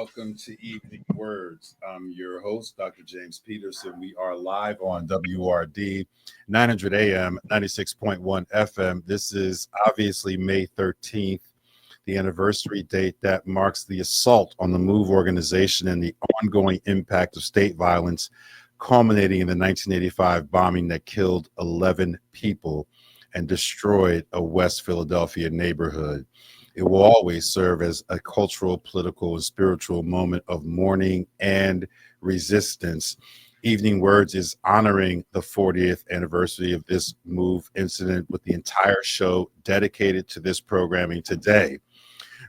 welcome to Evening Words. I'm your host, Dr. James Peterson. We are live on WRD 900 AM, 96.1 FM. This is obviously May 13th, the anniversary date that marks the assault on the MOVE organization and the ongoing impact of state violence, culminating in the 1985 bombing that killed 11 people and destroyed a West Philadelphia neighborhood. It will always serve as a cultural, political, and spiritual moment of mourning and resistance. Evening Words is honoring the 40th anniversary of this MOVE incident with the entire show dedicated to this programming today.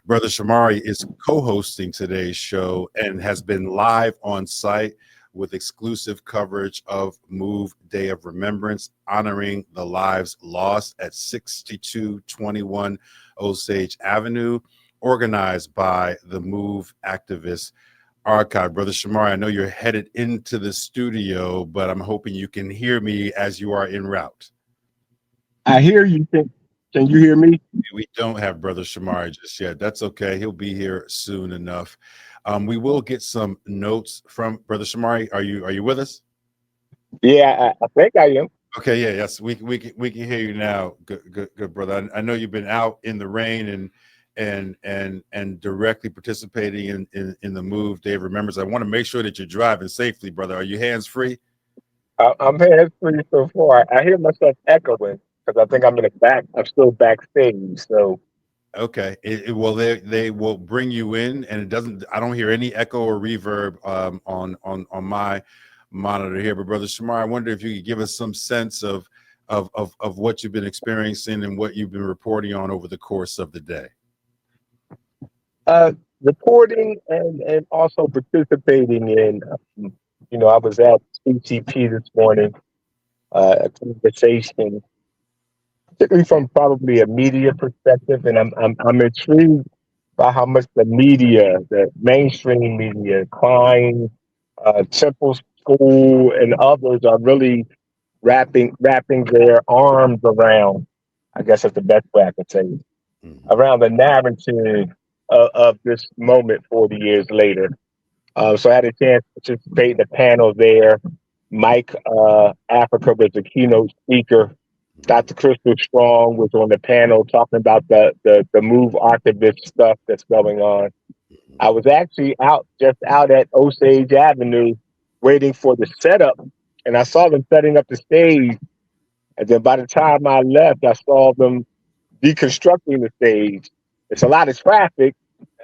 Brother Shomari is co-hosting today's show and has been live on site with exclusive coverage of MOVE Day of Remembrance, honoring the lives lost at 6221 Osage Avenue, organized by the MOVE Activist Archive. Brother Shomari, I know you're headed into the studio, but I'm hoping you can hear me as you are en route. I hear you. Can you hear me? We don't have Brother Shomari just yet. That's okay. He'll be here soon enough. We will get some notes from Brother Shomari. Are you with us? Yeah, I think I am. Okay, yeah, yes, we can hear you now. Good, brother. I know you've been out in the rain and directly participating in the MOVE Day of Remembrance. I want to make sure that you're driving safely, brother. Are you hands free? I'm hands free so far. I hear myself echoing because I think I'm in the back. I'm still backstage, so. Okay. Well, they will bring you in, and it doesn't. I don't hear any echo or reverb on my monitor here. But Brother Shomari, I wonder if you could give us some sense of what you've been experiencing and what you've been reporting on over the course of the day. Reporting and also participating in. I was at CCP this morning. A conversation, particularly from probably a media perspective, and I'm intrigued by how much the media, the mainstream media, Klein, Temple School, and others are really wrapping their arms around. I guess that's the best way I could say it, around the narrative of this moment 40 years later. So I had a chance to participate in the panel there. Mike Africa was the keynote speaker. Dr. Crystal Strong was on the panel talking about the MOVE activist stuff that's going on. I was actually just out at Osage Avenue waiting for the setup, and I saw them setting up the stage. And then by the time I left, I saw them deconstructing the stage. It's a lot of traffic,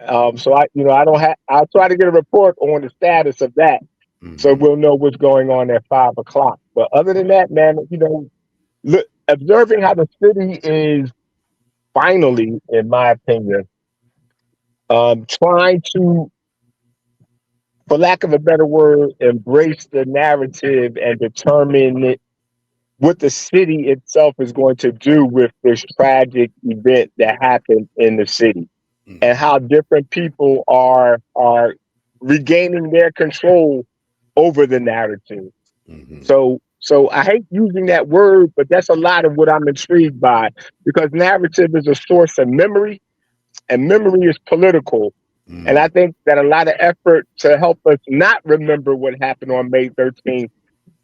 so I'll try to get a report on the status of that, so we'll know what's going on at 5:00. But other than that, man, look, observing how the city is finally, in my opinion, trying to, for lack of a better word, embrace the narrative and determine what the city itself is going to do with this tragic event that happened in the city, and how different people are regaining their control over the narrative. So I hate using that word, but that's a lot of what I'm intrigued by, because narrative is a source of memory, and memory is political. And I think that a lot of effort to help us not remember what happened on May 13th,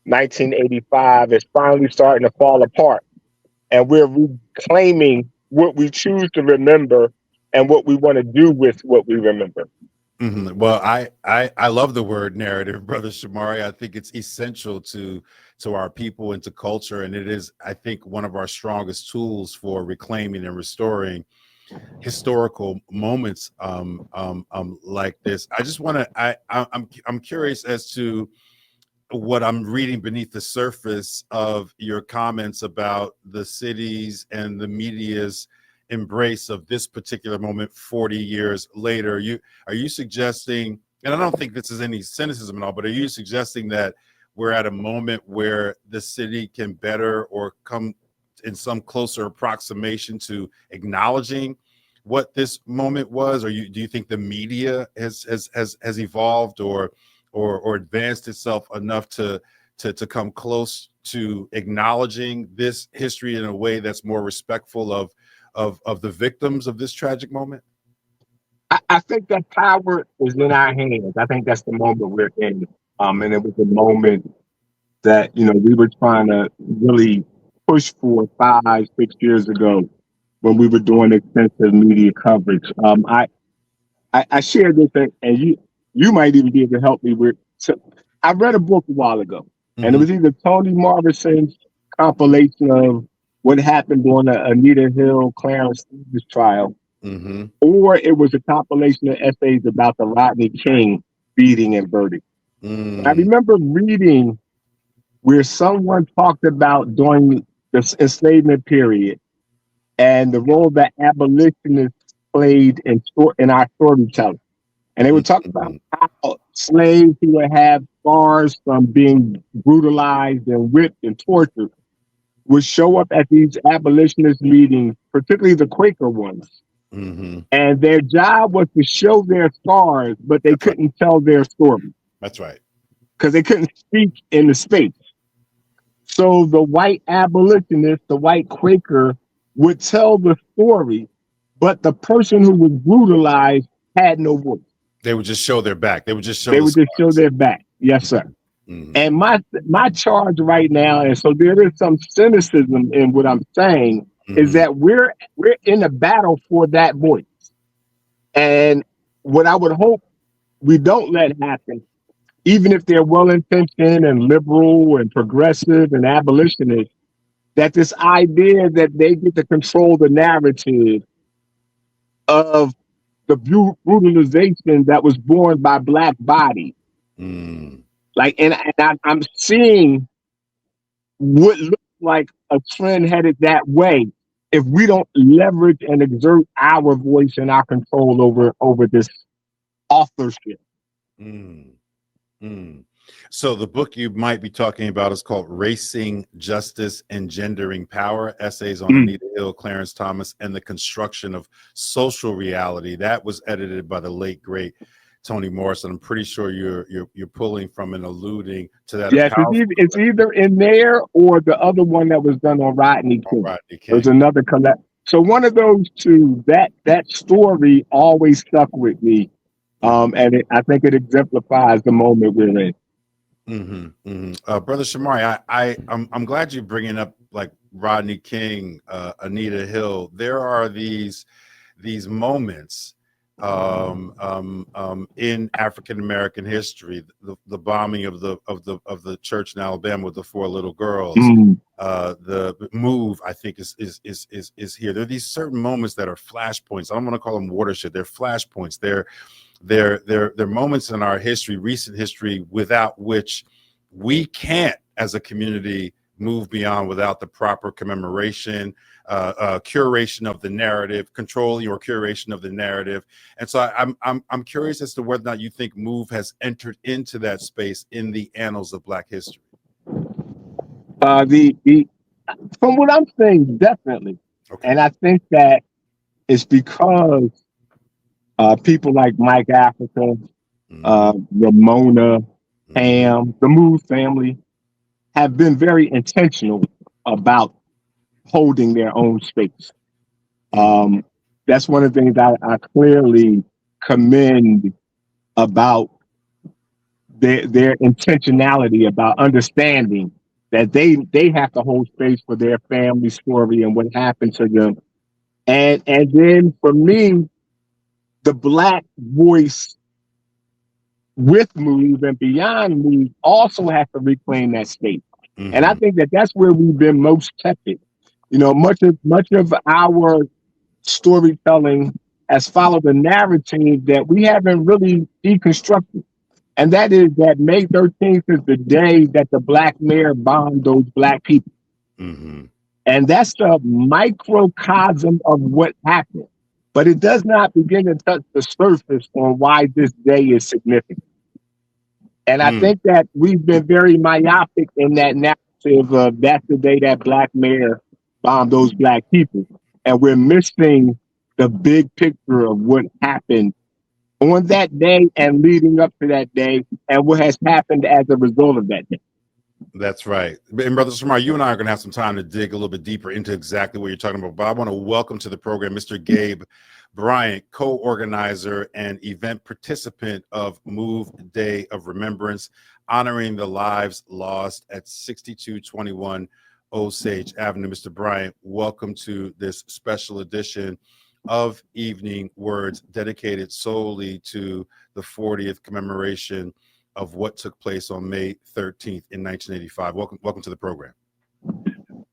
1985 is finally starting to fall apart. And we're reclaiming what we choose to remember and what we want to do with what we remember. Well, I love the word narrative, Brother Shomari. I think it's essential to our people and to culture, and it is, I think, one of our strongest tools for reclaiming and restoring historical moments like this. I just want to. I'm curious as to what I'm reading beneath the surface of your comments about the city's and the media's embrace of this particular moment 40 years later. Are you suggesting, and I don't think this is any cynicism at all, but are you suggesting that we're at a moment where the city can better or come in some closer approximation to acknowledging what this moment was? Or do you think the media has evolved or advanced itself enough to come close to acknowledging this history in a way that's more respectful of the victims of this tragic moment? I think that power is in our hands. I think that's the moment we're in. And it was a moment that, we were trying to really push for 5, 6 years ago when we were doing extensive media coverage. I shared this, and you might even be able to help me with. So I read a book a while ago, and it Mm-hmm. was either Toni Morrison's compilation of what happened during the Anita Hill Clarence Thomas trial, Mm-hmm. or it was a compilation of essays about the Rodney King beating and verdict. I Mm, remember reading where someone talked about during the enslavement period and the role that abolitionists played in our storytelling. And they would talk about mm, how slaves who would have scars from being brutalized and whipped and tortured would show up at these abolitionist meetings, particularly the Quaker ones. mm-hmm. And their job was to show their scars, but they That's right. couldn't tell their story That's right. because they couldn't speak in the space. So the white abolitionist, the white Quaker, would tell the story, but the person who was brutalized had no voice. They would just show their back. They would just show They the would just show scars. their back. Yes, sir. Mm-hmm. And my charge right now, and so there is some cynicism in what I'm saying, is Mm-hmm. that we're in a battle for that voice. And what I would hope we don't let happen, even if they're well intentioned and liberal and progressive and abolitionist, that this idea that they get to control the narrative of the brutalization that was born by black bodies. Mm. Like, I'm seeing what looks like a trend headed that way if we don't leverage and exert our voice and our control over this authorship. Mm. Mm. So the book you might be talking about is called Racing Justice, Engendering Power, Essays on Mm. Anita Hill, Clarence Thomas, and the Construction of Social Reality. That was edited by the late, great Toni Morrison. I'm pretty sure you're pulling from and alluding to that. A Yes, powerful it's either in there or the other one that was done on Rodney on King. Rodney There's King. another collect. So one of those two, that story always stuck with me, Mm-hmm. and I think it exemplifies the moment we're in. Mm-hmm. Mm-hmm. Brother Shomari, I'm glad you're bringing up like Rodney King, Anita Hill. There are these moments in African American history, the bombing of the church in Alabama with the 4 little girls, Mm. the move, I think is here. There are these certain moments that are flashpoints. I don't want to call them watershed. They're flashpoints. They're moments in our history, recent history, without which we can't, as a community, move beyond without the proper commemoration, curation of the narrative, controlling or curation of the narrative. And so I'm curious as to whether or not you think MOVE has entered into that space in the annals of Black history. The From what I'm saying, definitely, Okay. and I think that it's because people like Mike Africa, Mm-hmm. Ramona, Mm-hmm. Pam, the Move family have been very intentional about holding their own space. Um, that's one of the things I clearly commend about their intentionality about understanding that they have to hold space for their family story and what happened to them. And then for me, the Black voice with Move and beyond Move also has to reclaim that space. And I Mm-hmm. think that that's where we've been most tepid. Much of our storytelling has followed a narrative that we haven't really deconstructed. And that is that May 13th is the day that the Black mayor bombed those Black people. Mm-hmm. And that's the microcosm of what happened. But it does not begin to touch the surface on why this day is significant. And I Mm. think that we've been very myopic in that narrative of that's the day that Black mayor bombed those Black people. And we're missing the big picture of what happened on that day and leading up to that day and what has happened as a result of that day. That's right. And Brother Shomari, you and I are going to have some time to dig a little bit deeper into exactly what you're talking about. But I want to welcome to the program Mr. Gabe Bryant, co-organizer and event participant of Move Day of Remembrance, honoring the lives lost at 6221 Osage Avenue. Mr. Bryant, welcome to this special edition of Evening Words, dedicated solely to the 40th commemoration of what took place on May 13th in 1985. Welcome to the program.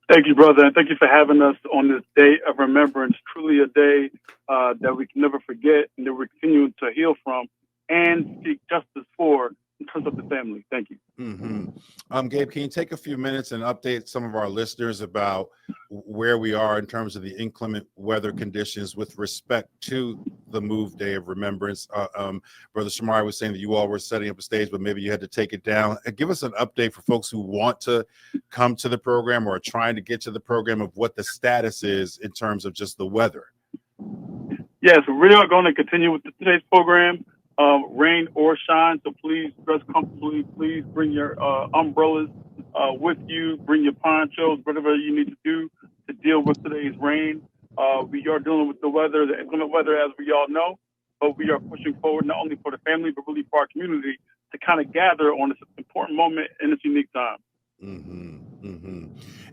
Thank you, brother, and thank you for having us on this day of remembrance. Truly a day that we can never forget and that we're continuing to heal from and seek justice for in terms of the family. Thank you. Mm-hmm. Gabe, can you take a few minutes and update some of our listeners about where we are in terms of the inclement weather conditions with respect to the Move Day of Remembrance? Brother Shomari was saying that you all were setting up a stage, but maybe you had to take it down. Give us an update for folks who want to come to the program or are trying to get to the program of what the status is in terms of just the weather. Yes, we are going to continue with today's program, rain or shine. So please dress comfortably. Please bring your umbrellas with you. Bring your ponchos, whatever you need to do to deal with today's rain. We are dealing with the weather, the inclement weather, as we all know, but we are pushing forward not only for the family, but really for our community to kind of gather on this important moment in this unique time.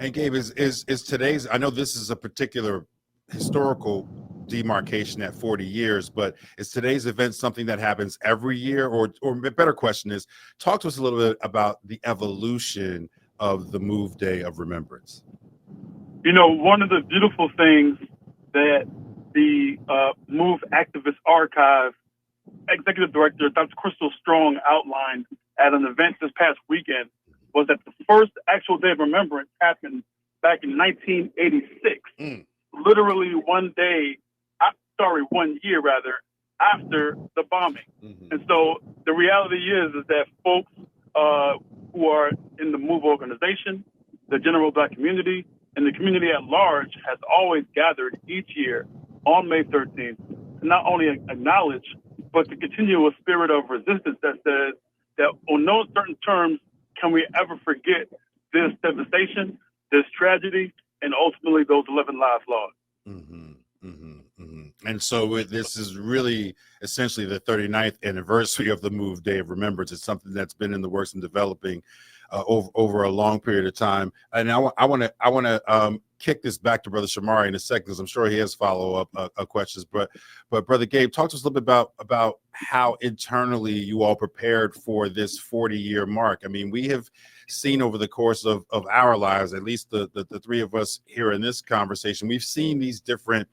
And Gabe, is today's, I know this is a particular historical demarcation at 40 years, but is today's event something that happens every year? Or a better question is, talk to us a little bit about the evolution of the Move Day of Remembrance. You know, one of the beautiful things that the Move Activist Archive Executive Director, Dr. Crystal Strong, outlined at an event this past weekend was that the first actual Day of Remembrance happened back in 1986. Literally 1 year rather, after the bombing. And so the reality is that folks who are in the MOVE organization, the general Black community, and the community at large has always gathered each year on May 13th to not only acknowledge, but to continue a spirit of resistance that says that on no certain terms can we ever forget this devastation, this tragedy, and ultimately those 11 lives lost. And so this is really essentially the 39th anniversary of the Move Day of Remembrance. It's something that's been in the works and developing over a long period of time. And I want to kick this back to Brother Shomari in a second, because I'm sure he has follow-up questions. But Brother Gabe, talk to us a little bit about how internally you all prepared for this 40-year mark. I mean, we have seen over the course of our lives, at least the three of us here in this conversation, we've seen these different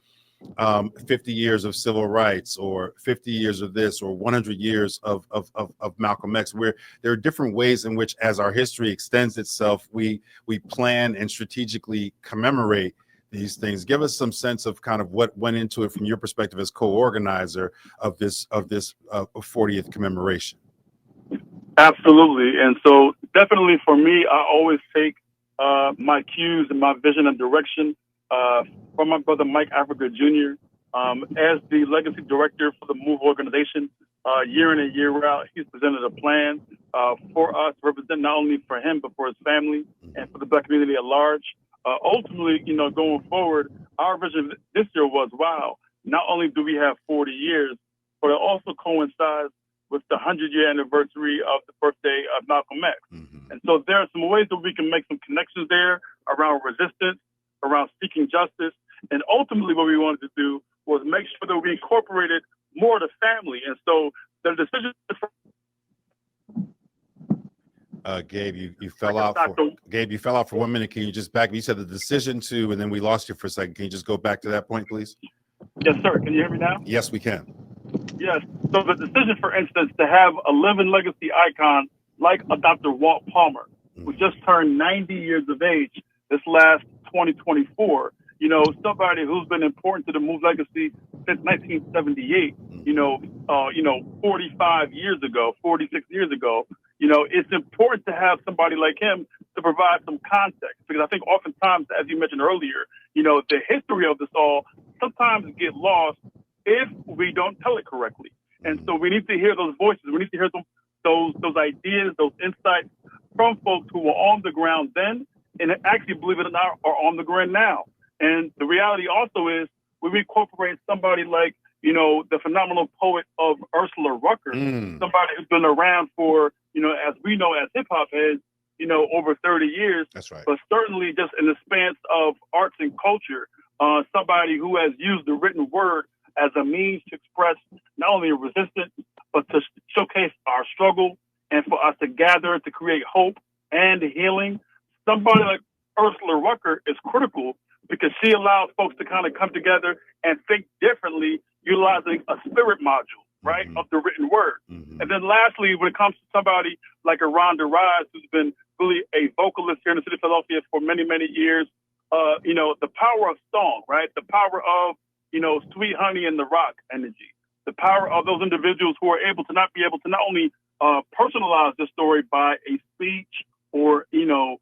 50 years of civil rights, or 50 years of this, or 100 years of Malcolm X, where there are different ways in which, as our history extends itself, we plan and strategically commemorate these things. Give us some sense of kind of what went into it from your perspective as co-organizer of this 40th commemoration. Absolutely. And so definitely for me, I always take my cues and my vision and direction from my brother Mike Africa Jr. As the legacy director for the MOVE organization, year in and year out, he's presented a plan for us to represent not only for him, but for his family and for the Black community at large. Ultimately, you know, going forward, our vision this year was, wow, not only do we have 40 years, but it also coincides with the 100-year anniversary of the birthday of Malcolm X. And so there are some ways that we can make some connections there around resistance, around seeking justice. And ultimately what we wanted to do was make sure that we incorporated more of the family. And so the decision Gabe, you fell out for 1 minute. Can you just back? You said the decision to, and then we lost you for a second. Can you just go back to that point, please? Yes, sir. Can you hear me now? Yes, we can. Yes. So the decision, for instance, to have a living legacy icon like a Dr. Walt Palmer, who just turned 90 years of age this last 2024, you know, somebody who's been important to the MOVE legacy since 1978, 45 years ago, 46 years ago, you know, it's important to have somebody like him to provide some context, because I think oftentimes, as you mentioned earlier, you know, the history of this all sometimes get lost if we don't tell it correctly. And so we need to hear those voices. We need to hear those ideas, those insights from folks who were on the ground then, and actually, believe it or not, are on the ground now. And the reality also is, when we incorporate somebody like, the phenomenal poet of Ursula Rucker, somebody who's been around for, as we know as hip hop heads, over 30 years. That's right. But certainly just in the span of arts and culture, somebody who has used the written word as a means to express not only a resistance, but to showcase our struggle and for us to gather to create hope and healing. Somebody like Ursula Rucker is critical because she allows folks to kind of come together and think differently, utilizing a spirit module, right, of the written word. And then lastly, when it comes to somebody like a Rhonda Rise, who's been really a vocalist here in the city of Philadelphia for many, many years, the power of song, right, the power of, Sweet Honey and the Rock energy, the power of those individuals who are able to not only personalize the story by a speech or, a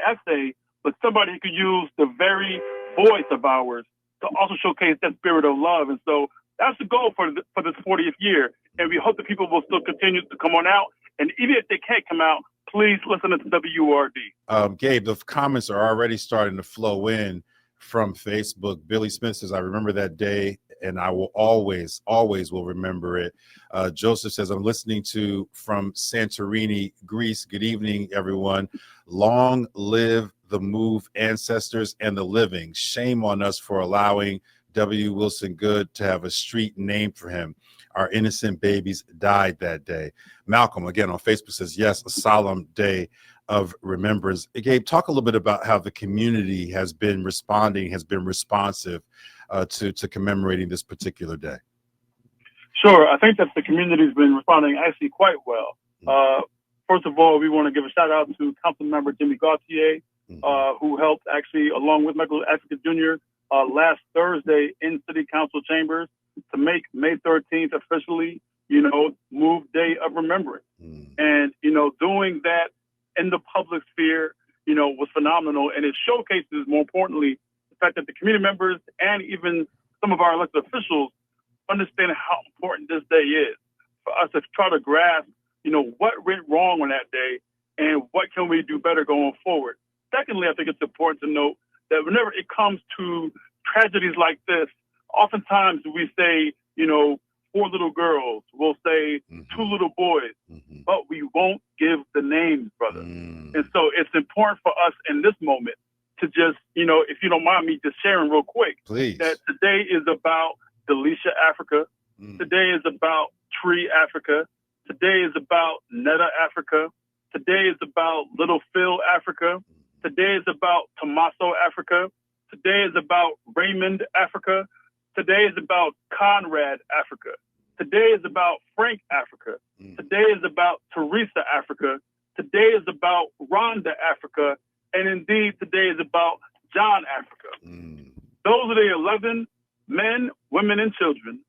essay, but somebody who could use the very voice of ours to also showcase that spirit of love. And so that's the goal for this 40th year. And we hope that people will still continue to come on out. And even if they can't come out, please listen to WURD. Gabe, the comments are already starting to flow in from Facebook. Billy Smith says, I remember that day and I will always will remember it. Joseph says, I'm listening to from Santorini, Greece. Good evening, everyone. Long live the MOVE ancestors and the living. Shame on us for allowing W. Wilson Good to have a street named for him. Our innocent babies died that day. Malcolm, again, on Facebook says, yes, a solemn day of remembrance. Gabe, talk a little bit about how the community has been responding, has been responsive to commemorating this particular day. Sure. I think that the community's been responding actually quite well. First of all, we want to give a shout out to Councilmember Jimmy Gauthier, who helped actually, along with Michael Africa Jr., last Thursday in City Council chambers to make May 13th officially, MOVE Day of Remembrance. And, doing that in the public sphere, was phenomenal. And it showcases, more importantly, the fact that the community members and even some of our elected officials understand how important this day is for us to try to grasp, what went wrong on that day and what can we do better going forward. Secondly, I think it's important to note that whenever it comes to tragedies like this, oftentimes we say, 4 little girls, we'll say 2 little boys, but we won't give the names, brother. And so it's important for us in this moment to just, if you don't mind me just sharing real quick, please, that today is about Delisha Africa. Today is about Tree Africa. Today is about Netta Africa. Today is about Little Phil Africa. Today is about Tommaso Africa. Today is about Raymond Africa. Today is about Conrad Africa. Today is about Frank Africa. Today is about Teresa Africa. Today is about Rhonda Africa. And indeed, today is about John Africa. Those are the 11 men, women, and children,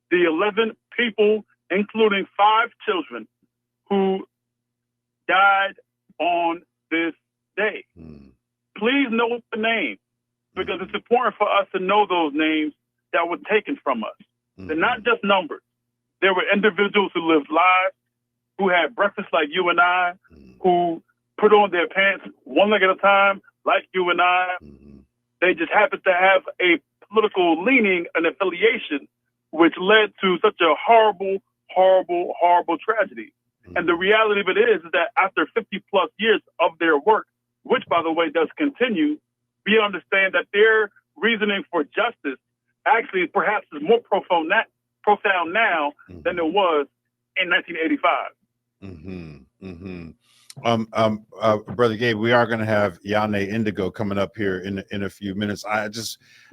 the 11 people, including 5 children, who died on this day. Please note the names, because it's important for us to know those names that were taken from us. They're not just numbers. There were individuals who lived lives, who had breakfast like you and I, who put on their pants one leg at a time, like you and I. They just happened to have a political leaning and affiliation, which led to such a horrible, horrible, horrible tragedy. And the reality of it is that after 50 plus years of their work, which, by the way, does continue, we understand that their reasoning for justice actually perhaps is more profound now than it was in 1985. Brother Gabe, we are going to have Yane Indigo coming up here in a few minutes.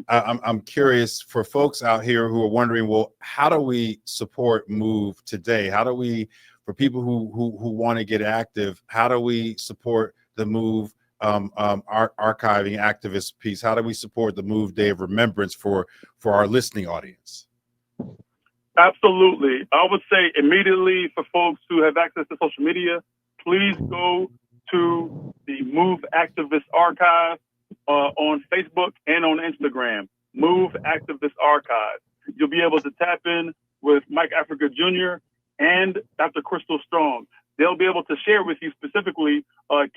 I'm curious for folks out here who are wondering, well, how do we support MOVE today? How do we, for people who want to get active, how do we support the MOVE archiving activist piece? How do we support the MOVE Day of Remembrance for our listening audience? Absolutely. I would say immediately for folks who have access to social media, please go to the MOVE Activist Archive on Facebook and on Instagram, MOVE Activist Archive. You'll be able to tap in with Mike Africa Jr. and Dr. Crystal Strong. they'll be able to share with you specifically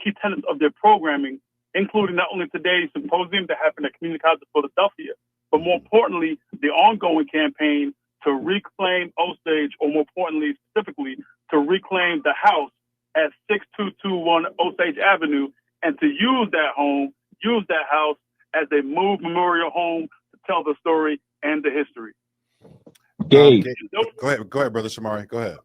key tenets of their programming, including not only today's symposium that happened at Community College of Philadelphia, but more importantly, the ongoing campaign to reclaim Osage, or more importantly, specifically, to reclaim the house at 6221 Osage Avenue, and to use that house as a MOVE memorial home to tell the story and the history. Gabe. Go ahead, Brother Shomari. Go ahead.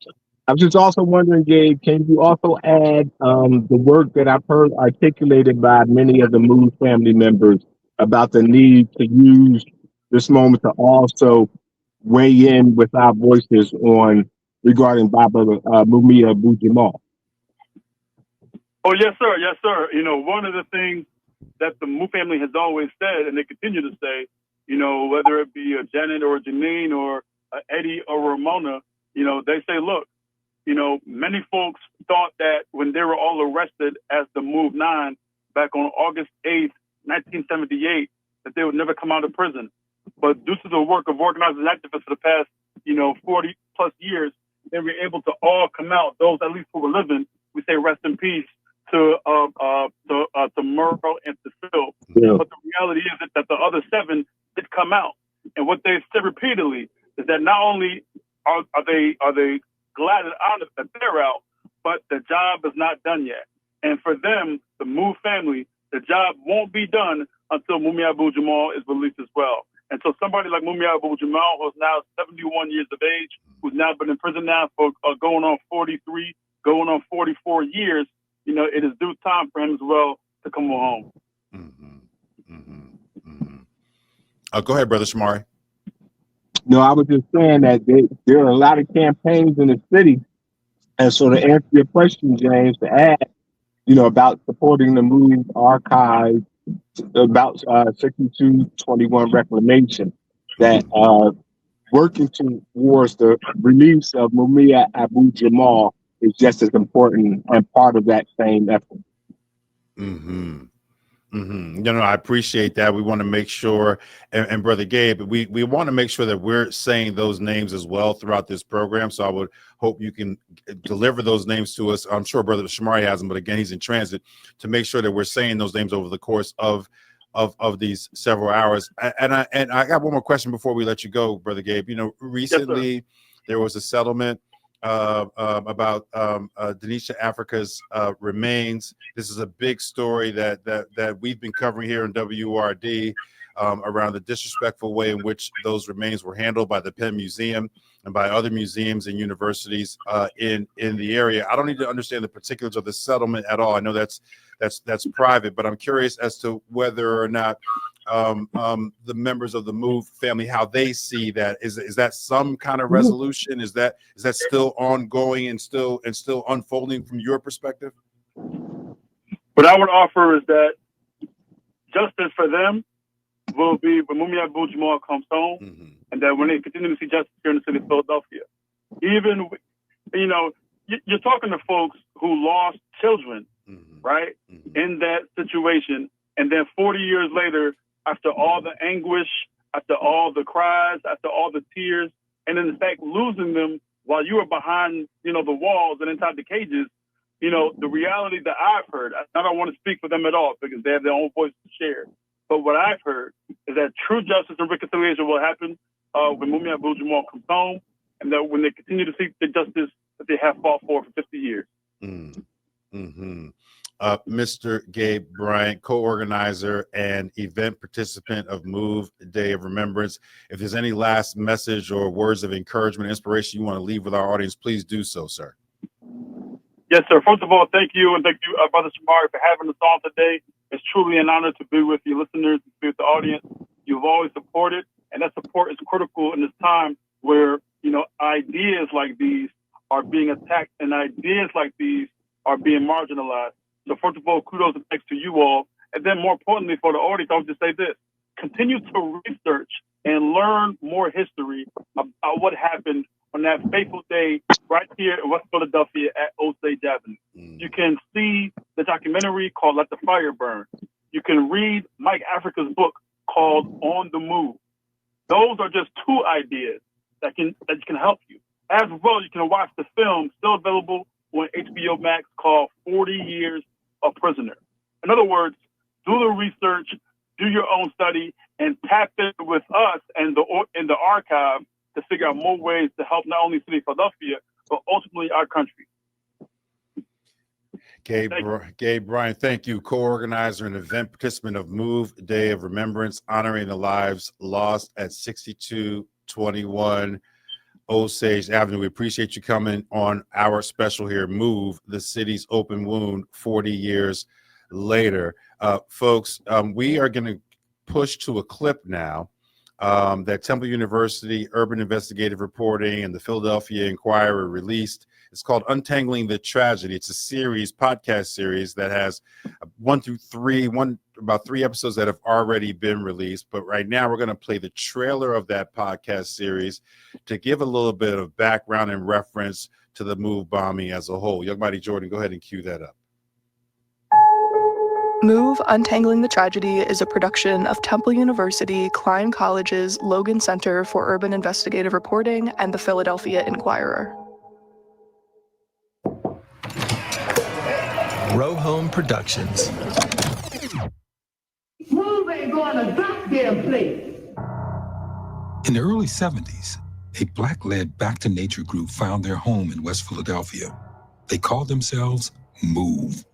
I'm just also wondering, Gabe, can you also add the work that I've heard articulated by many of the MOVE family members about the need to use this moment to also weigh in with our voices on regarding Baba Mumia Abu-Jamal? Oh, yes, sir. Yes, sir. One of the things that the MOVE family has always said, and they continue to say, whether it be a Janet or a Janine or a Eddie or Ramona, they say, look, many folks thought that when they were all arrested as the MOVE 9 back on August 8th, 1978, that they would never come out of prison. But due to the work of organizers and activists for the past, 40 plus years, they were able to all come out. Those at least who were living, we say rest in peace to Merle and to Phil. Yeah. But the reality is that the other 7 did come out. And what they've said repeatedly is that not only are they glad and honored that they're out, but the job is not done yet. And for them, the MOVE family, the job won't be done until Mumia Abu-Jamal is released as well. And so somebody like Mumia Abu-Jamal, who's now 71 years of age, who's now been in prison now for going on 43, going on 44 years, it is due time for him as well to come home. Go ahead, Brother Shomari. No, I was just saying that there are a lot of campaigns in the city. And so to answer your question, James, to add, about supporting the MOVE archive, about 6221 reclamation, that working towards the release of Mumia Abu-Jamal is just as important and part of that same effort. I appreciate that. We want to make sure, and Brother Gabe, we want to make sure that we're saying those names as well throughout this program. So I would hope you can deliver those names to us. I'm sure Brother Shomari has them, but again, he's in transit, to make sure that we're saying those names over the course of these several hours. And I got one more question before we let you go, Brother Gabe. Recently, yes, there was a settlement about Denisha Africa's remains. This is a big story that we've been covering here in WURD around the disrespectful way in which those remains were handled by the Penn Museum and by other museums and universities in the area. I don't need to understand the particulars of the settlement at all. I know that's private, but I'm curious as to whether or not the members of the MOVE family, how they see that. Is that some kind of resolution? Is that still ongoing and still unfolding from your perspective? What I would offer is that justice for them will be when Mumia Abu-Jamal comes home, and that when they continue to see justice here in the city of Philadelphia. Even, you're talking to folks who lost children, right, in that situation, and then 40 years later, after all the anguish, after all the cries, after all the tears, and in fact losing them while you were behind, the walls and inside the cages, the reality that I've heard, I don't want to speak for them at all because they have their own voice to share. But what I've heard is that true justice and reconciliation will happen when Mumia Abu-Jamal comes home, and that when they continue to seek the justice that they have fought for 50 years. Mr. Gabe Bryant, co-organizer and event participant of MOVE Day of Remembrance. If there's any last message or words of encouragement, inspiration you want to leave with our audience, please do so, sir. Yes, sir. First of all, thank you, and thank you, Brother Shomari, for having us on today. It's truly an honor to be with your listeners, to be with the audience. You've always supported, and that support is critical in this time where, ideas like these are being attacked and ideas like these are being marginalized. So first of all, kudos and thanks to you all. And then more importantly for the audience, I would just say this: continue to research and learn more history about what happened on that fateful day right here in West Philadelphia at Osage Avenue. You can see the documentary called Let the Fire Burn. You can read Mike Africa's book called On the Move. Those are just 2 ideas that can help you. As well, you can watch the film, still available on HBO Max called 40 Years a Prisoner. In other words, do the research, do your own study, and tap in with us and in the archive to figure out more ways to help not only the city of Philadelphia, but ultimately our country. Gabe Bryan, thank you. Co-organizer and event participant of Move Day of Remembrance, honoring the lives lost at 6221 Osage Avenue. We appreciate you coming on our special here, Move, the city's open wound 40 years later. Folks, we are going to push to a clip now that Temple University Urban Investigative Reporting and the Philadelphia Inquirer released. It's called Untangling the Tragedy. It's a podcast series that has about 3 episodes that have already been released. But right now we're going to play the trailer of that podcast series to give a little bit of background and reference to the Move bombing as a whole. Young Mighty Jordan, go ahead and cue that up. Move, Untangling the Tragedy is a production of Temple University, Klein College's Logan Center for Urban Investigative Reporting and the Philadelphia Inquirer. Row Home Productions. Move ain't gonna goddamn place. In the early 70s, a Black-led Back to Nature group found their home in West Philadelphia. They called themselves Move,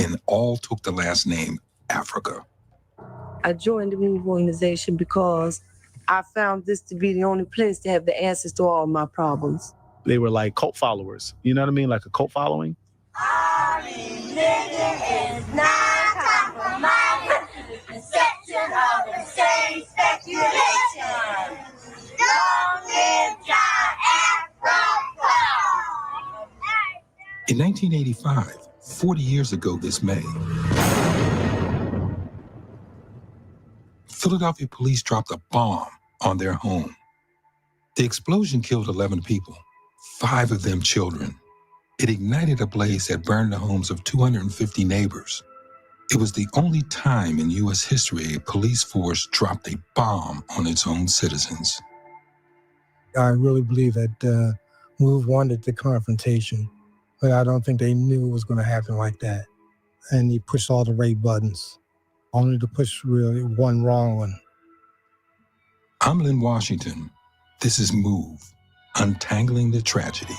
and all took the last name Africa. I joined the Move organization because I found this to be the only place to have the answers to all my problems. They were like cult followers. You know what I mean? Like a cult following. Our religion is non-compromising to the conception of insane speculation. Long live John Africa! In 1985, 40 years ago this May, Philadelphia police dropped a bomb on their home. The explosion killed 11 people, 5 of them children. It ignited a blaze that burned the homes of 250 neighbors. It was the only time in U.S. history a police force dropped a bomb on its own citizens. I really believe that Move wanted the confrontation, but I don't think they knew it was going to happen like that. And he pushed all the right buttons, only to push really one wrong one. I'm Lynn Washington. This is Move, Untangling the Tragedy.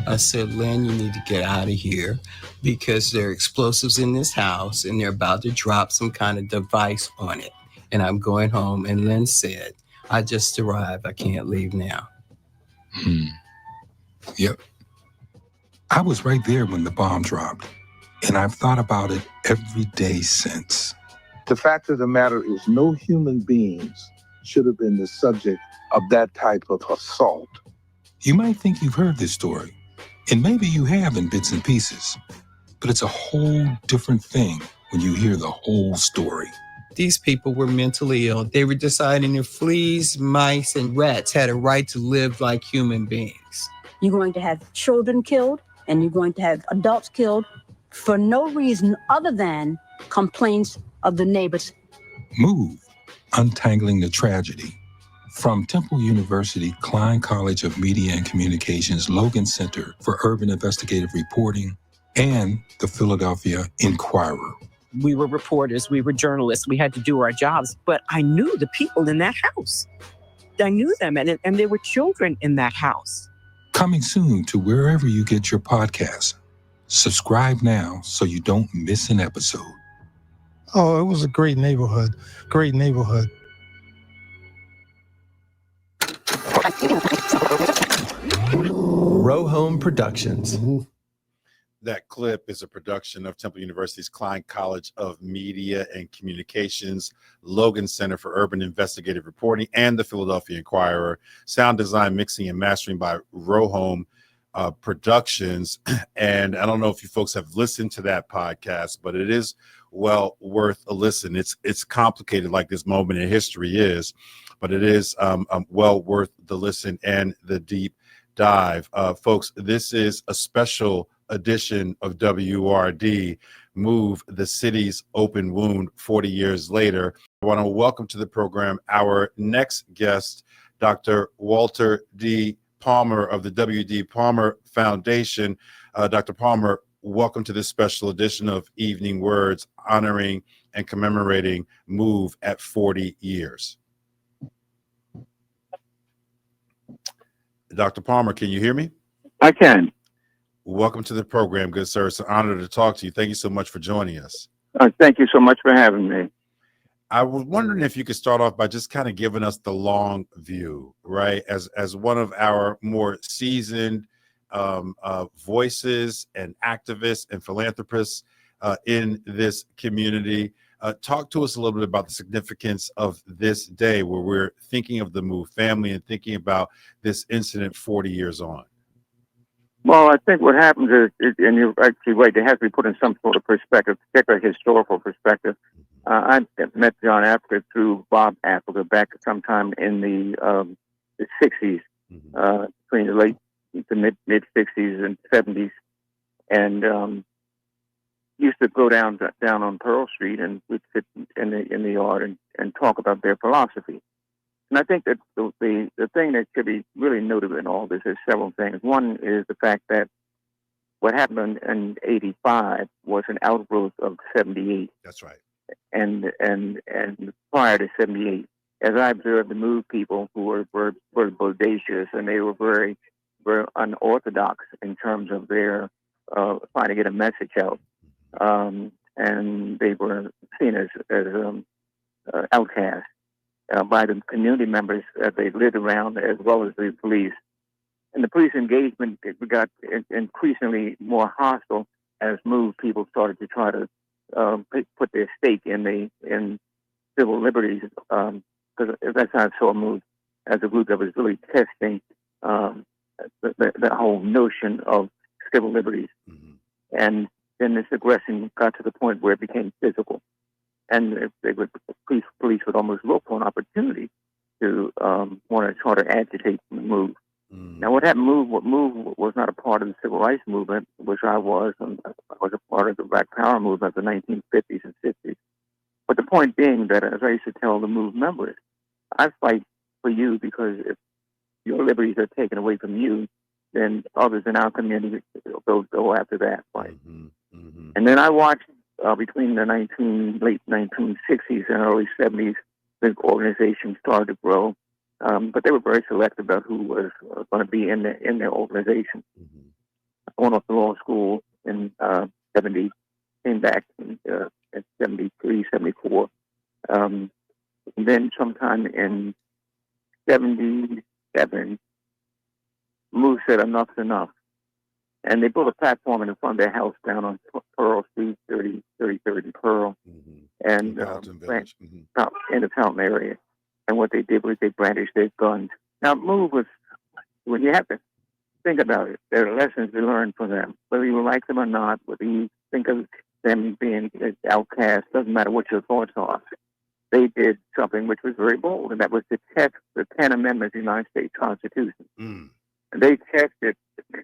I said, Lynn, you need to get out of here because there are explosives in this house and they're about to drop some kind of device on it. And I'm going home. And Lynn said, I just arrived. I can't leave now. Yep. I was right there when the bomb dropped, and I've thought about it every day since. The fact of the matter is no human beings should have been the subject of that type of assault. You might think you've heard this story, and maybe you have in bits and pieces, but it's a whole different thing when you hear the whole story. These people were mentally ill. They were deciding if fleas, mice, and rats had a right to live like human beings. You're going to have children killed, and you're going to have adults killed for no reason other than complaints of the neighbors. Move, Untangling the Tragedy. From Temple University, Klein College of Media and Communications, Logan Center for Urban Investigative Reporting, and the Philadelphia Inquirer. We were reporters, we were journalists, we had to do our jobs, but I knew the people in that house. I knew them, and there were children in that house. Coming soon to wherever you get your podcasts. Subscribe now so you don't miss an episode. Oh, it was a great neighborhood. Great neighborhood. Row Home Productions. That clip is a production of Temple University's Klein College of Media and Communications, Logan Center for Urban Investigative Reporting, and the Philadelphia Inquirer. Sound design, mixing, and mastering by Row Home Productions. And I don't know if you folks have listened to that podcast, but it is well worth a listen. It's complicated like this moment in history is, but it is well worth the listen and the deep dive. Folks, this is a special edition of WURD, Move, the city's open wound 40 years later. I want to welcome to the program our next guest, Dr. Walter D. Palmer of the W.D. Palmer Foundation. Dr. Palmer, welcome to this special edition of Evening Words, honoring and commemorating MOVE at 40 years. Dr. Palmer, can you hear me? I can. Welcome to the program, good sir. It's an honor to talk to you. Thank you so much for joining us. Thank you so much for having me. I was wondering if you could start off by just kind of giving us the long view, right? As one of our more seasoned voices and activists and philanthropists in this community, talk to us a little bit about the significance of this day where we're thinking of the MOVE family and thinking about this incident 40 years on. Well, I think what happens is, and you're actually right, it has to be put in some sort of perspective, particularly historical perspective. I met John Africa through Bob Africa back sometime in the 60s, between the mid 60s and 70s, and used to go down on Pearl Street and we'd sit in the yard and talk about their philosophy. And I think that the thing that should be really noted in all this is several things. One is the fact that what happened in 85 was an outgrowth of 78. That's right. And prior to 78, as I observed the MOVE people who were bodacious and they were very, very unorthodox in terms of their trying to get a message out. And they were seen as outcasts by the community members that they lived around, as well as the police. And the police engagement got increasingly more hostile as MOVE people started to try to put their stake in civil liberties, because that's how I saw MOVE as a group that was really testing the whole notion of civil liberties. And then this aggression got to the point where it became physical. And police would almost look for an opportunity to want to try to agitate the MOVE. Now, what happened? MOVE was not a part of the civil rights movement, which I was. And I was a part of the Black Power movement of the 1950s and 60s. But the point being that, as I used to tell the MOVE members, I fight for you because if your liberties are taken away from you, then others in our community go after that fight. And then I watched between the late 1960s and early 70s, the organization started to grow. But they were very selective about who was going to be in their organization. I went off to law school in 70, came back in 73, 74. And then sometime in 77, MOVE said enough's enough. And they built a platform in front of their house down on Pearl Street, 3030 Pearl, and in the Fountain area. And what they did was they brandished their guns. Now, MOVE was, when you have to think about it, there are lessons to learn from them. Whether you like them or not, whether you think of them being outcasts, doesn't matter what your thoughts are. They did something which was very bold, and that was to test the 10 Amendments of the United States Constitution. And they tested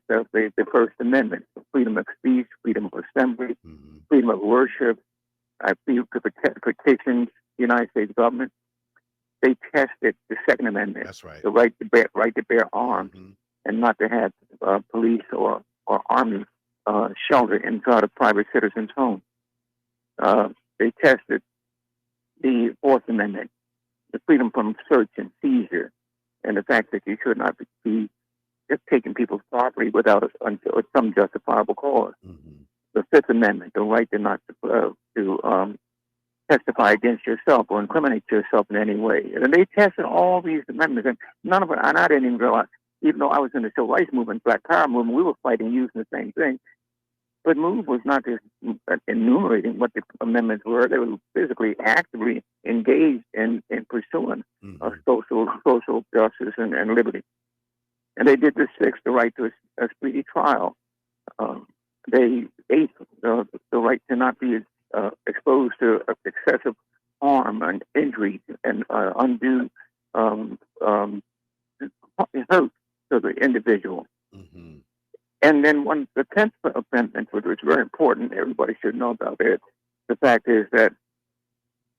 the First Amendment, freedom of speech, freedom of assembly, freedom of worship, freedom to petition the United States government. They tested the Second Amendment, that's right, the right to bear arms, and not to have police or army shelter inside a private citizen's home. They tested the Fourth Amendment, the freedom from search and seizure, and the fact that you should not be just taking people's property without some justifiable cause. The Fifth Amendment, the right to not to testify against yourself or incriminate yourself in any way. And they tested all these amendments, and none of it, and I didn't even realize, even though I was in the civil rights movement, Black Power movement, we were fighting using the same thing. But MOVE was not just enumerating what the amendments were. They were physically, actively engaged in pursuing social justice and liberty. And they did the sixth, the right to a speedy trial. They ate the right to not be exposed to excessive harm and injury and undue hurt to the individual. And then the 10th Amendment, which was very important, everybody should know about it. The fact is that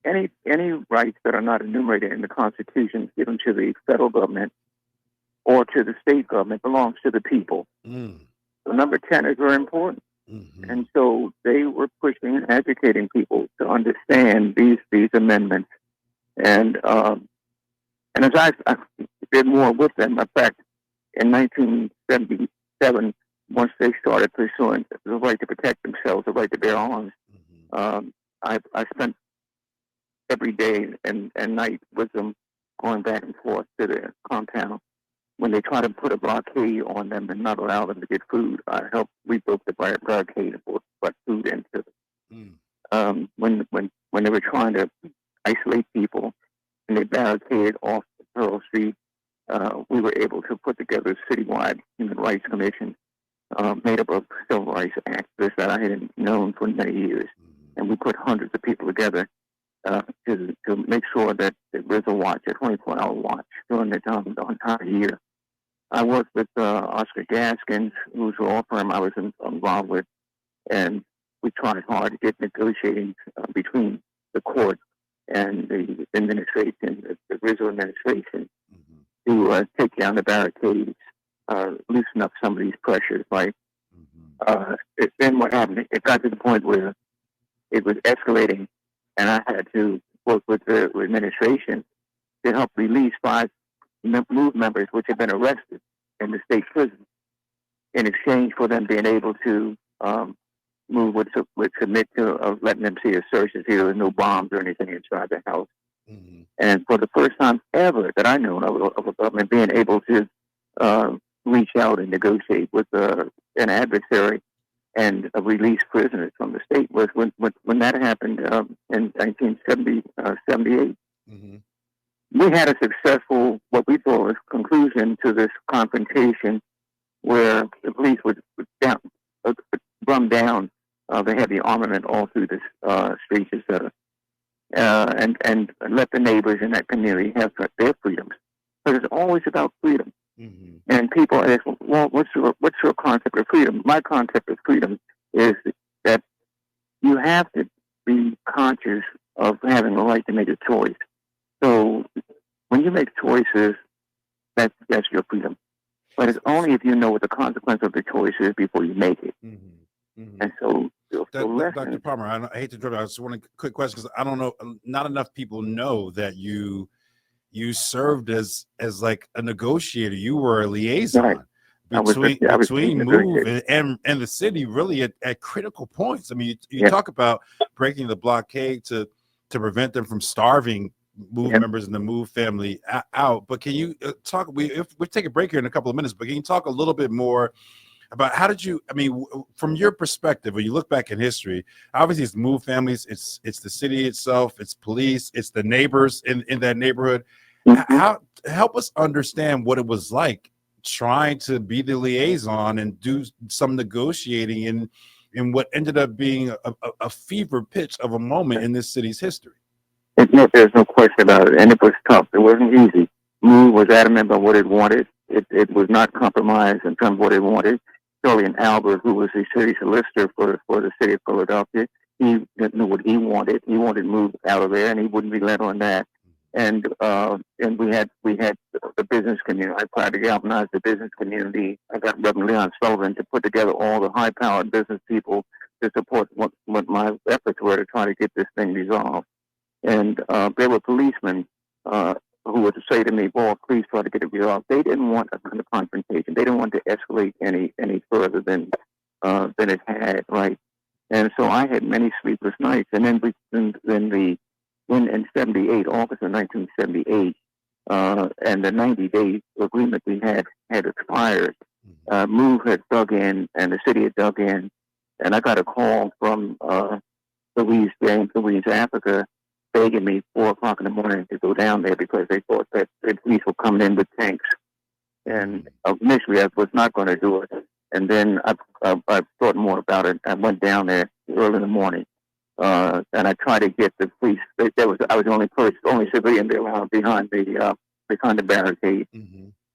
any rights that are not enumerated in the Constitution given to the federal government or to the state government belongs to the people. So number 10 is very important. And so they were pushing and educating people to understand these amendments. And as I did more with them, in fact, in 1977, once they started pursuing the right to protect themselves, the right to bear arms, I spent every day and night with them, going back and forth to their compound. When they try to put a blockade on them and not allow them to get food, I helped. We broke the blockade and put food into them. When they were trying to isolate people and they barricaded off Pearl Street, we were able to put together a citywide human rights commission made up of civil rights activists that I hadn't known for many years, and we put hundreds of people together to make sure that there was a watch, a 24-hour watch during the entire year. I worked with Oscar Gaskins, whose law firm I was involved with, and we tried hard to get negotiating between the court and the administration, the Rizzo administration, to take down the barricades, loosen up some of these pressures. Then what happened? It got to the point where it was escalating, and I had to work with the administration to help release 5 MOVE members which had been arrested in the state prison, in exchange for them being able to MOVE would submit to letting them see a search to see there was no bombs or anything inside the house. And for the first time ever that I know of a government being able to reach out and negotiate with an adversary and release prisoners from the state was when that happened in 1978. We had a successful, what we thought was conclusion to this confrontation, where the police would drum down the heavy armament all through the streets, etc., and let the neighbors in that community have their freedoms. But it's always about freedom. And people ask, well, what's your concept of freedom? My concept of freedom is that you have to be conscious of having the right to make a choice. So when you make choices, that's your freedom. But it's only if you know what the consequence of the choice is before you make it. And so, Dr. Palmer, I hate to interrupt. I just want a quick question, because I don't know, not enough people know that you served as like a negotiator. You were a liaison between MOVE and the city, really at critical points. I mean, you talk about breaking the blockade to prevent them from starving MOVE members and the MOVE family out. But can you talk? We'll take a break here in a couple of minutes, but can you talk a little bit more about how did you? I mean, from your perspective, when you look back in history, obviously it's MOVE families, it's the city itself, it's police, it's the neighbors in that neighborhood. How help us understand what it was like trying to be the liaison and do some negotiating in what ended up being a fever pitch of a moment in this city's history. There's no question about it, and it was tough. It wasn't easy. MOVE was adamant about what it wanted. It was not compromised in terms of what it wanted. Julian Albert, who was the city solicitor for the city of Philadelphia, he didn't know what he wanted. He wanted MOVE out of there, and he wouldn't relent on that. And we had the business community. I tried to galvanize the business community. I got Reverend Leon Sullivan to put together all the high-powered business people to support what my efforts were to try to get this thing resolved. And there were policemen who would say to me, "Boy, please try to get it resolved." They didn't want a kind of confrontation. They didn't want to escalate any further than it had, right? And so I had many sleepless nights. And then in 78, August of 1978, and the 90-day agreement we had expired. MOVE had dug in, and the city had dug in, and I got a call from Louise, Africa, begging me 4 o'clock in the morning to go down there because they thought that the police were coming in with tanks. And initially I was not going to do it. And then I thought more about it. I went down there early in the morning. And I tried to get the police. I was the only civilian there around behind the barricade.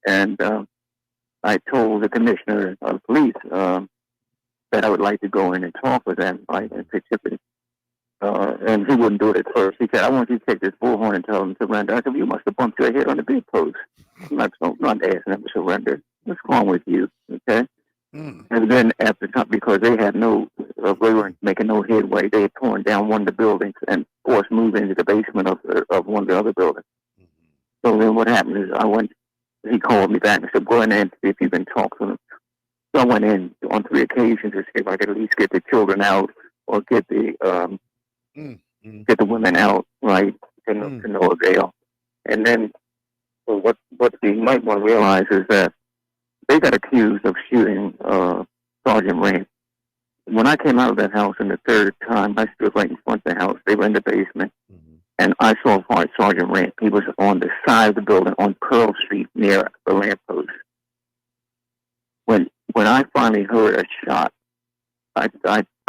And I told the commissioner of police that I would like to go in and talk with them, right, and and he wouldn't do it at first. He said, "I want you to take this bullhorn and tell him to surrender." I said, "You must have bumped your head on the bedpost. I'm not asking him to surrender. What's wrong with you?" Okay. And then after time, because they had they weren't making no headway. They had torn down one of the buildings and forced move into the basement of one of the other buildings. So then what happened is he called me back and said, "Go in there and see if you can talk to them." So I went in on 3 occasions to see if I could at least get the children out or get the women out, right, to no avail. And then what you might want to realize is that they got accused of shooting Sergeant Rand. When I came out of that house in the third time, I stood right in front of the house. They were in the basement. And I saw Sergeant Rand. He was on the side of the building on Pearl Street near the lamppost. When I finally heard a shot, I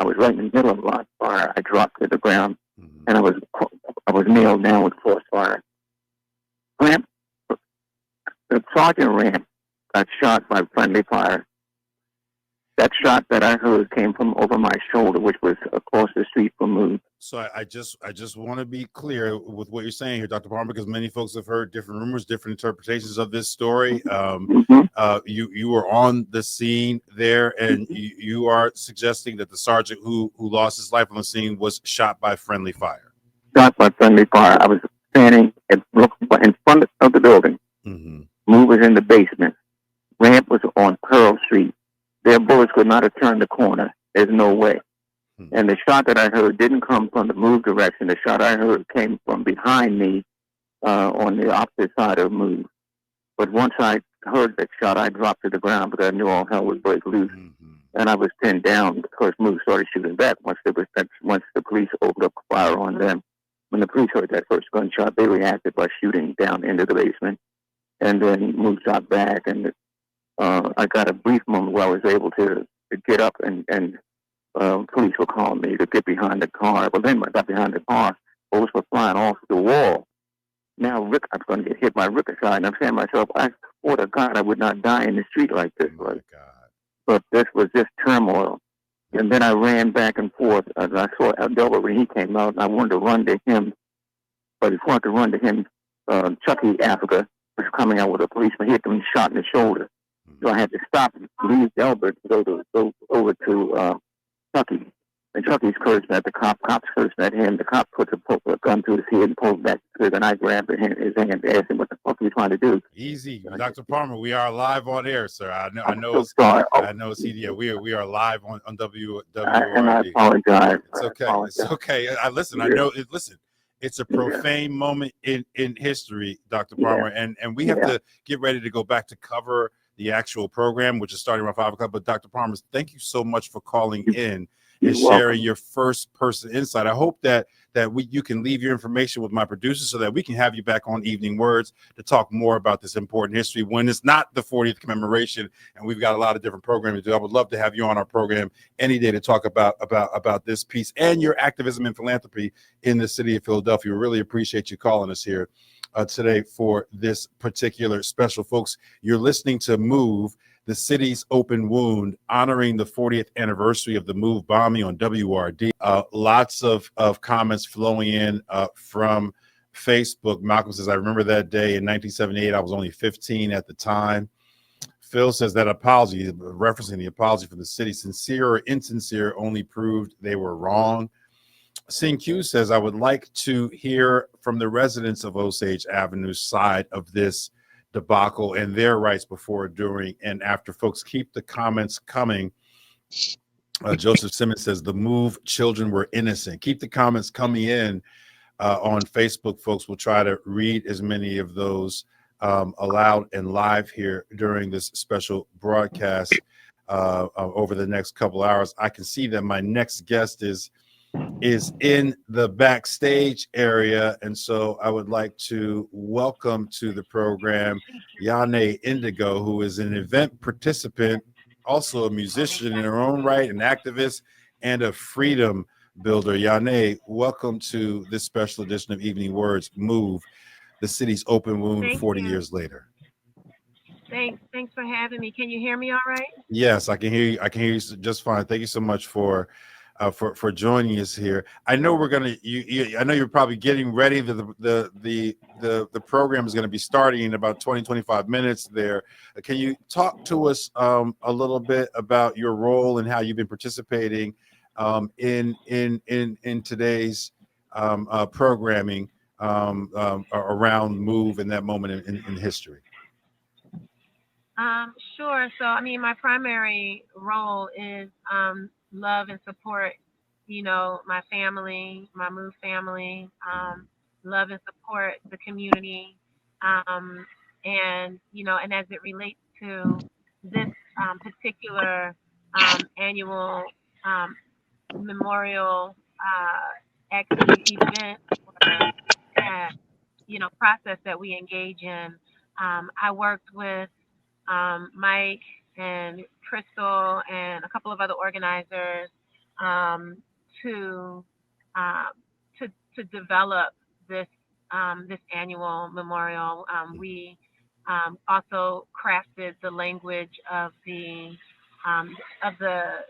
was right in the middle of a live fire. I dropped to the ground, and I was nailed down with crossfire. Sergeant Rand got shot by friendly fire. That shot that I heard came from over my shoulder, which was across the street from me. So I just want to be clear with what you're saying here, Dr. Palmer, because many folks have heard different rumors, different interpretations of this story. You were on the scene there, and you are suggesting that the sergeant who lost his life on the scene was shot by friendly fire. Shot by friendly fire. I was standing in front of the building. Move was in the basement. Ramp was on Pearl Street. Their bullets could not have turned the corner. There's no way. And the shot that I heard didn't come from the move direction. The shot I heard came from behind me on the opposite side of move. But once I heard that shot, I dropped to the ground because I knew all hell would break loose. And I was pinned down because move started shooting back once the police opened up fire on them. When the police heard that first gunshot, they reacted by shooting down into the basement. And then move shot back, and I got a brief moment where I was able to get up and police were calling me to get behind the car. But then when I got behind the car, bullets were flying off the wall. Now I'm going to get hit by ricochet, and I'm saying to myself, I swore to God I would not die in the street like this. But this was just turmoil. And then I ran back and forth. I saw Abdullah when he came out, and I wanted to run to him. But before I could run to him, Chucky Africa was coming out with a policeman. He had been shot in the shoulder. So I had to stop and leave Delbert to go over to Chucky. And Chucky's cursing at the cop. Cop's cursing at him. The cop puts a gun to his head and pulls back the trigger. And I grabbed his hand and asked him, "What the fuck are you trying to do?" Easy, Dr. Palmer. We are live on air, sir. I know. We are live on WURD. And I apologize. It's okay. It's okay. I know. Listen. It's a profane moment in history, Dr. Palmer, and we have to get ready to go back to cover the actual program, which is starting around 5 o'clock. But Dr. Palmer, thank you so much for calling in and sharing your first person insight. I hope that you can leave your information with my producer so that we can have you back on Evening Words to talk more about this important history when it's not the 40th commemoration and we've got a lot of different programming to do. I would love to have you on our program any day to talk about this piece and your activism and philanthropy in the city of Philadelphia. We really appreciate you calling us here today for this particular special. Folks, you're listening to Move, the City's Open Wound, honoring the 40th anniversary of the Move bombing on WURD. Lots of comments flowing in from Facebook. Malcolm says, "I remember that day in 1978. I was only 15 at the time." Phil says that apology, referencing the apology from the city, sincere or insincere, only proved they were wrong. Sing Q says, "I would like to hear from the residents of Osage Avenue's side of this debacle and their rights before, during, and after." Folks, keep the comments coming. Joseph Simmons says, "The Move children were innocent." Keep the comments coming in on Facebook, folks. We'll try to read as many of those aloud and live here during this special broadcast over the next couple hours. I can see that my next guest is in the backstage area, and so I would like to welcome to the program Yane Indigo, who is an event participant, also a musician in her own right, an activist, and a freedom builder. Yane, welcome to this special edition of Evening Words, Move, the City's Open Wound 40 years later. Thanks for having me. Can you hear me all right? Yes, I can hear you. I can hear you just fine. Thank you so much for for joining us here. I know we're gonna. I know you're probably getting ready. The program is going to be starting in about 20-25 minutes. There, can you talk to us a little bit about your role and how you've been participating in today's programming around MOVE in that moment in history? Sure. So, I mean, my primary role is love and support, my family, my MOVE family, love and support the community. And as it relates to this particular annual um, memorial activity event or process that we engage in, I worked with Mike and Crystal and a couple of other organizers um, to, uh, to develop this this annual memorial. We also crafted the language of um, the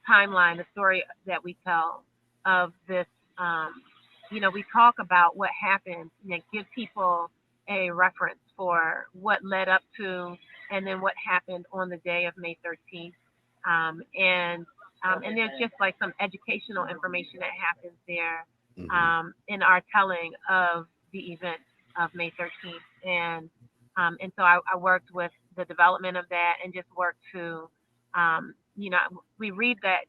timeline, the story that we tell of this. Um, we talk about what happened, give people a reference for what led up to and then what happened on the day of May 13th. And there's just like some educational information that happens there in our telling of the event of May 13th. And so I worked with the development of that and just worked to, we read that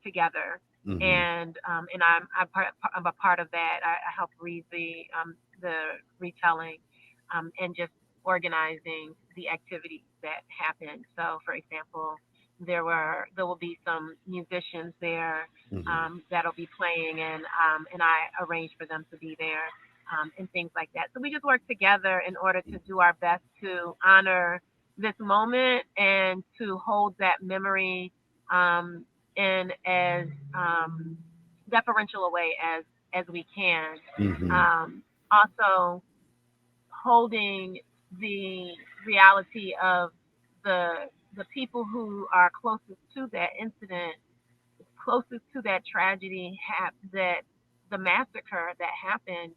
together. And I'm a part of that. I help read the retelling and just organizing the activities that happen. So, for example, there will be some musicians there that'll be playing, and I arranged for them to be there and things like that. So we just work together in order to do our best to honor this moment and to hold that memory in as deferential a way as we can. Also, holding the reality of the people who are closest to that incident, closest to that tragedy, that the massacre that happened.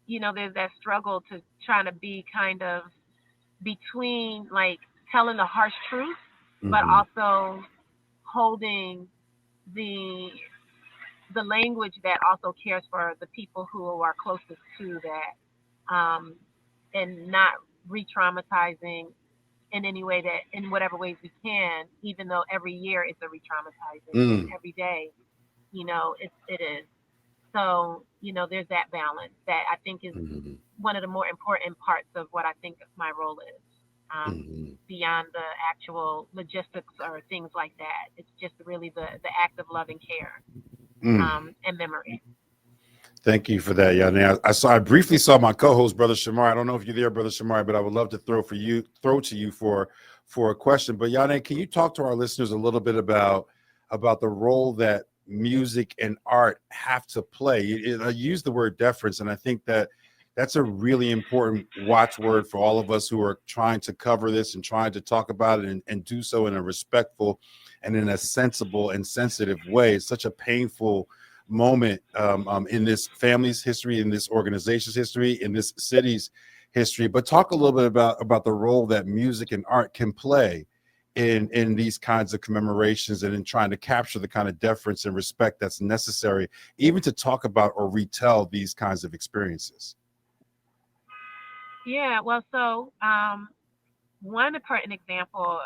There's that struggle to trying to be kind of between, like, telling the harsh truth, but also holding the language that also cares for the people who are closest to that, and not re-traumatizing in any way, that in whatever ways we can, even though every year it's a re-traumatizing, every day, it is. So, there's that balance that I think is one of the more important parts of what I think my role is. Beyond the actual logistics or things like that. It's just really the act of love and care and memory. Thank you for that, Yane. I briefly saw my co-host, Brother Shomari. I don't know if you're there, Brother Shomari, but I would love to throw to you for a question. But Yane, can you talk to our listeners a little bit about the role that music and art have to play? I use the word deference, and I think that's a really important watchword for all of us who are trying to cover this and trying to talk about it and do so in a respectful and in a sensible and sensitive way. It's such a painful moment in this family's history, in this organization's history, in this city's history. But talk a little bit about the role that music and art can play in these kinds of commemorations and in trying to capture the kind of deference and respect that's necessary, even to talk about or retell these kinds of experiences. Yeah, well, so one pertinent example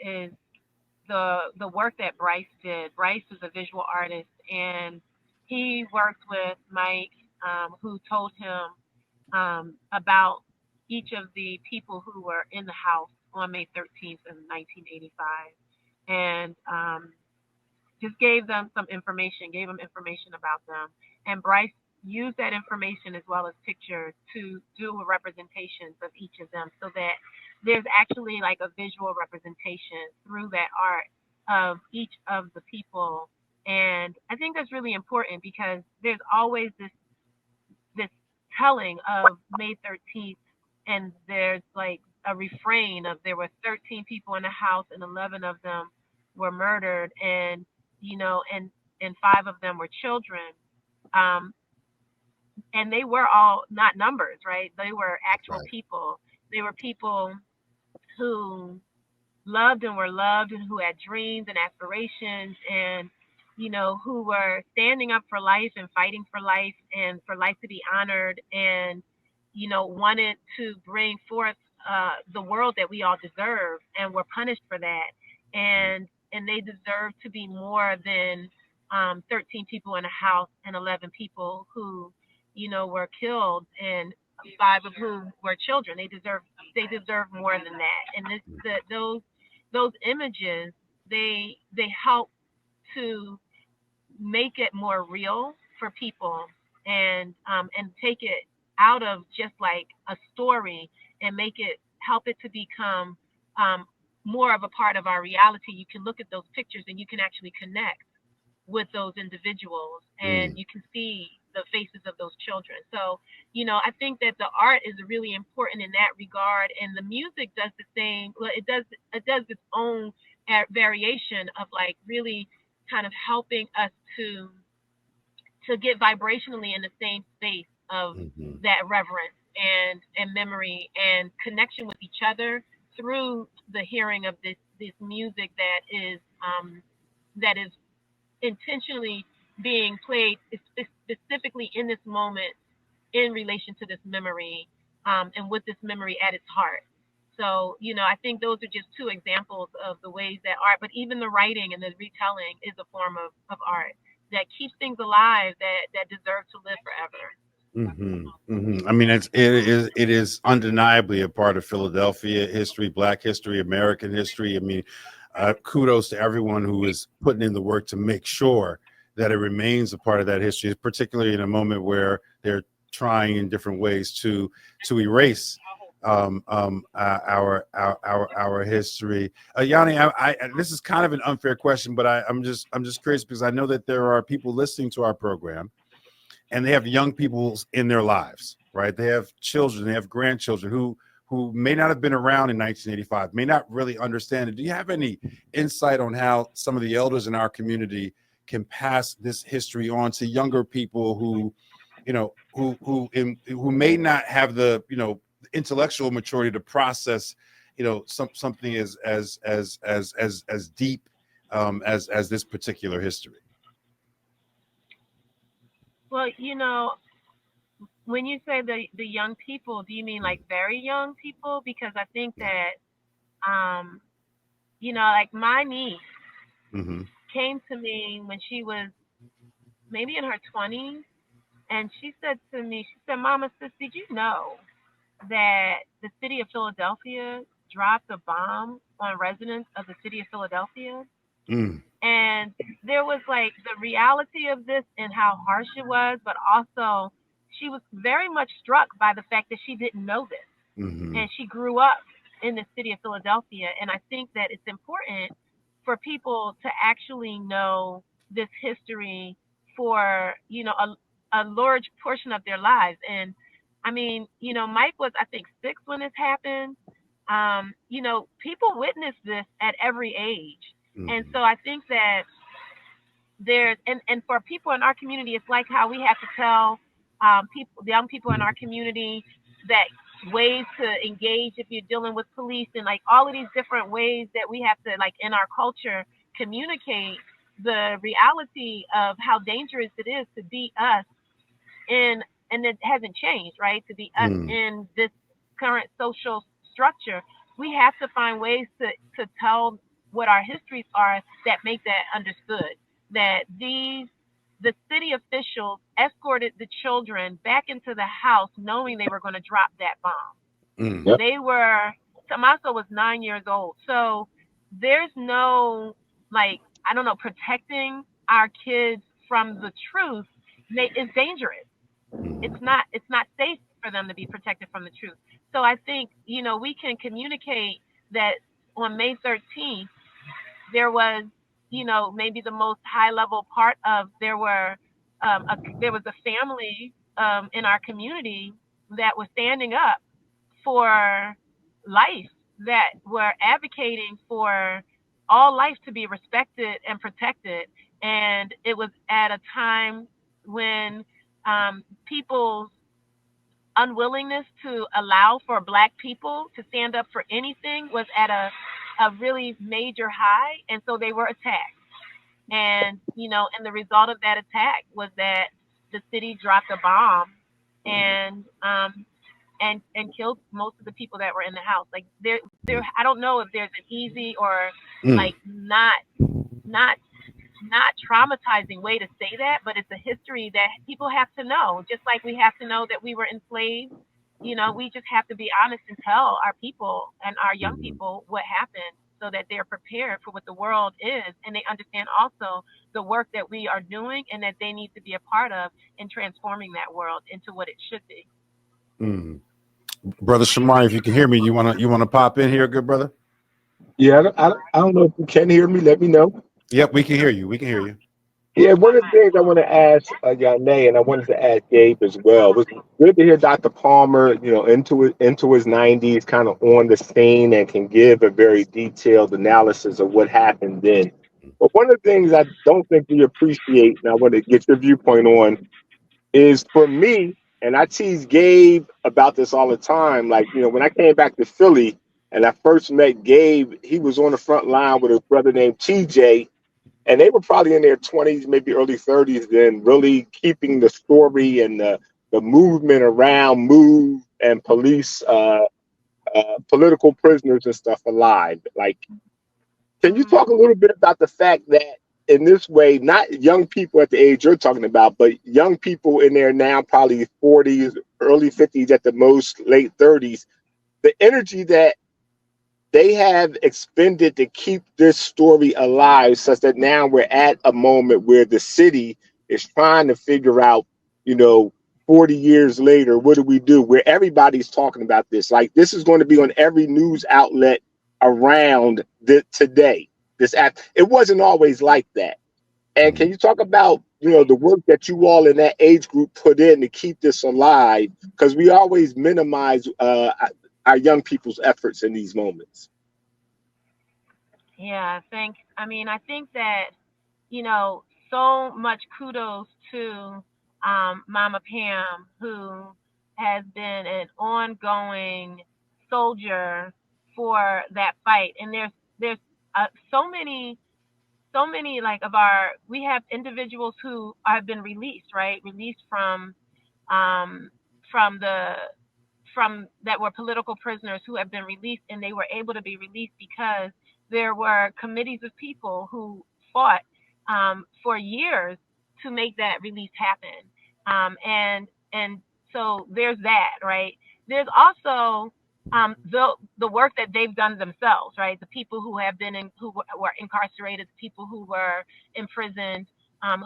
is the work that Bryce did. Bryce is a visual artist, and he worked with Mike, who told him about each of the people who were in the house on May 13th in 1985, and just gave them information about them. And Bryce used that information as well as pictures to do representations of each of them, so that there's actually like a visual representation through that art of each of the people. And I think that's really important because there's always this telling of May 13th, and there's like a refrain of there were 13 people in the house and 11 of them were murdered. And and 5 of them were children. And they were all not numbers, right? They were actual people. They were people who loved and were loved and who had dreams and aspirations and, who were standing up for life and fighting for life and for life to be honored and, wanted to bring forth the world that we all deserve and were punished for that. And they deserve to be more than 13 people in a house and 11 people who, were killed and 5 of whom were children. They deserve more than that. And those images, they help to make it more real for people and take it out of just like a story and help it to become more of a part of our reality. You can look at those pictures and you can actually connect with those individuals and you can see the faces of those children. So, I think that the art is really important in that regard, and the music does the same. Well, it does its own variation of like really kind of helping us to get vibrationally in the same space of that reverence and memory and connection with each other through the hearing of this music that is intentionally being played specifically in this moment in relation to this memory and with this memory at its heart. So, I think those are just 2 examples of the ways that art, but even the writing and the retelling is a form of art that keeps things alive that deserve to live forever. I mean, it is undeniably a part of Philadelphia history, Black history, American history. I mean, kudos to everyone who is putting in the work to make sure that it remains a part of that history, particularly in a moment where they're trying in different ways to erase our history. Yanni, I this is kind of an unfair question, but I'm just curious because I know that there are people listening to our program and they have young people in their lives, right? They have children, they have grandchildren who may not have been around in 1985, may not really understand it. Do you have any insight on how some of the elders in our community can pass this history on to younger people who may not have the, intellectual maturity to process, something as deep as this particular history? Well, when you say the young people, do you mean like very young people? Because I think that, like my niece came to me when she was maybe in her 20s, and she said to me, "Mama, sis, did you know that the city of Philadelphia dropped a bomb on residents of the city of Philadelphia?" And there was like the reality of this and how harsh it was, but also she was very much struck by the fact that she didn't know this. And she grew up in the city of Philadelphia. And I think that it's important for people to actually know this history for, a large portion of their lives. And I mean, Mike was, I think, 6 when this happened. People witness this at every age. And so I think that there's, and for people in our community, it's like how we have to tell young people in our community that ways to engage if you're dealing with police and like all of these different ways that we have to, like, in our culture, communicate the reality of how dangerous it is to be us and it hasn't changed, right? To be us in this current social structure. We have to find ways to tell what our histories are that make that understood. That the city officials escorted the children back into the house knowing they were going to drop that bomb. They were, Tommaso was 9 years old. So there's no, like, I don't know, protecting our kids from the truth is dangerous. It's not safe for them to be protected from the truth. So I think, we can communicate that on May 13th, there was, maybe the most high level part of, there was a family in our community that was standing up for life, that were advocating for all life to be respected and protected. And it was at a time when people's unwillingness to allow for Black people to stand up for anything was at a really major high. And so they were attacked. And, and the result of that attack was that the city dropped a bomb and killed most of the people that were in the house. Like there I don't know if there's an easy or like not traumatizing way to say that, but it's a history that people have to know. Just like we have to know that we were enslaved, we just have to be honest and tell our people and our young people what happened so that they're prepared for what the world is, and they understand also the work that we are doing and that they need to be a part of in transforming that world into what it should be. Brother Shomari, if you can hear me, you wanna pop in here, good brother? Yeah, I don't know if you can hear me. Let me know. Yep, we can hear you. We can hear you. Yeah, one of the things I want to ask Yane, and I wanted to ask Gabe as well, was good to hear Dr. Palmer, into his 90s, kind of on the scene and can give a very detailed analysis of what happened then. But one of the things I don't think we appreciate, and I want to get your viewpoint on, is for me, and I tease Gabe about this all the time. Like, when I came back to Philly and I first met Gabe, he was on the front line with a brother named TJ. And they were probably in their 20s, maybe early 30s, then really keeping the story and the movement around MOVE and police, political prisoners and stuff alive. Like, can you talk a little bit about the fact that in this way, not young people at the age you're talking about, but young people in their now probably 40s, early 50s at the most, late 30s, the energy that they have expended to keep this story alive, such that now we're at a moment where the city is trying to figure out, 40 years later, what do we do? Where everybody's talking about this. Like, this is going to be on every news outlet around today. It wasn't always like that. And can you talk about, the work that you all in that age group put in to keep this alive? Because we always minimize our young people's efforts in these moments. Yeah, I think that, so much kudos to Mama Pam, who has been an ongoing soldier for that fight. And there's so many like we have individuals who have been released, right? Released from that were political prisoners who have been released, and they were able to be released because there were committees of people who fought for years to make that release happen. And so there's that, right? There's also the work that they've done themselves, right? The people who have been who were incarcerated, the people who were imprisoned,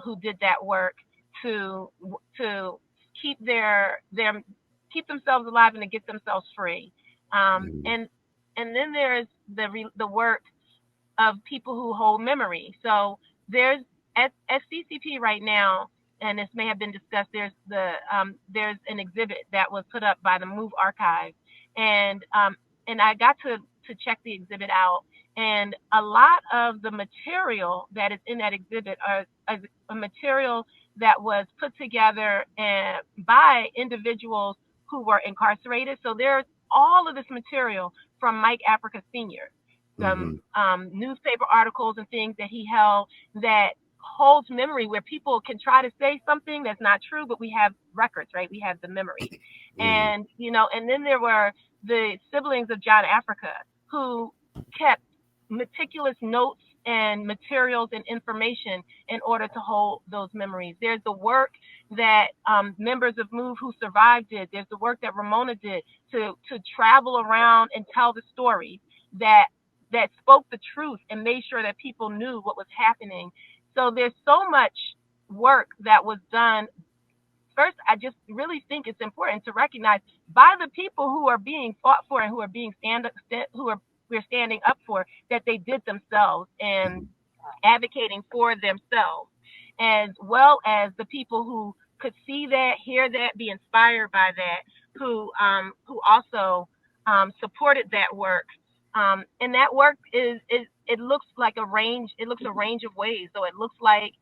who did that work to keep keep themselves alive and to get themselves free. And then there's the work of people who hold memory. So there's at CCP right now, and this may have been discussed. There's an exhibit that was put up by the MOVE Archive, and I got to check the exhibit out, and a lot of the material that is in that exhibit are a material that was put together by individuals who were incarcerated. So there's all of this material from Mike Africa Sr., newspaper articles and things that he held that holds memory, where people can try to say something that's not true, but we have records, right? We have the memory. And, and then there were the siblings of John Africa who kept meticulous notes and materials and information in order to hold those memories. There's the work that members of MOVE who survived did. There's the work that Ramona did to travel around and tell the story that spoke the truth and made sure that people knew what was happening. So there's so much work that was done. First, I just really think it's important to recognize by the people who are being fought for and who are being we're standing up for, that they did themselves and advocating for themselves, as well as the people who could see that, hear that, be inspired by that, who also supported that work. And that work it looks like a range. It looks a range of ways. So it looks like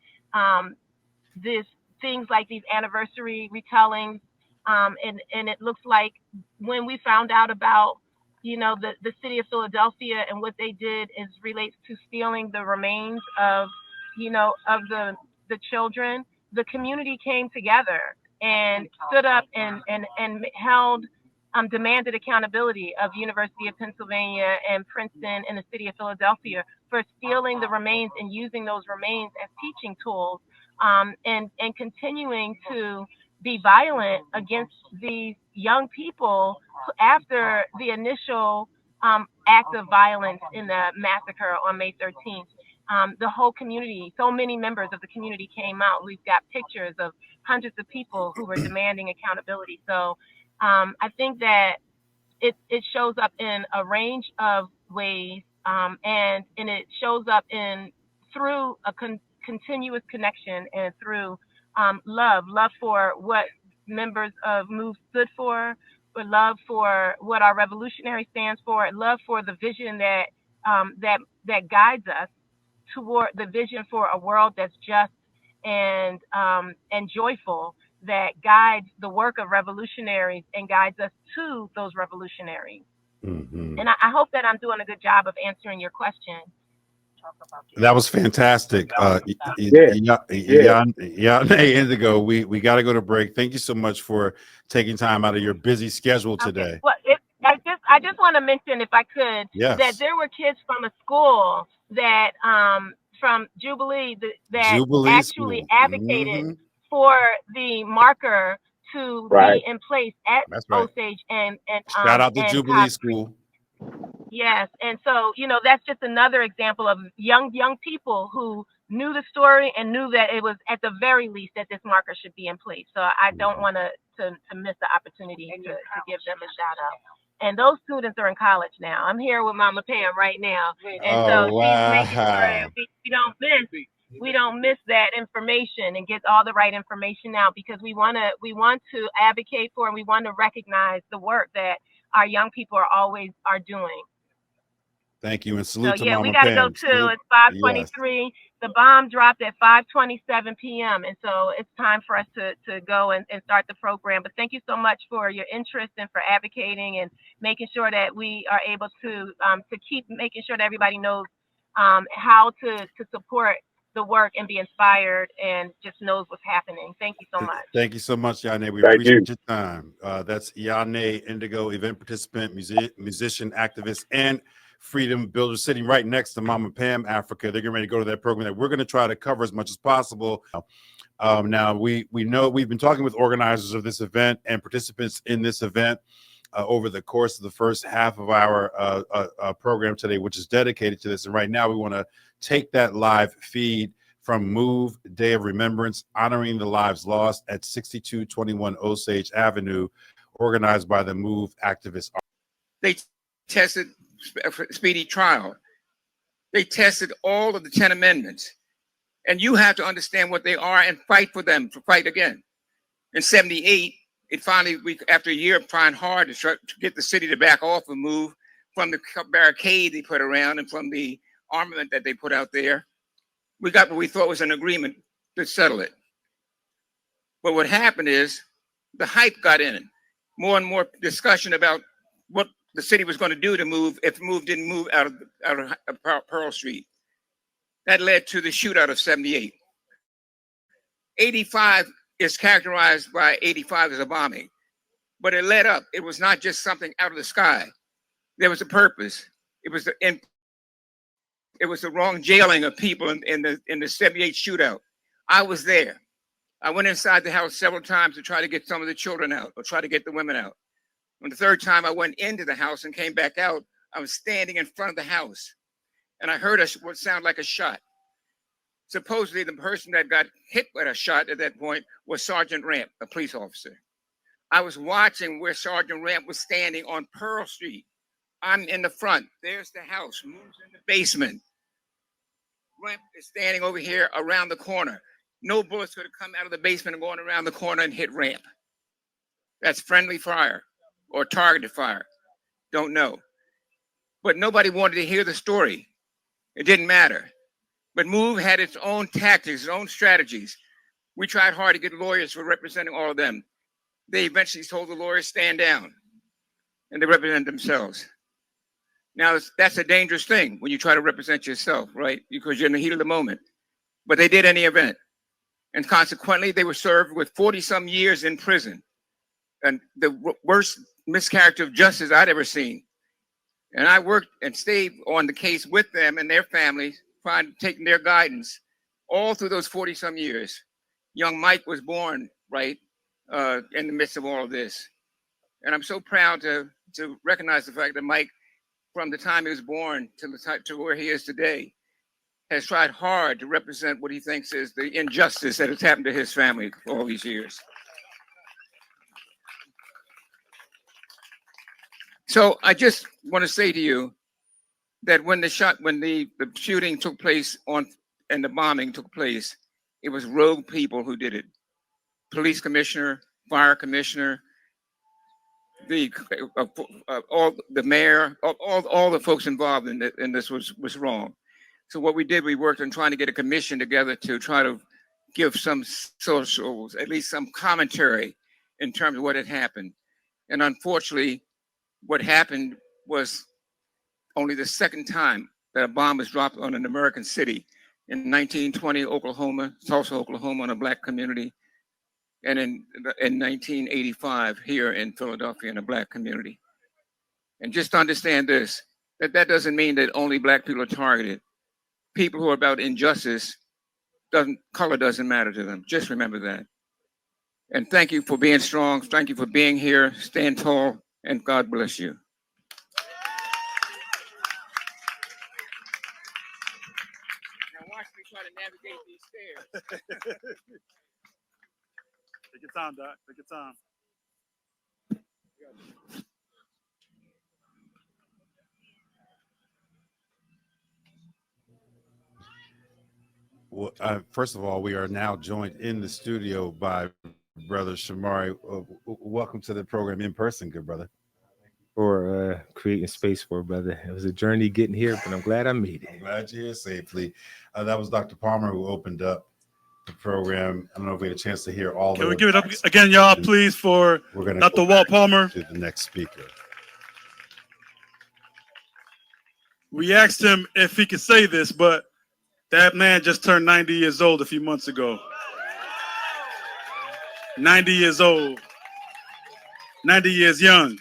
this things like these anniversary retellings, and it looks like when we found out about the city of Philadelphia and what they did is relates to stealing the remains of of the children. The community came together and stood up and held demanded accountability of University of Pennsylvania and Princeton and the city of Philadelphia for stealing the remains and using those remains as teaching tools, and continuing to be violent against these young people after the initial act of violence in the massacre on May 13th. The whole community, so many members of the community came out. We've got pictures of hundreds of people who were demanding accountability. So I think that it shows up in a range of ways, and it shows up through a continuous connection and through love for what members of MOVE stood for love for what our revolutionary stands for, love for the vision that guides us toward the vision for a world that's just and joyful, that guides the work of revolutionaries and guides us to those revolutionaries. Mm-hmm. And I hope that I'm doing a good job of answering your question. That was fantastic. Indigo, we got to go to break. Thank you so much for taking time out of your busy schedule today. Okay. Well, I just want to mention, if I could, that there were kids from a school that from Jubilee that actually advocated for the marker to be in place at Osage and shout out to Jubilee School. Yes, and so that's just another example of young people who knew the story and knew that it was at the very least that this marker should be in place. So I don't want to miss the opportunity to give them a shout out. And those students are in college now. I'm here with Mama Pam right now, and so she's making sure that we don't miss that information and get all the right information out, because we want to advocate for and we want to recognize the work that our young people are doing. Thank you, and salute to Mama Pam. We got to go too. It's 5:23. Yes. The bomb dropped at 5:27 p.m. And so it's time for us to go and start the program. But thank you so much for your interest and for advocating and making sure that we are able to keep making sure that everybody knows how to support the work and be inspired and just knows what's happening. Thank you so much. Thank you so much, Yane. We appreciate your time. That's Yane Indigo, event participant, musician, activist, and freedom builder, sitting right next to Mama Pam Africa. They're getting ready to go to that program that we're going to try to cover as much as possible. Now we know we've been talking with organizers of this event and participants in this event over the course of the first half of our program today, which is dedicated to this. And right now we want to take that live feed from MOVE Day of Remembrance, honoring the lives lost at 6221 Osage Avenue, organized by the MOVE activists. They tested speedy trial. They tested all of the 10 amendments, and you have to understand what they are and fight for them, to fight again. In 78, it finally, after a year of trying hard to get the city to back off and move from the barricade they put around and from the armament that they put out there, we got what we thought was an agreement to settle it. But what happened is the hype got in, more and more discussion about what the city was going to do to move if MOVE didn't move out of Pearl Street. That led to the shootout of 78. 85 is characterized by 85 as a bombing, but it led up. It was not just something out of the sky. There was a purpose. It was the wrong jailing of people in the 78 shootout. I was there. I went inside the house several times to try to get some of the children out or try to get the women out. When the third time I went into the house and came back out, I was standing in front of the house and I heard what sounded like a shot. Supposedly the person that got hit with a shot at that point was Sergeant Ramp, a police officer. I was watching where Sergeant Ramp was standing on Pearl Street. I'm in the front. There's the house. Moves in the basement. Ramp is standing over here around the corner. No bullets could have come out of the basement and gone around the corner and hit Ramp. That's friendly fire or targeted fire. Don't know. But nobody wanted to hear the story. It didn't matter. But MOVE had its own tactics, its own strategies. We tried hard to get lawyers for representing all of them. They eventually told the lawyers, stand down, and they represent themselves. Now, that's a dangerous thing when you try to represent yourself, right? Because you're in the heat of the moment. But they did in the event. And consequently, they were served with 40-some years in prison. And the worst miscarriage of justice I'd ever seen. And I worked and stayed on the case with them and their families, trying to take their guidance all through those 40-some years. Young Mike was born, right, in the midst of all of this. And I'm so proud to recognize the fact that Mike, from the time he was born to where he is today, has tried hard to represent what he thinks is the injustice that has happened to his family for all these years. So I just want to say to you that when the shooting took place and the bombing took place, it was rogue people who did it. Police commissioner, fire commissioner, all the mayor, all the folks involved in this was wrong. So what we did, we worked on trying to get a commission together to try to give some socials, at least some commentary in terms of what had happened. And unfortunately, what happened was only the second time that a bomb was dropped on an American city. In 1920, Oklahoma, Tulsa, Oklahoma, on a black community. And in 1985, here in Philadelphia, in a black community. And just understand this, that doesn't mean that only black people are targeted. People who are about injustice, color doesn't matter to them. Just remember that. And thank you for being strong. Thank you for being here. Stand tall, and God bless you. Now watch me try to navigate these stairs. Take your time, Doc. Take your time. Well, first of all, we are now joined in the studio by Brother Shomari. Welcome to the program in person, good brother. For creating space for brother. It was a journey getting here, but I'm glad I made it. I'm glad you're here safely. That was Dr. Palmer who opened up the program. I don't know if we had a chance to hear all of it. Can we give it up again, y'all, please, for Dr. Walt Palmer? To the next speaker. We asked him if he could say this, but that man just turned 90 years old a few months ago. 90 years old. 90 years young.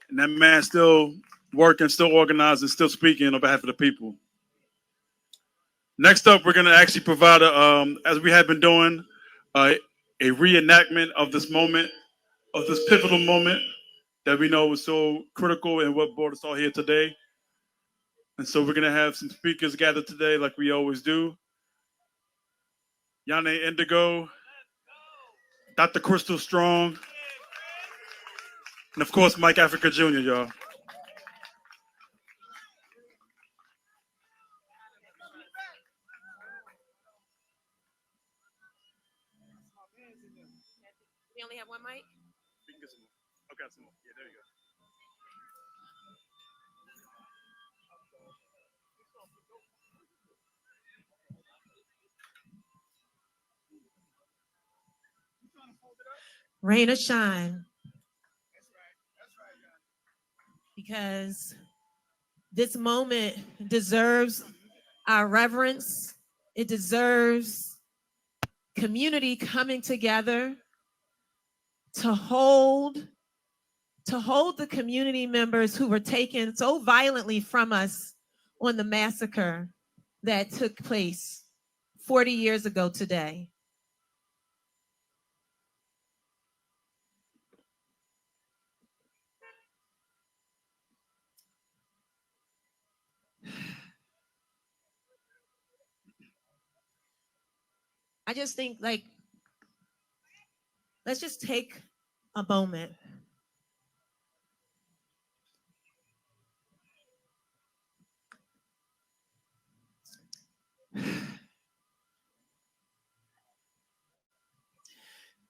And that man still working, still organizing, still speaking on behalf of the people. Next up, we're going to actually provide, as we have been doing, a reenactment of this moment, of this pivotal moment that we know was so critical in what brought us all here today. And so we're going to have some speakers gathered today like we always do. Yane Indigo, Dr. Crystal Strong, and of course, Mike Africa Jr., y'all. We only have one mic? We can get some more. Okay, some more. Yeah, there you go. Rain or shine. Because this moment deserves our reverence. It deserves community coming together to hold the community members who were taken so violently from us on the massacre that took place 40 years ago today. I just think, like, let's just take a moment.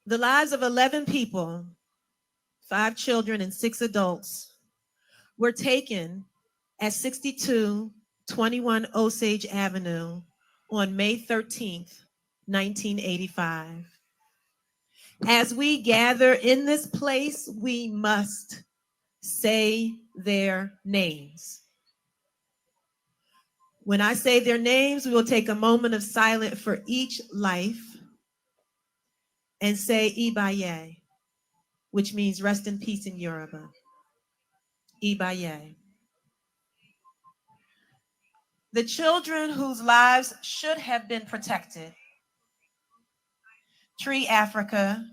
The lives of 11 people, 5 children and 6 adults, were taken at 62, 21 Osage Avenue on May 13th, 1985. As we gather in this place, we must say their names. When I say their names, we will take a moment of silence for each life and say Ibaye, which means rest in peace in Yoruba. Ibaye. The children whose lives should have been protected. Tree Africa,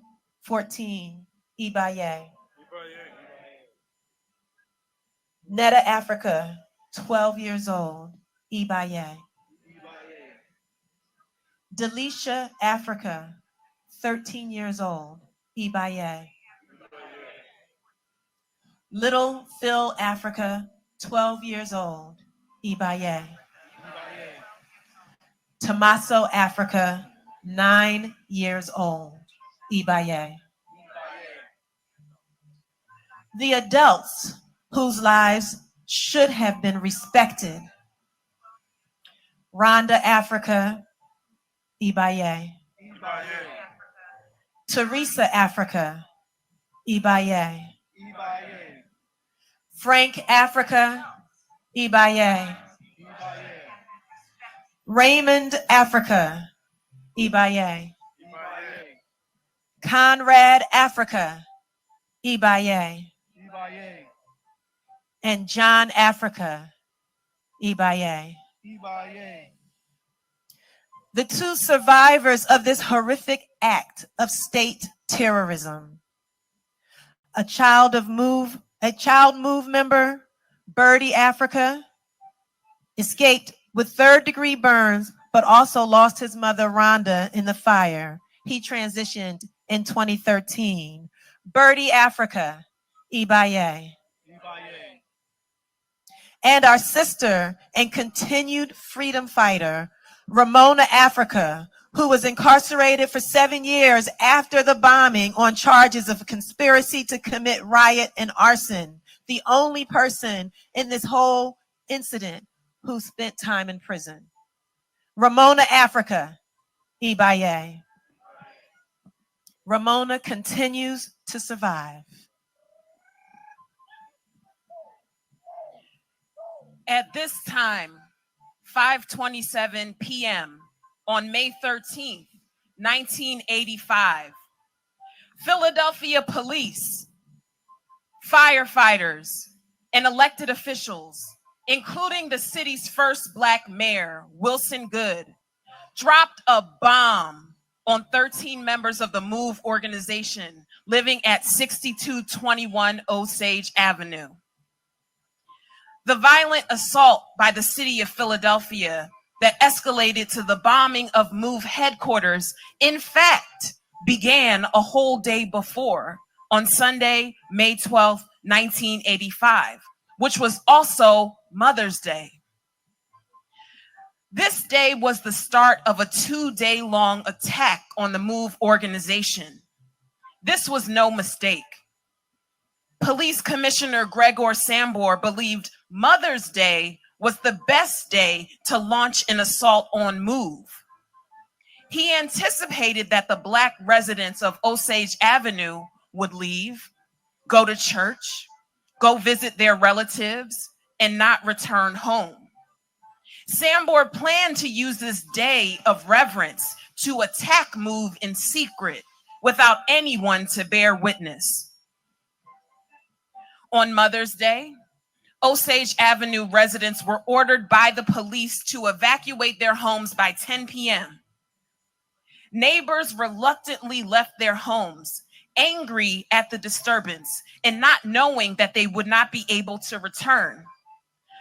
14, Ibaye. Netta Africa, 12 years old, Ibaye. Delisha Africa, 13 years old, Ibaye. Little Phil Africa, 12 years old, Ibaye. Tommaso Africa, 9 years old, Ibaye. The adults whose lives should have been respected. Rhonda Africa, Ibaye. Teresa Africa, Ibaye. Frank Africa, Ibaye. Raymond Africa, Ibaye. Conrad Africa, Ibaye. And John Africa, Ibaye. The two survivors of this horrific act of state terrorism. A child move member, Birdie Africa, escaped with third-degree burns, but also lost his mother, Rhonda, in the fire. He transitioned in 2013. Birdie Africa, Ibaye. And our sister and continued freedom fighter, Ramona Africa, who was incarcerated for 7 years after the bombing on charges of conspiracy to commit riot and arson. The only person in this whole incident who spent time in prison. Ramona Africa, Ibaye. Ramona continues to survive. At this time, 5:27 p.m. on May 13th, 1985, Philadelphia police, firefighters, and elected officials, including the city's first Black mayor, Wilson Good, dropped a bomb on 13 members of the MOVE organization living at 6221 Osage Avenue. The violent assault by the city of Philadelphia that escalated to the bombing of MOVE headquarters, in fact, began a whole day before, on Sunday, May 12, 1985, which was also Mother's Day. This day was the start of a 2-day-long attack on the MOVE organization. This was no mistake. Police Commissioner Gregor Sambor believed Mother's Day was the best day to launch an assault on MOVE. He anticipated that the Black residents of Osage Avenue would leave, go to church, go visit their relatives, and not return home. Sambor planned to use this day of reverence to attack MOVE in secret without anyone to bear witness. On Mother's Day, Osage Avenue residents were ordered by the police to evacuate their homes by 10 p.m. Neighbors reluctantly left their homes, angry at the disturbance and not knowing that they would not be able to return.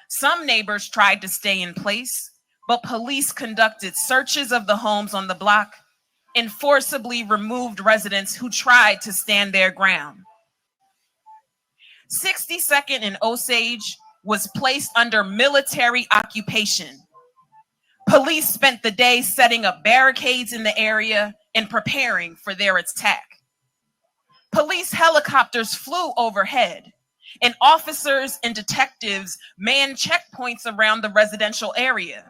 Some neighbors tried to stay in place, but police conducted searches of the homes on the block and forcibly removed residents who tried to stand their ground. 62nd and Osage was placed under military occupation. Police spent the day setting up barricades in the area and preparing for their attack. Police helicopters flew overhead, and officers and detectives manned checkpoints around the residential area.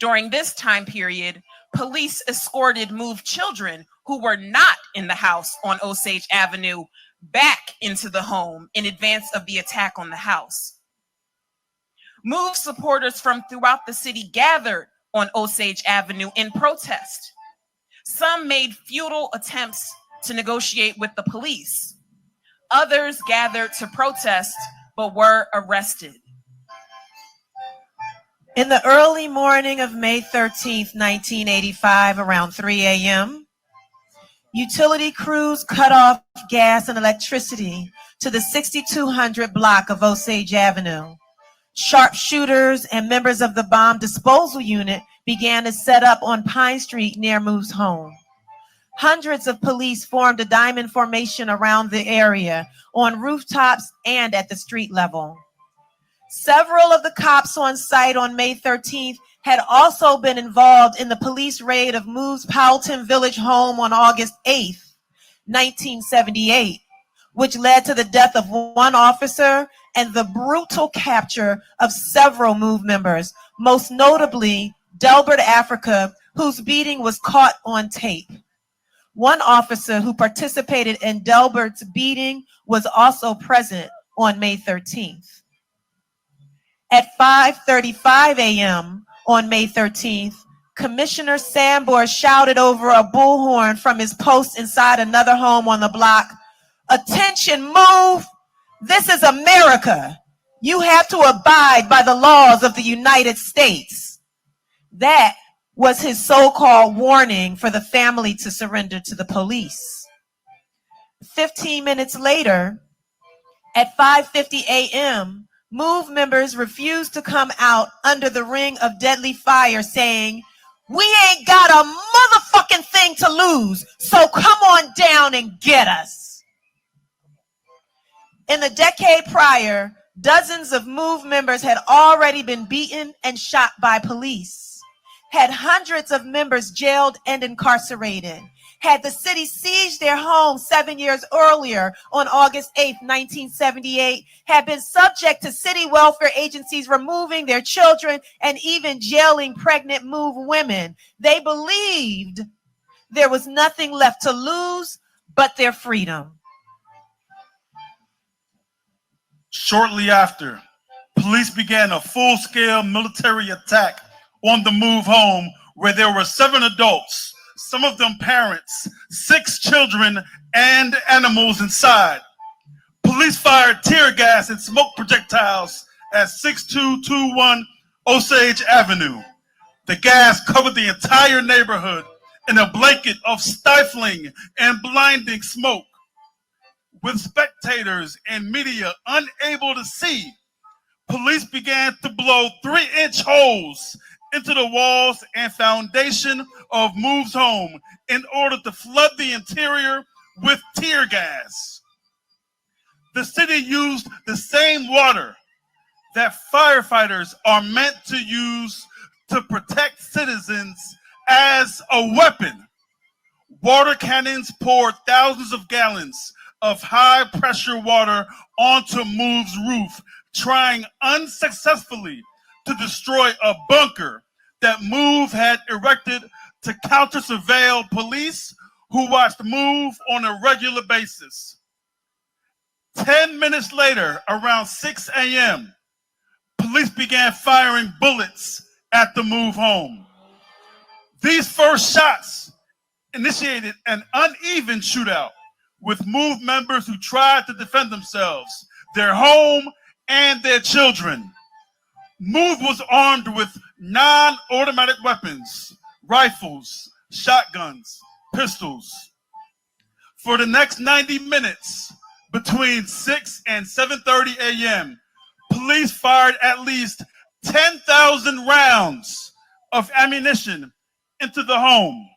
During this time period, police escorted MOVE children who were not in the house on Osage Avenue back into the home in advance of the attack on the house. MOVE supporters from throughout the city gathered on Osage Avenue in protest. Some made futile attempts to negotiate with the police. Others gathered to protest but were arrested. In the early morning of May 13th, 1985, around 3 a.m., utility crews cut off gas and electricity to the 6200 block of Osage Avenue. Sharpshooters and members of the bomb disposal unit began to set up on Pine Street near MOVE's home. Hundreds of police formed a diamond formation around the area, on rooftops and at the street level. Several of the cops on site on May 13th had also been involved in the police raid of MOVE's Powelton Village home on August 8th, 1978, which led to the death of one officer and the brutal capture of several MOVE members, most notably Delbert Africa, whose beating was caught on tape. One officer who participated in Delbert's beating was also present on May 13th. At 5:35 a.m. on May 13th, Commissioner Sambor shouted over a bullhorn from his post inside another home on the block, "Attention, MOVE! This is America. You have to abide by the laws of the United States." That was his so-called warning for the family to surrender to the police. 15 minutes later, at 5:50 a.m., MOVE members refused to come out under the ring of deadly fire, saying, "We ain't got a motherfucking thing to lose, so come on down and get us." In the decade prior, dozens of MOVE members had already been beaten and shot by police, had hundreds of members jailed and incarcerated, had the city sieged their homes 7 years earlier on August 8th, 1978, had been subject to city welfare agencies removing their children and even jailing pregnant MOVE women. They believed there was nothing left to lose but their freedom. Shortly after, police began a full-scale military attack on the MOVE home, where there were 7 adults, some of them parents, 6 children, and animals inside. Police fired tear gas and smoke projectiles at 6221 Osage Avenue. The gas covered the entire neighborhood in a blanket of stifling and blinding smoke. With spectators and media unable to see, police began to blow 3-inch holes into the walls and foundation of MOVE's home in order to flood the interior with tear gas. The city used the same water that firefighters are meant to use to protect citizens as a weapon. Water cannons poured thousands of gallons of high-pressure water onto MOVE's roof, trying unsuccessfully to destroy a bunker that MOVE had erected to counter-surveil police who watched MOVE on a regular basis. 10 minutes later, around 6 a.m., police began firing bullets at the MOVE home. These first shots initiated an uneven shootout with MOVE members who tried to defend themselves, their home, and their children. MOVE was armed with non-automatic weapons, rifles, shotguns, pistols. For the next 90 minutes, between 6 and 7:30 a.m., police fired at least 10,000 rounds of ammunition into the home.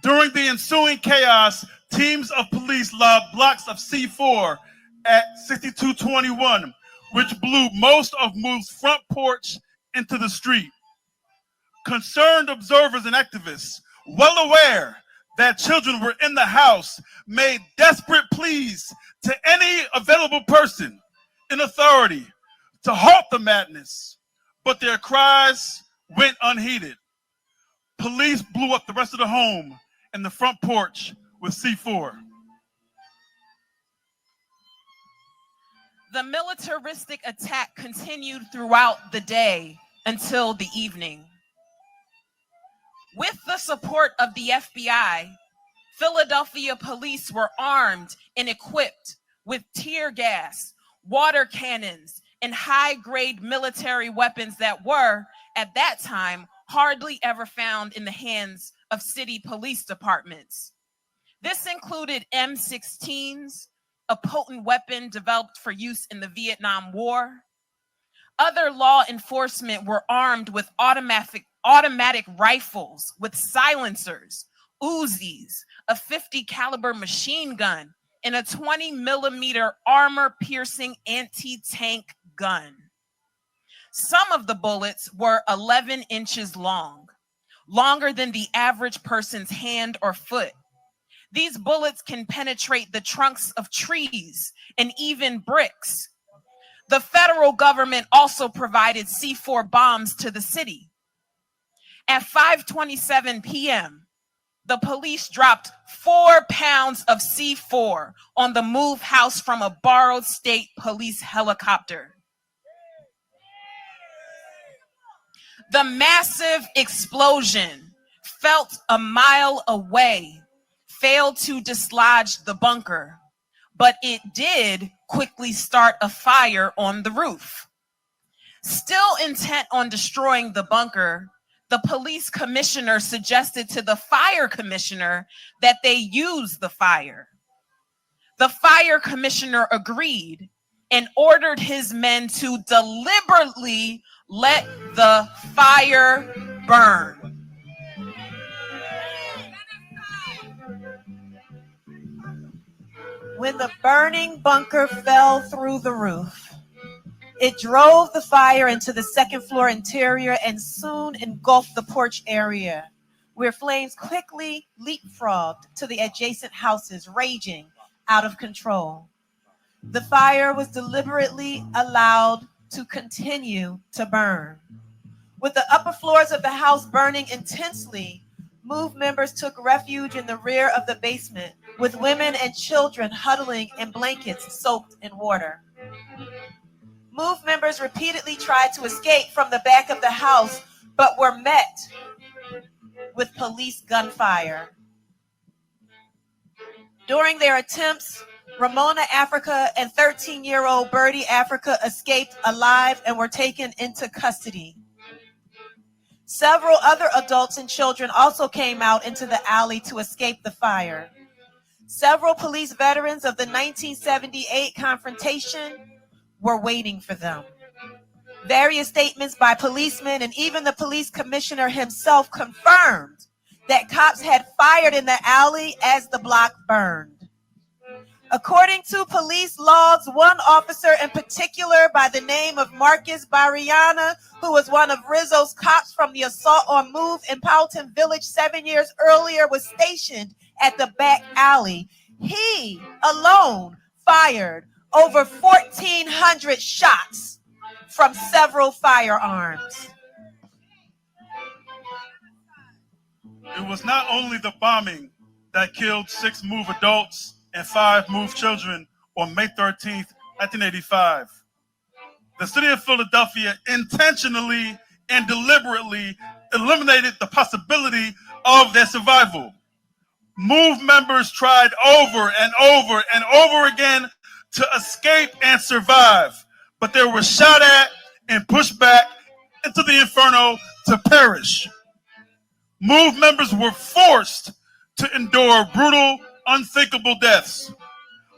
During the ensuing chaos, teams of police lobbed blocks of C4 at 6221, which blew most of MOVE's front porch into the street. Concerned observers and activists, well aware that children were in the house made desperate pleas to any available person in authority to halt the madness, but their cries went unheeded. Police blew up the rest of the home and the front porch with C4. The militaristic attack continued throughout the day until the evening. With the support of the FBI, Philadelphia police were armed and equipped with tear gas, water cannons, and high-grade military weapons that were, at that time, hardly ever found in the hands of city police departments. This included M16s, a potent weapon developed for use in the Vietnam War. Other law enforcement were armed with automatic rifles with silencers, Uzis, a 50 caliber machine gun, and a 20 millimeter armor-piercing anti-tank gun. Some of the bullets were 11 inches long, longer than the average person's hand or foot. These bullets can penetrate the trunks of trees and even bricks. The federal government also provided C4 bombs to the city. At 5:27 p.m., the police dropped 4 pounds of C4 on the move house from a borrowed state police helicopter. The massive explosion, felt a mile away, failed to dislodge the bunker, but it did quickly start a fire on the roof. Still intent on destroying the bunker, the police commissioner suggested to the fire commissioner that they use the fire. The fire commissioner agreed and ordered his men to deliberately let the fire burn. When the burning bunker fell through the roof, it drove the fire into the second floor interior and soon engulfed the porch area, where flames quickly leapfrogged to the adjacent houses, raging out of control. The fire was deliberately allowed to continue to burn. With the upper floors of the house burning intensely, MOVE members took refuge in the rear of the basement, with women and children huddling in blankets soaked in water. MOVE members repeatedly tried to escape from the back of the house, but were met with police gunfire. During their attempts, Ramona Africa and 13-year-old Birdie Africa escaped alive and were taken into custody. Several other adults and children also came out into the alley to escape the fire. Several police veterans of the 1978 confrontation were waiting for them. Various statements by policemen and even the police commissioner himself confirmed that cops had fired in the alley as the block burned. According to police logs, one officer in particular by the name of Marcus Barriana, who was one of Rizzo's cops from the assault on MOVE in Powelton Village 7 years earlier, was stationed at the back alley. He alone fired over 1,400 shots from several firearms. It was not only the bombing that killed 6 MOVE adults and 5 MOVE children on May 13th, 1985. The city of Philadelphia intentionally and deliberately eliminated the possibility of their survival. MOVE members tried over and over and over again to escape and survive, but they were shot at and pushed back into the inferno to perish. MOVE members were forced to endure brutal, unthinkable deaths,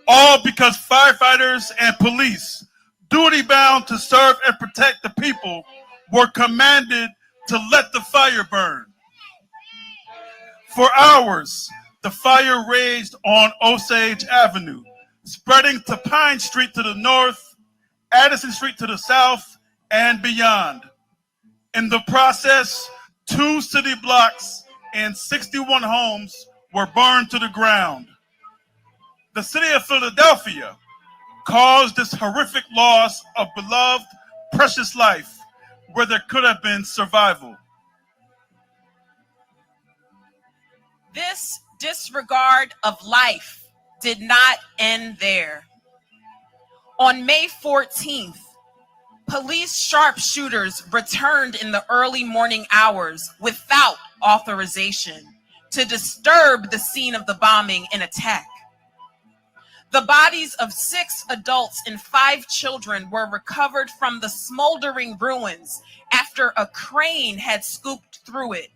all because firefighters and police, duty-bound to serve and protect the people, were commanded to let the fire burn. For hours, the fire raged on Osage Avenue, spreading to Pine Street to the north, Addison Street to the south, and beyond. In the process, 2 city blocks and 61 homes were burned to the ground. The city of Philadelphia caused this horrific loss of beloved, precious life where there could have been survival. This disregard of life did not end there. On May 14th, police sharpshooters returned in the early morning hours without authorization to disturb the scene of the bombing and attack. The bodies of 6 adults and 5 children were recovered from the smoldering ruins after a crane had scooped through it,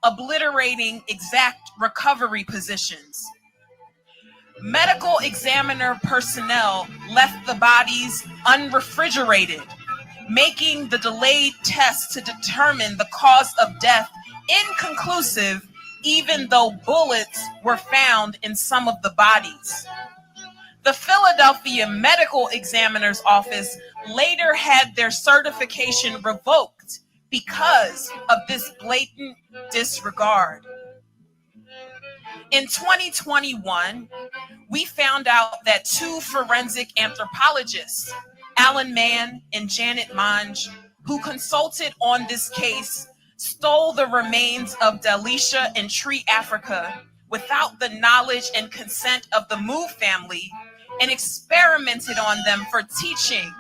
obliterating exact recovery positions. Medical examiner personnel left the bodies unrefrigerated, making the delayed tests to determine the cause of death inconclusive, even though bullets were found in some of the bodies. The Philadelphia Medical Examiner's Office later had their certification revoked because of this blatant disregard. In 2021, we found out that 2 forensic anthropologists, Alan Mann and Janet Monge, who consulted on this case, stole the remains of Dalisha and Tree Africa without the knowledge and consent of the Move family and experimented on them for teaching,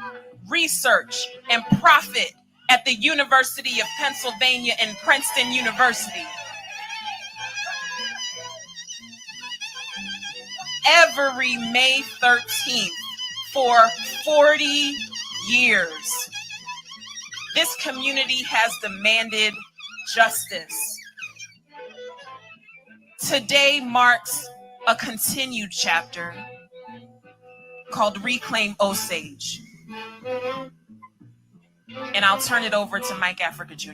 research, and profit at the University of Pennsylvania and Princeton University. Every May 13th for 40 years, this community has demanded justice. Today marks a continued chapter called Reclaim Osage. And I'll turn it over to Mike Africa Jr.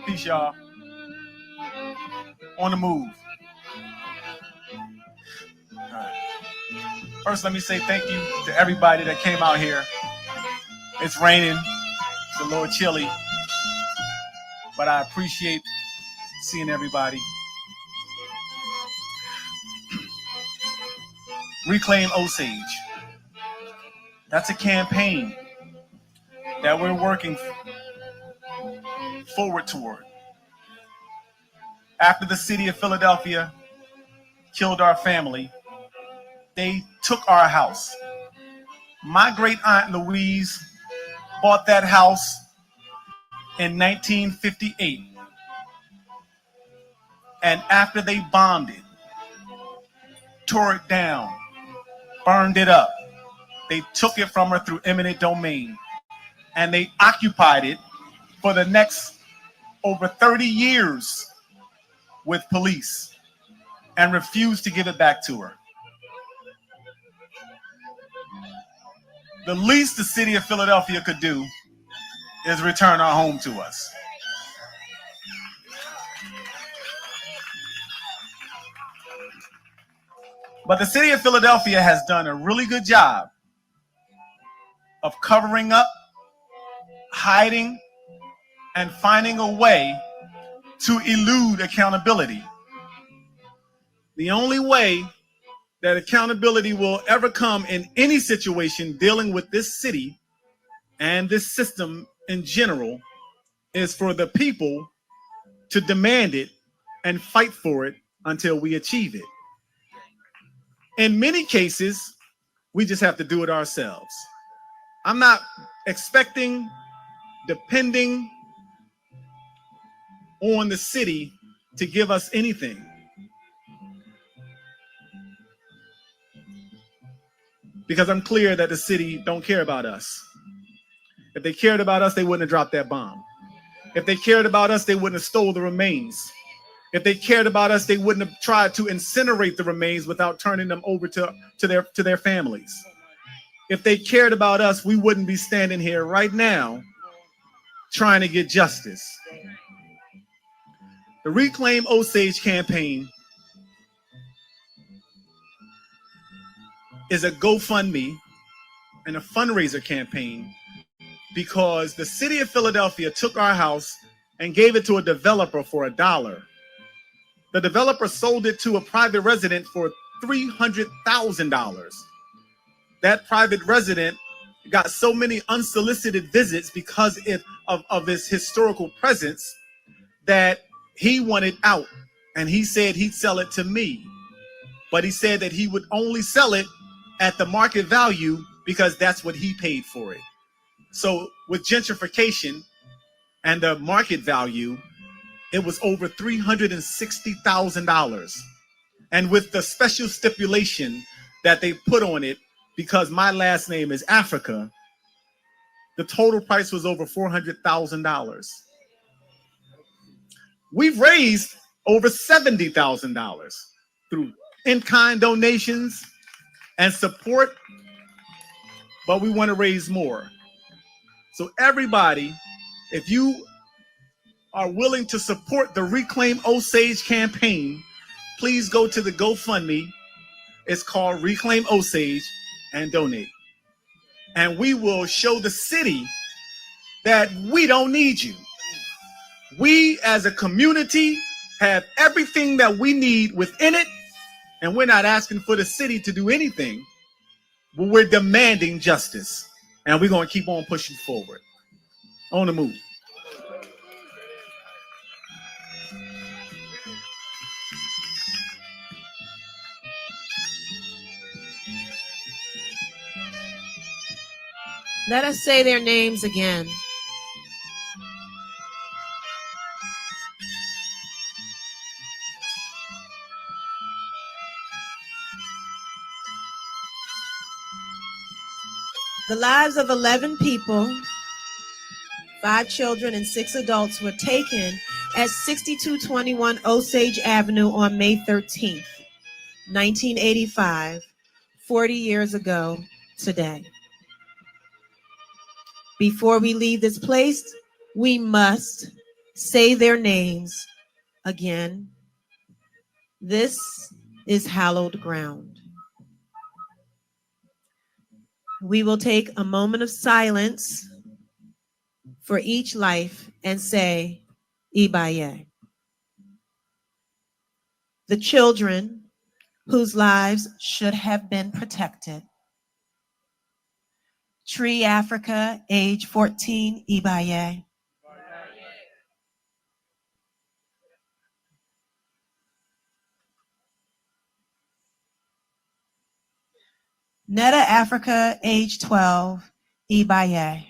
Peace, y'all. On the move. All right. First, let me say thank you to everybody that came out here. It's raining. It's a little chilly. But I appreciate seeing everybody. Reclaim Osage. That's a campaign that we're working forward toward. After the city of Philadelphia killed our family, they took our house. My great aunt Louise bought that house in 1958. And after they bombed it, tore it down, burned it up, they took it from her through eminent domain. And they occupied it for the next over 30 years with police and refused to give it back to her. The least the city of Philadelphia could do is return our home to us. But the city of Philadelphia has done a really good job of covering up, hiding, and finding a way to elude accountability. The only way that accountability will ever come in any situation dealing with this city and this system in general is for the people to demand it and fight for it until we achieve it. In many cases, we just have to do it ourselves. I'm not expecting, depending on the city to give us anything. Because I'm clear that the city don't care about us. If they cared about us, they wouldn't have dropped that bomb. If they cared about us, they wouldn't have stole the remains. If they cared about us, they wouldn't have tried to incinerate the remains without turning them over to their families. If they cared about us, we wouldn't be standing here right now trying to get justice. The Reclaim Osage campaign is a GoFundMe and a fundraiser campaign because the city of Philadelphia took our house and gave it to a developer for $1. The developer sold it to a private resident for $300,000. That private resident got so many unsolicited visits because of his historical presence that he wanted out, and he said he'd sell it to me. But he said that he would only sell it at the market value because that's what he paid for it. So with gentrification and the market value, it was over $360,000. And with the special stipulation that they put on it, because my last name is Africa, the total price was over $400,000. We've raised over $70,000 through in-kind donations and support, but we want to raise more. So everybody, if you are willing to support the Reclaim Osage campaign, please go to the GoFundMe. It's called Reclaim Osage and donate. And we will show the city that we don't need you. We as a community have everything that we need within it, and we're not asking for the city to do anything, but we're demanding justice. And we're going to keep on pushing forward. On the move. Let us say their names again. The lives of 11 people, 5 children and 6 adults were taken at 6221 Osage Avenue on May 13th, 1985, 40 years ago today. Before we leave this place, we must say their names again. This is hallowed ground. We will take a moment of silence for each life and say, Ibaye. The children whose lives should have been protected. Tree Africa, age 14, Ibaye. Netta Africa, age 12, Ibaye.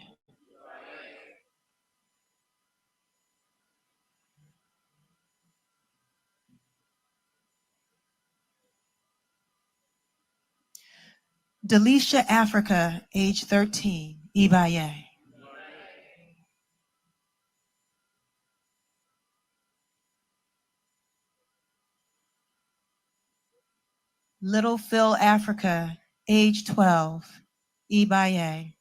Delisha Africa, age 13, Ibaye. Little Phil Africa, age 12, Ibaye.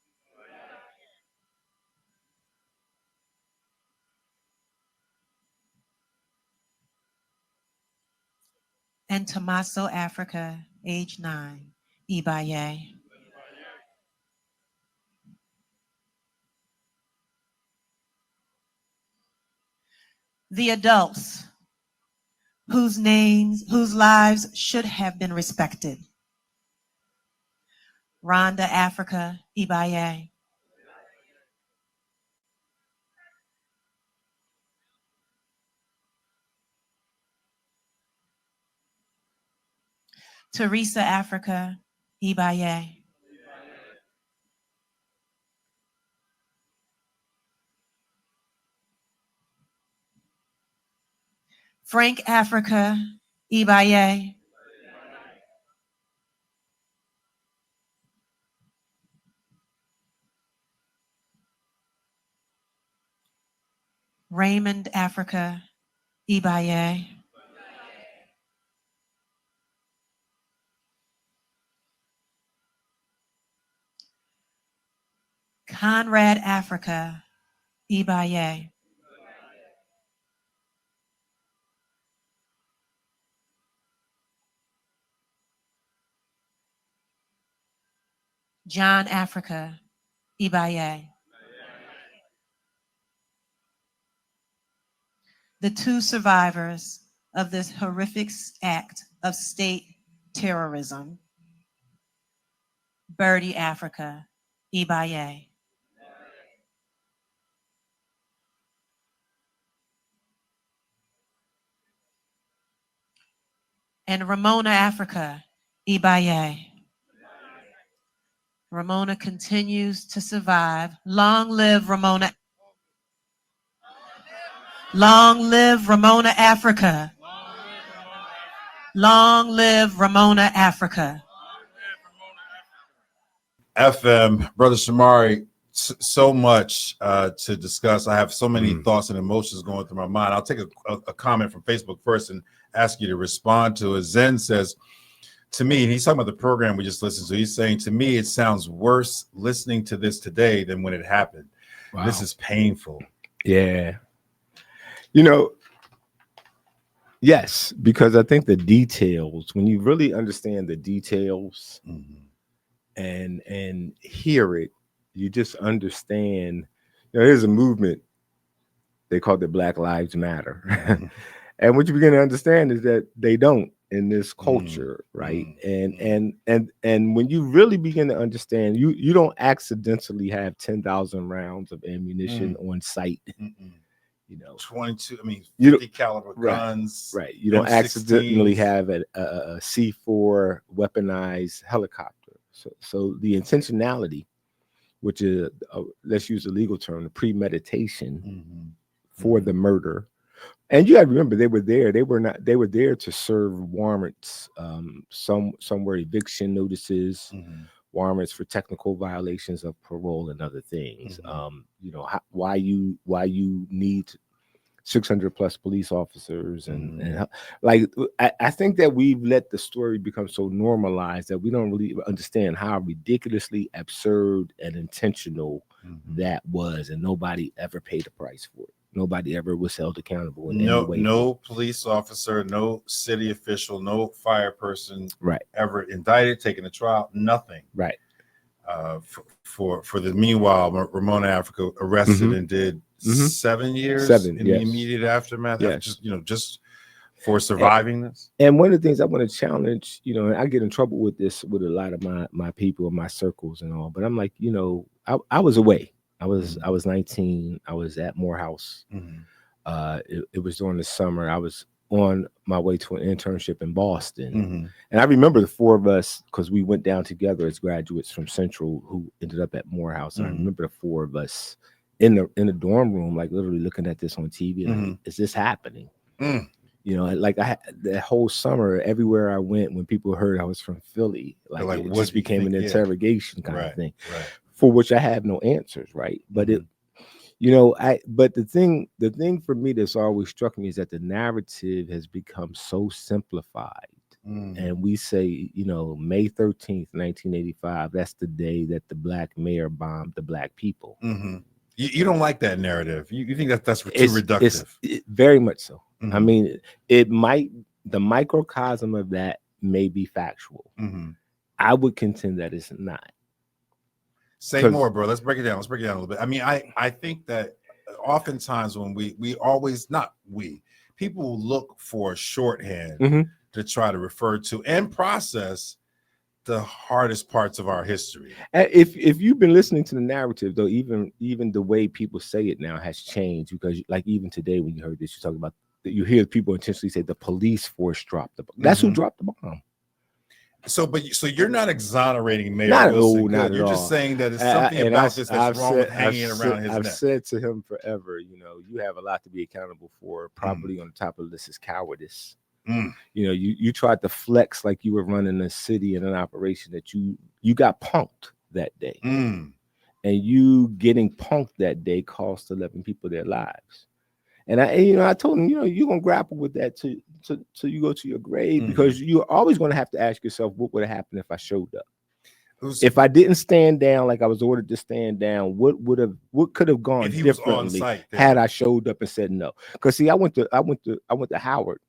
And Tommaso Africa, age 9, Ibaye. The adults whose lives should have been respected. Rhonda Africa, Ibaye. Teresa Africa, Ibaye. Frank Africa, Ibaye. Raymond Africa, Ibaye. Conrad Africa, Ibaye. John Africa Ibaye. The two survivors of this horrific act of state terrorism. Birdie Africa Ibaye. And Ramona Africa Ibaye. Ramona continues to survive. Long live Ramona. Long live Ramona Africa. Long live Ramona Africa. FM, Brother Shomari, so much to discuss. I have so many thoughts and emotions going through my mind. I'll take a comment from Facebook first and ask you to respond to it. Zen says, to me, and he's talking about the program we just listened to, he's saying, to me, it sounds worse listening to this today than when it happened. Wow. This is painful. Yeah. You know, yes, because I think the details, when you really understand the details and hear it, you just understand. You know, there's a movement, they call it Black Lives Matter. And what you begin to understand is that they don't in this culture, right? And when you really begin to understand, you don't accidentally have 10,000 rounds of ammunition on site. You know, 22, 50 caliber guns. Right. You don't accidentally have a C4 weaponized helicopter. So the intentionality, which is, let's use the legal term, the premeditation for the murder. And you got to remember, they were there. They were there to serve warrants. Some were eviction notices, warrants for technical violations of parole and other things. You know, why you need 600 plus police officers and like, I think that we've let the story become so normalized that we don't really understand how ridiculously absurd and intentional that was, and nobody ever paid a price for it. Nobody ever was held accountable in any way. No police officer, no city official, no fire person, right, ever indicted, taken to trial, nothing. Right. For the meanwhile, Ramona Africa arrested and did 7 years in the immediate aftermath. Yes. Just for surviving this. And one of the things I want to challenge, you know, and I get in trouble with this with a lot of my people, my circles and all, but I'm like, you know, I was away. I was 19. I was at Morehouse. It was during the summer. I was on my way to an internship in Boston. And I remember the four of us, because we went down together as graduates from Central who ended up at Morehouse. And I remember the four of us in the dorm room, like literally looking at this on TV. Like, is this happening? You know, like that whole summer, everywhere I went, when people heard I was from Philly, like it just became an interrogation kind of thing. Right. For which I have no answers, right? But it, you know, but the thing for me that's always struck me is that the narrative has become so simplified. And we say, you know, May 13th, 1985, that's the day that the black mayor bombed the black people. You don't like that narrative. You think that's too reductive. Very much so. I mean, the microcosm of that may be factual. I would contend that it's not. Say more, bro. Let's break it down. A little bit. I mean, I think that oftentimes when people will look for shorthand to try to refer to and process the hardest parts of our history. If you've been listening to the narrative, though, even the way people say it now has changed, because like even today when you heard this, you talk about, you hear people intentionally say the police force dropped the bomb. That's who dropped the bomb. So you're not exonerating Mayor Wilson. Not you're just saying that it's something about this that's wrong with hanging around his neck. I've said to him forever, you know, you have a lot to be accountable for. Probably on the top of the list is cowardice. You know, you tried to flex like you were running a city and an operation that you got punked that day. And you getting punked that day cost 11 people their lives. And I told him, you know, you're gonna grapple with that till you go to your grave, because you're always gonna have to ask yourself, what would have happened if I showed up? If I didn't stand down like I was ordered to stand down, what could have gone differently had I showed up and said no? Because see, I went to Howard.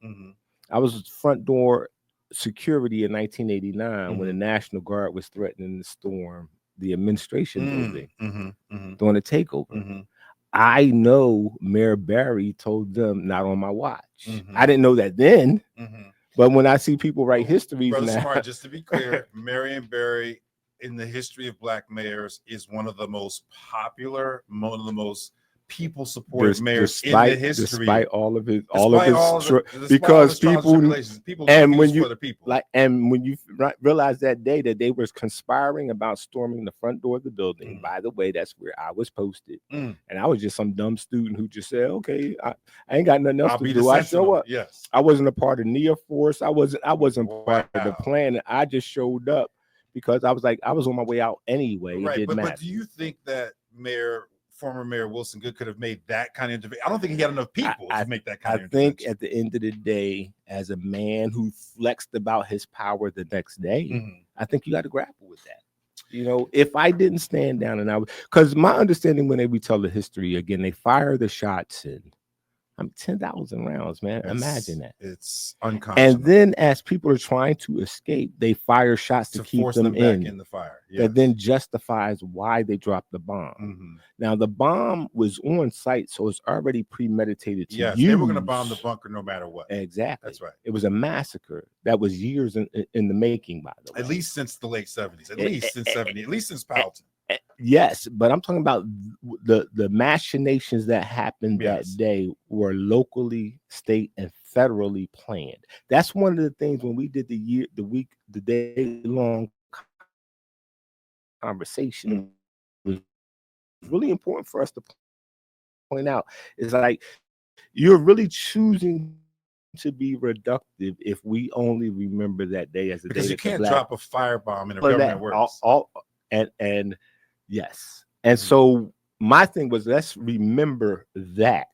I was front door security in 1989 when the National Guard was threatening to storm the administration building Mm-hmm. during the takeover. Mm-hmm. I know Mayor Barry told them not on my watch. Mm-hmm. I didn't know that then, Mm-hmm. but when I see people write histories Brother now, Shomari, just to be clear, Marion Barry in the history of Black mayors is one of the most popular, one of the most people supported mayors in the history. despite all of his because people and when you and when you realize that day that they was conspiring about storming the front door of the building. By the way, that's where I was posted, and I was just some dumb student who just said, "Okay, I ain't got nothing else to do. I show up." Yes, I wasn't a part of Nia Force. I wasn't part of the plan. I just showed up because I was like, I was on my way out anyway. Right, it didn't matter. But do you think that former Mayor Wilson Good could have made that kind of intervention? I don't think he had enough people to make that kind of intervention. I think at the end of the day, as a man who flexed about his power the next day, I think you got to grapple with that. You know, if I didn't stand down and because my understanding when they retell the history again, they fire the shots in. 10,000 rounds, man. Imagine that. It's unconscionable. And then as people are trying to escape, they fire shots to keep them back in the fire. Yes. That then justifies why they dropped the bomb. Now, the bomb was on site, so it's already premeditated to use. They were going to bomb the bunker no matter what. Exactly. That's right. It was a massacre that was years in the making, by the way. At least since the late 70s. At least since 70. At least since Powelton. Yes, but I'm talking about the machinations that happened that day were locally, state, and federally planned. That's one of the things when we did the day-long conversation. It was really important for us to point out is like you're really choosing to be reductive if we only remember that day as a day. Because you can't drop a firebomb in a government works. And yes. And so my thing was, let's remember that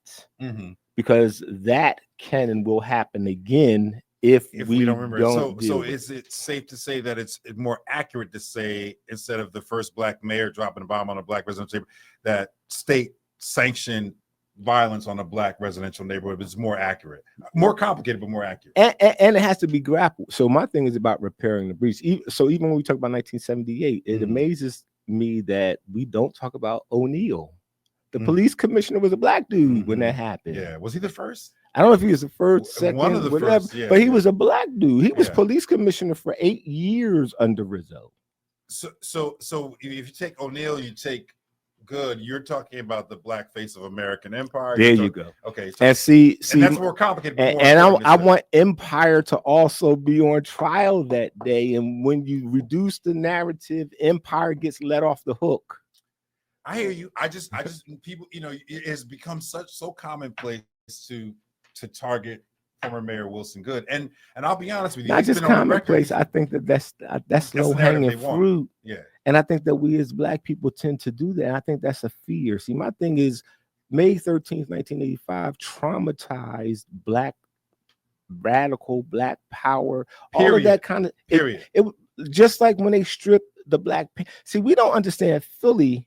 because that can and will happen again if we don't remember. So is it safe to say that it's more accurate to say, instead of the first Black mayor dropping a bomb on a Black residential neighborhood, that state sanctioned violence on a Black residential neighborhood is more accurate, more complicated, but more accurate. And it has to be grappled. So my thing is about repairing the breach. So even when we talk about 1978, it amazes me that we don't talk about O'Neill. The police commissioner was a Black dude when that happened. Yeah, was he the first? I don't know if he was the first, second, one of the whatever, first, but he was a Black dude. He was police commissioner for 8 years under Rizzo. So if you take O'Neill, you take Good, you're talking about the Black face of American Empire. There you go. Okay, and see, and that's more complicated. And I want Empire to also be on trial that day. And when you reduce the narrative, Empire gets let off the hook. I hear you. I just people, it has become so commonplace to target former Mayor Wilson Good, and I'll be honest with you, not just commonplace. I think that's low hanging fruit. Yeah. And I think that we as Black people tend to do that. I think that's a fear. See, my thing is May 13th, 1985 traumatized Black radical, Black power, all of that kind of period. It just like when they stripped the Black see, we don't understand Philly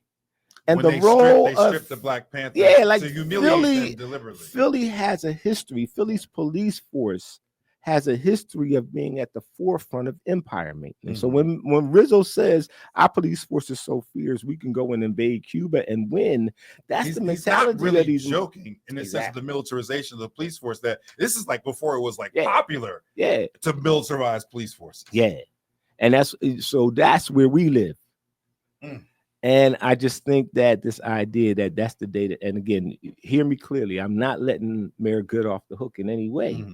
and when the role of stripped the Black Panther. Yeah, like to humiliate them deliberately. Philly has a history. Philly's police force has a history of being at the forefront of empire maintenance. So when Rizzo says our police force is so fierce we can go and invade Cuba and win, that's the mentality not really that he's joking in the sense of the militarization of the police force. That this is like before it was like popular to militarize police forces. Yeah, and that's where we live. And I just think that this idea that's the data. And again, hear me clearly. I'm not letting Mayor Good off the hook in any way.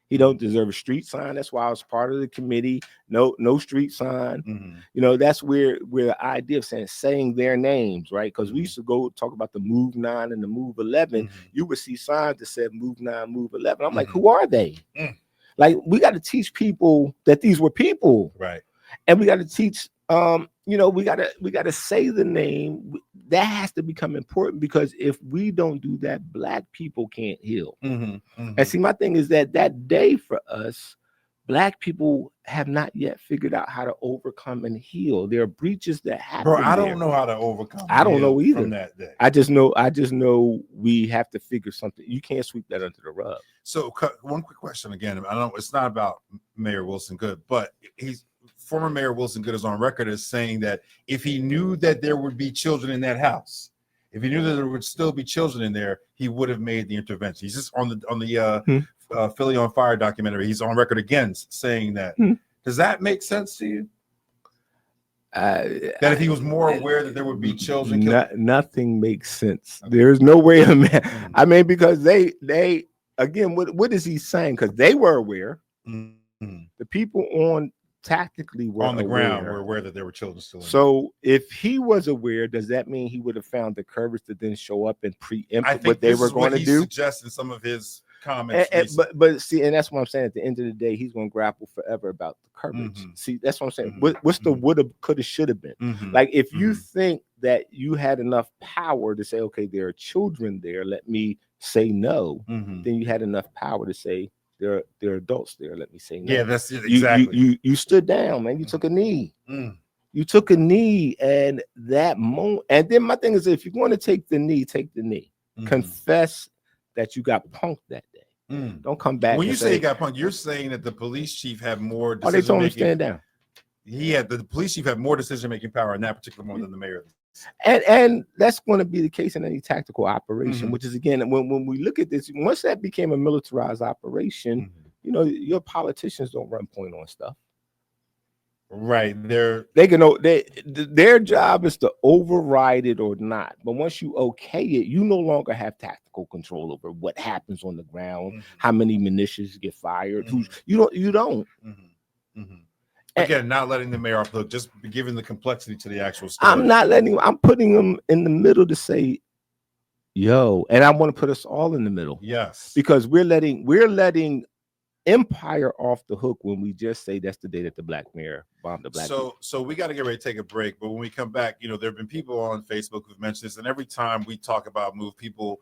He don't deserve a street sign. That's why I was part of the committee. No street sign. That's where the idea of saying their names, right? Because we used to go talk about the Move 9 and the Move 11. You would see signs that said Move 9, Move 11. I'm like, who are they? Like, we got to teach people that these were people, right? And we got to teach. We gotta say the name. That has to become important, because if we don't do that, Black people can't heal. And see, my thing is that day for us, Black people have not yet figured out how to overcome and heal. There are breaches that happen. Bro, I don't know how to overcome. I don't know either. From that day. I just know we have to figure something. You can't sweep that under the rug. So one quick question again. I know it's not about Mayor Wilson Good, but he's former Mayor Wilson Good is on record as saying that if he knew that there would be children in that house, if he knew that there would still be children in there, he would have made the intervention. He's just on the Philly on Fire documentary. He's on record again saying that. Does that make sense to you? That if he was more aware that there would be children killed? Nothing makes sense. There's no way a man. I mean, because they again, what is he saying? Because they were aware. The people on tactically were on the aware. ground were aware that there were children still in So if he was aware, does that mean he would have found the courage to then show up and preempt what they were going to do? Suggested some of his comments. But see, and that's what I'm saying. At the end of the day, he's going to grapple forever about the courage. See, that's what I'm saying. What's the woulda, coulda, shoulda been? Like if you think that you had enough power to say, okay, there are children there, let me say no, then you had enough power to say there are adults there, let me say no. Yeah, that's it, exactly. You stood down, man. You took a knee. You took a knee, and that moment. And then my thing is, if you're going to take the knee, take the knee. Confess that you got punked that day. Don't come back. When you say you got punked, you're saying that the police chief had more decision they told him to stand down. The police chief had more decision-making power in that particular moment than the mayor. And that's going to be the case in any tactical operation, which is, again, when we look at this, once that became a militarized operation, you know, your politicians don't run point on stuff. Right. Their job is to override it or not. But once you okay it, you no longer have tactical control over what happens on the ground, how many munitions get fired. You don't. Again, not letting the mayor off the hook, just giving the complexity to the actual story. I'm putting them in the middle to say, yo, and I want to put us all in the middle. Yes. Because we're letting empire off the hook when we just say that's the day that the black mayor bombed the black people. So we got to get ready to take a break. But when we come back, you know, there have been people on Facebook who've mentioned this, and every time we talk about MOVE, people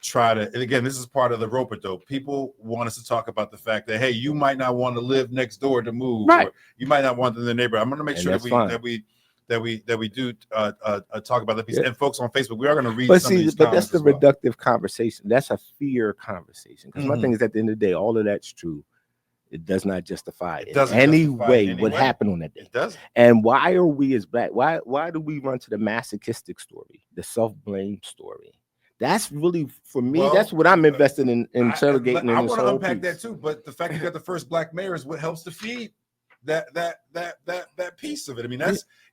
try to, and again, this is part of the rope-a-dope. People want us to talk about the fact that, hey, you might not want to live next door to MOVE, right? Or you might not want them in the neighborhood. I'm going to make sure that we do talk about that piece. And folks on Facebook, we are going to read. But that's the reductive conversation. That's a fear conversation. Because my thing is, at the end of the day, all of that's true. It does not justify in any way what happened on that day. It does. And why are we as black? Why do we run to the masochistic story, the self-blame story? That's really, for me, that's what I'm invested in interrogating. I want to unpack that too, but the fact you got the first black mayor is what helps to feed that piece of it. I mean,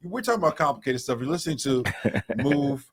we're talking about complicated stuff. You're listening to MOVE,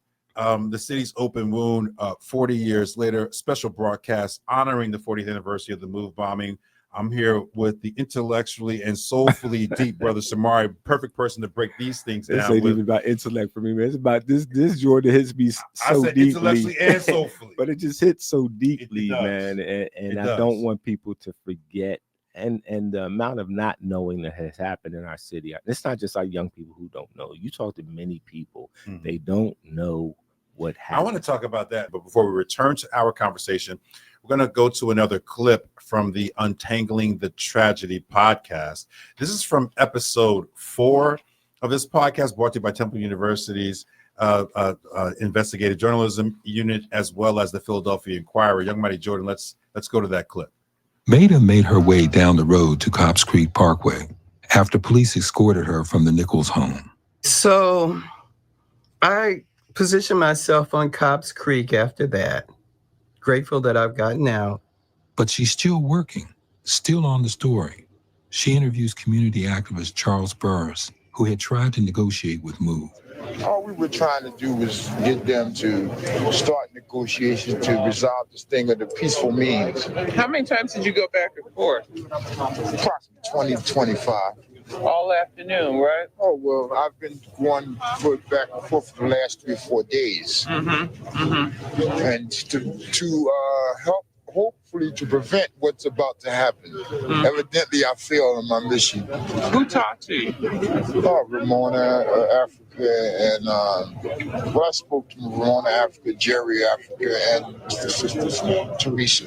the city's open wound, 40 years later, special broadcast honoring the 40th anniversary of the MOVE bombing. I'm here with the intellectually and soulfully deep Brother Shomari, perfect person to break these things down. This ain't even about intellect for me, man. It's about this Jordan hits me so deeply, intellectually and soulfully, but it just hits so deeply, man. And I don't want people to forget. And the amount of not knowing that has happened in our city. It's not just our young people who don't know. You talk to many people, they don't know what happened. I want to talk about that, but before we return to our conversation, we're going to go to another clip from the Untangling the Tragedy podcast. This is from episode 4 of this podcast, brought to you by Temple University's investigative journalism unit, as well as the Philadelphia Inquirer. Young Mighty Jordan, let's go to that clip. Maida made her way down the road to Cobbs Creek Parkway after police escorted her from the Nichols home. So I positioned myself on Cobbs Creek after that. Grateful that I've gotten out. But she's still working, still on the story. She interviews community activist Charles Burrs, who had tried to negotiate with MOVE. All we were trying to do was get them to start negotiations to resolve this thing of the peaceful means. How many times did you go back and forth? Approximately 20, 25. All afternoon, right? Oh, well, I've been going back and forth for the last 3 or 4 days. And to help, hopefully, to prevent what's about to happen. Evidently, I failed on my mission. Who talked to you? Ramona, Africa, and I spoke to Ramona, Africa, Jerry, Africa, and Teresa.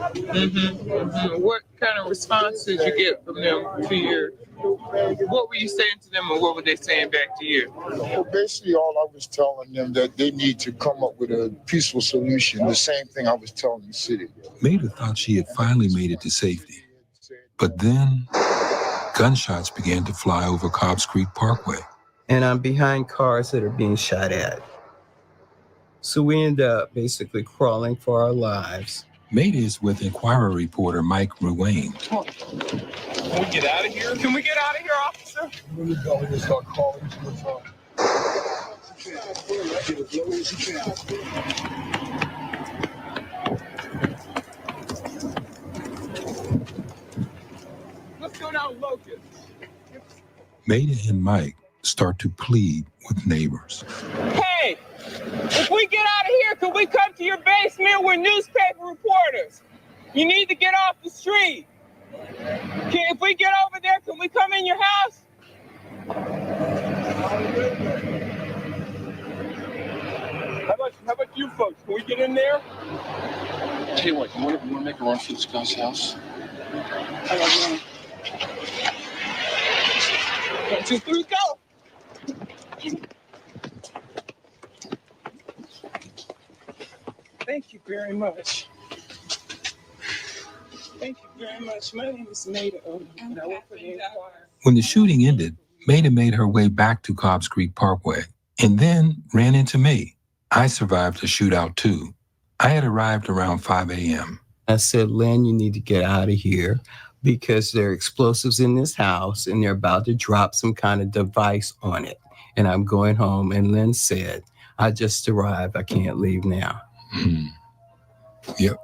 What kind of response did you get from them to your? What were you saying to them, or what were they saying back to you? Well, basically, all I was telling them that they need to come up with a peaceful solution. The same thing I was telling the city. Maida thought she had finally made it to safety. But then Gunshots began to fly over Cobbs Creek Parkway. And I'm behind cars that are being shot at. So we end up basically crawling for our lives. Maida is with Inquirer reporter Mike Ruane. Can we get out of here? Can we get out of here, officer? Where you go? We just start crawling to the front. Get as low as you can. Let's go down Locust. Maida and Mike start to plead with neighbors. Hey, if we get out of here, can we come to your basement? We're newspaper reporters. You need to get off the street. If we get over there, can we come in your house? How about you folks? Can we get in there? Tell you what, you want to make a run for this guy's house? I don't know. 1, 2, 3, go! Thank you very much. Thank you very much. My name is Maida. And I work for the Inquirer. When the shooting ended, Maida made her way back to Cobbs Creek Parkway and then ran into me. I survived a shootout too. I had arrived around 5 a.m. I said, Lynn, you need to get out of here because there are explosives in this house and they're about to drop some kind of device on it. And I'm going home. And Lynn said, I just arrived. I can't leave now. Yep.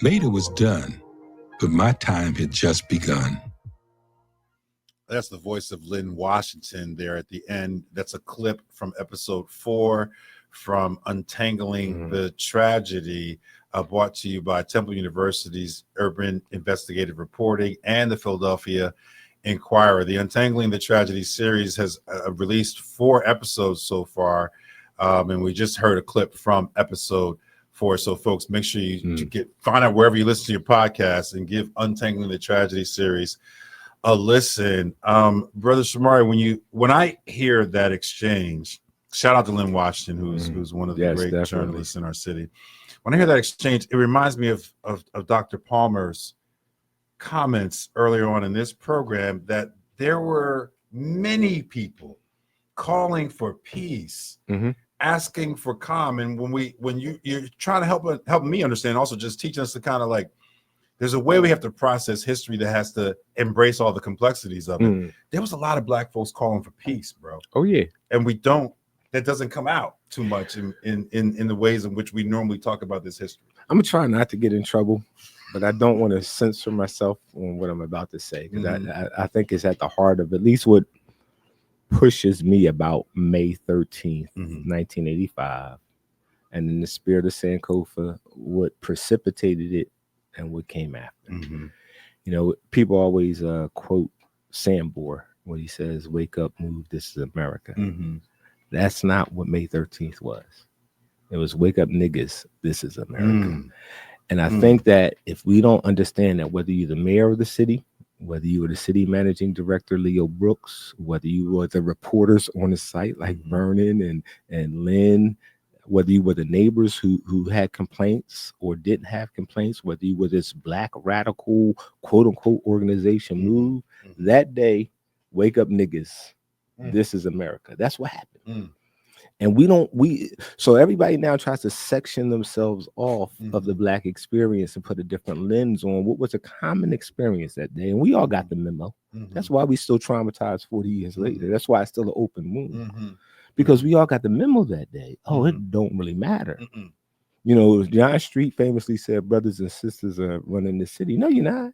Maida was done, but my time had just begun. That's the voice of Lynn Washington there at the end. That's a clip from episode 4 from Untangling the Tragedy, brought to you by Temple University's Urban Investigative Reporting and the Philadelphia Inquirer. The Untangling the Tragedy series has released 4 episodes so far, and we just heard a clip from episode 4. So, folks, make sure you find out wherever you listen to your podcast and give Untangling the Tragedy series a listen. Brother Shomari, when I hear that exchange, shout out to Lynn Washington, who's one of the great journalists in our city. When I hear that exchange, it reminds me of Dr. Palmer's comments earlier on in this program that there were many people calling for peace, asking for calm. And when you're trying to help me understand, also just teaching us to kind of like, there's a way we have to process history that has to embrace all the complexities of it. There was a lot of Black folks calling for peace, bro. Oh yeah. And that doesn't come out too much in the ways in which we normally talk about this history. I'm gonna try not to get in trouble, but I don't want to censor myself on what I'm about to say, because I think it's at the heart of at least what pushes me about May 13th, 1985, and in the spirit of Sankofa, what precipitated it and what came after. You know, people always quote Sambor when he says, "Wake up, move, this is America." That's not what May 13th was. It was, "Wake up, niggas, this is America." And I think that if we don't understand that, whether you're the mayor of the city, whether you were the city managing director, Leo Brooks, whether you were the reporters on the site like Vernon and Lynn, whether you were the neighbors who had complaints or didn't have complaints, whether you were this Black radical, quote unquote, organization move, that day, "Wake up, niggas, this is America." That's what happened. And so everybody now tries to section themselves off of the Black experience and put a different lens on what was a common experience that day. And we all got the memo. That's why we still traumatized 40 years later. That's why it's still an open wound. Because we all got the memo that day. Oh, it don't really matter. You know, John Street famously said, "Brothers and sisters are running the city." No, you're not.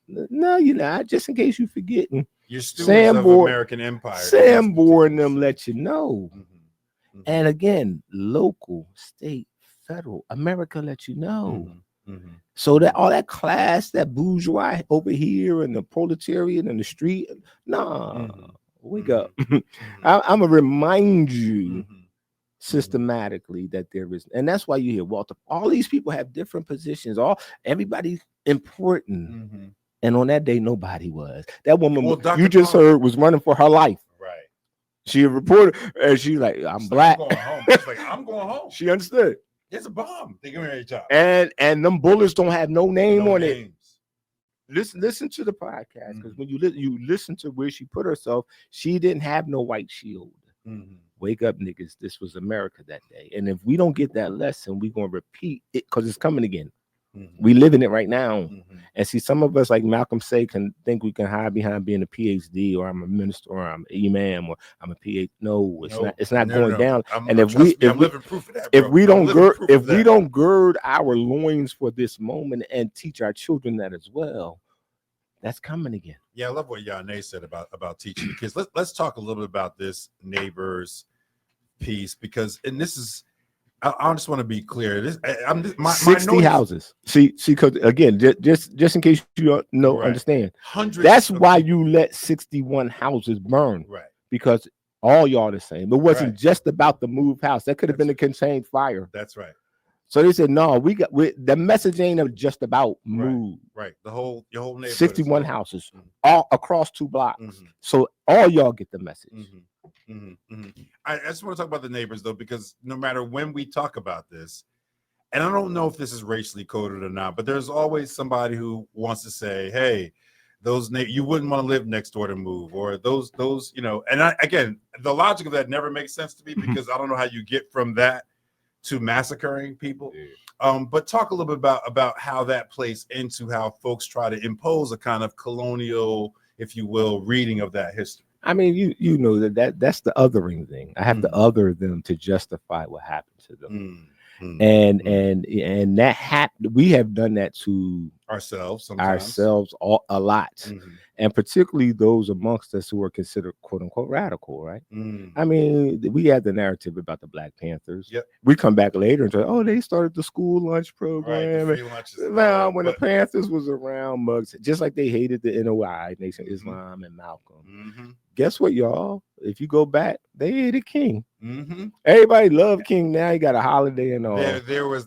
No, you're not. Just in case you forget. You're stewards of American empire. Sambor and them let you know. And again, local, state, federal, America let you know. So that all that class, that bourgeois over here and the proletariat in the street, wake up. I'm gonna remind you systematically that there is, and that's why you hear Walter. All these people have different positions. Everybody's important, and on that day, nobody was. That woman you just heard was running for her life. Right. She a reporter, and she's like, "I'm Black." I'm going home. She's like, "I'm going home." She understood. It's a bomb. They give me a job. And them bullets don't have no name on it. listen to the podcast, because when you listen to where she put herself, she didn't have no white shield. Wake up, niggas. This was America that day. And if we don't get that lesson, we're going to repeat it, because it's coming again. We live in it right now. And see, some of us, like Malcolm say, can think we can hide behind being a PhD, or I'm a minister, or I'm an imam, or I'm a PhD. No, it's not going down. And if we don't gird our loins for this moment and teach our children that as well, that's coming again. Yeah, I love what Yane said about teaching the kids. Let's talk a little bit about this neighbors piece, because, and this is, I just want to be clear. This, 60 houses. See, because again, just in case you don't know, understand, that's why you let 61 houses burn, right? Because all y'all the same. It wasn't just about the move house. That could have been a contained fire. That's right. So they said, no, the message ain't just about move. Right. Your whole neighborhood. 61 houses, all across 2 blocks. So all y'all get the message. I just want to talk about the neighbors, though, because no matter when we talk about this, and I don't know if this is racially coded or not, but there's always somebody who wants to say, hey, you wouldn't want to live next door to move, or those, and again, the logic of that never makes sense to me, because I don't know how you get from that to massacring people. But talk a little bit about how that plays into how folks try to impose a kind of colonial, if you will, reading of that history. I mean, you know that's the othering thing. I have to other them to justify what happened to them. And that we have done that to ourselves a lot, and particularly those amongst us who are considered quote unquote radical, right? I mean, we had the narrative about the Black Panthers. We come back later and say, oh, they started the school lunch program. Now, when the Panthers was around, mugs, just like they hated the NOI, Nation of Islam, and Malcolm. Guess what, y'all? If you go back, they hated King. Everybody loved King. Now you got a holiday and all.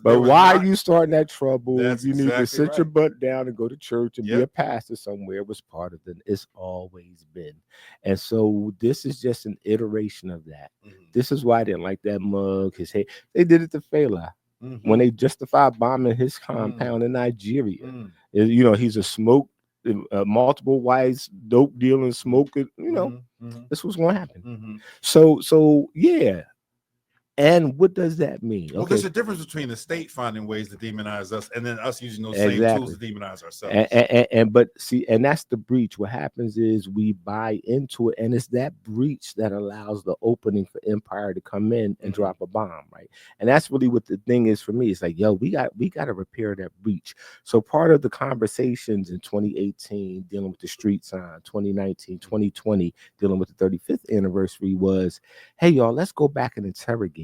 But why are you starting that trouble? You need to sit your butt down and go to church and be a pastor somewhere. Was part of it. It's always been. And so this is just an iteration of that. This is why I didn't like that mug. They did it to Fela when they justified bombing his compound in Nigeria. He's a smoke. Multiple wives, dope dealing, smoking, this was going to happen. So yeah. And what does that mean? Well, there's a difference between the state finding ways to demonize us and then us using those same tools to demonize ourselves. But that's the breach. What happens is we buy into it, and it's that breach that allows the opening for empire to come in and drop a bomb, right? And that's really what the thing is for me. It's like, yo, we got to repair that breach. So part of the conversations in 2018 dealing with the street sign, 2019, 2020 dealing with the 35th anniversary was, hey, y'all, let's go back and interrogate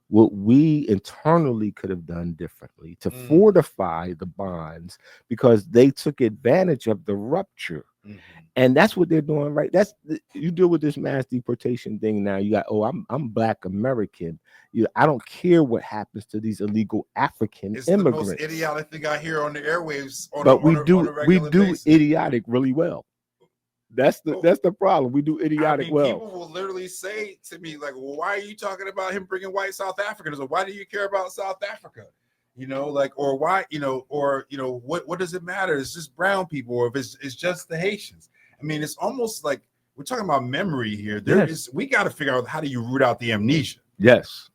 what we internally could have done differently to fortify the bonds, because they took advantage of the rupture. And that's what they're doing, right? You deal with this mass deportation thing now. You got, I'm Black American. I don't care what happens to these illegal African immigrants. The most idiotic thing I hear on the airwaves. We do idiotic really well. That's the problem. We do idiotic well. People will literally say to me, like, well, why are you talking about him bringing white South Africans? Or why do you care about South Africa? Or why, what does it matter? It's just brown people, or if it's just the Haitians. I mean, it's almost like we're talking about memory here. We got to figure out, how do you root out the amnesia? Yes.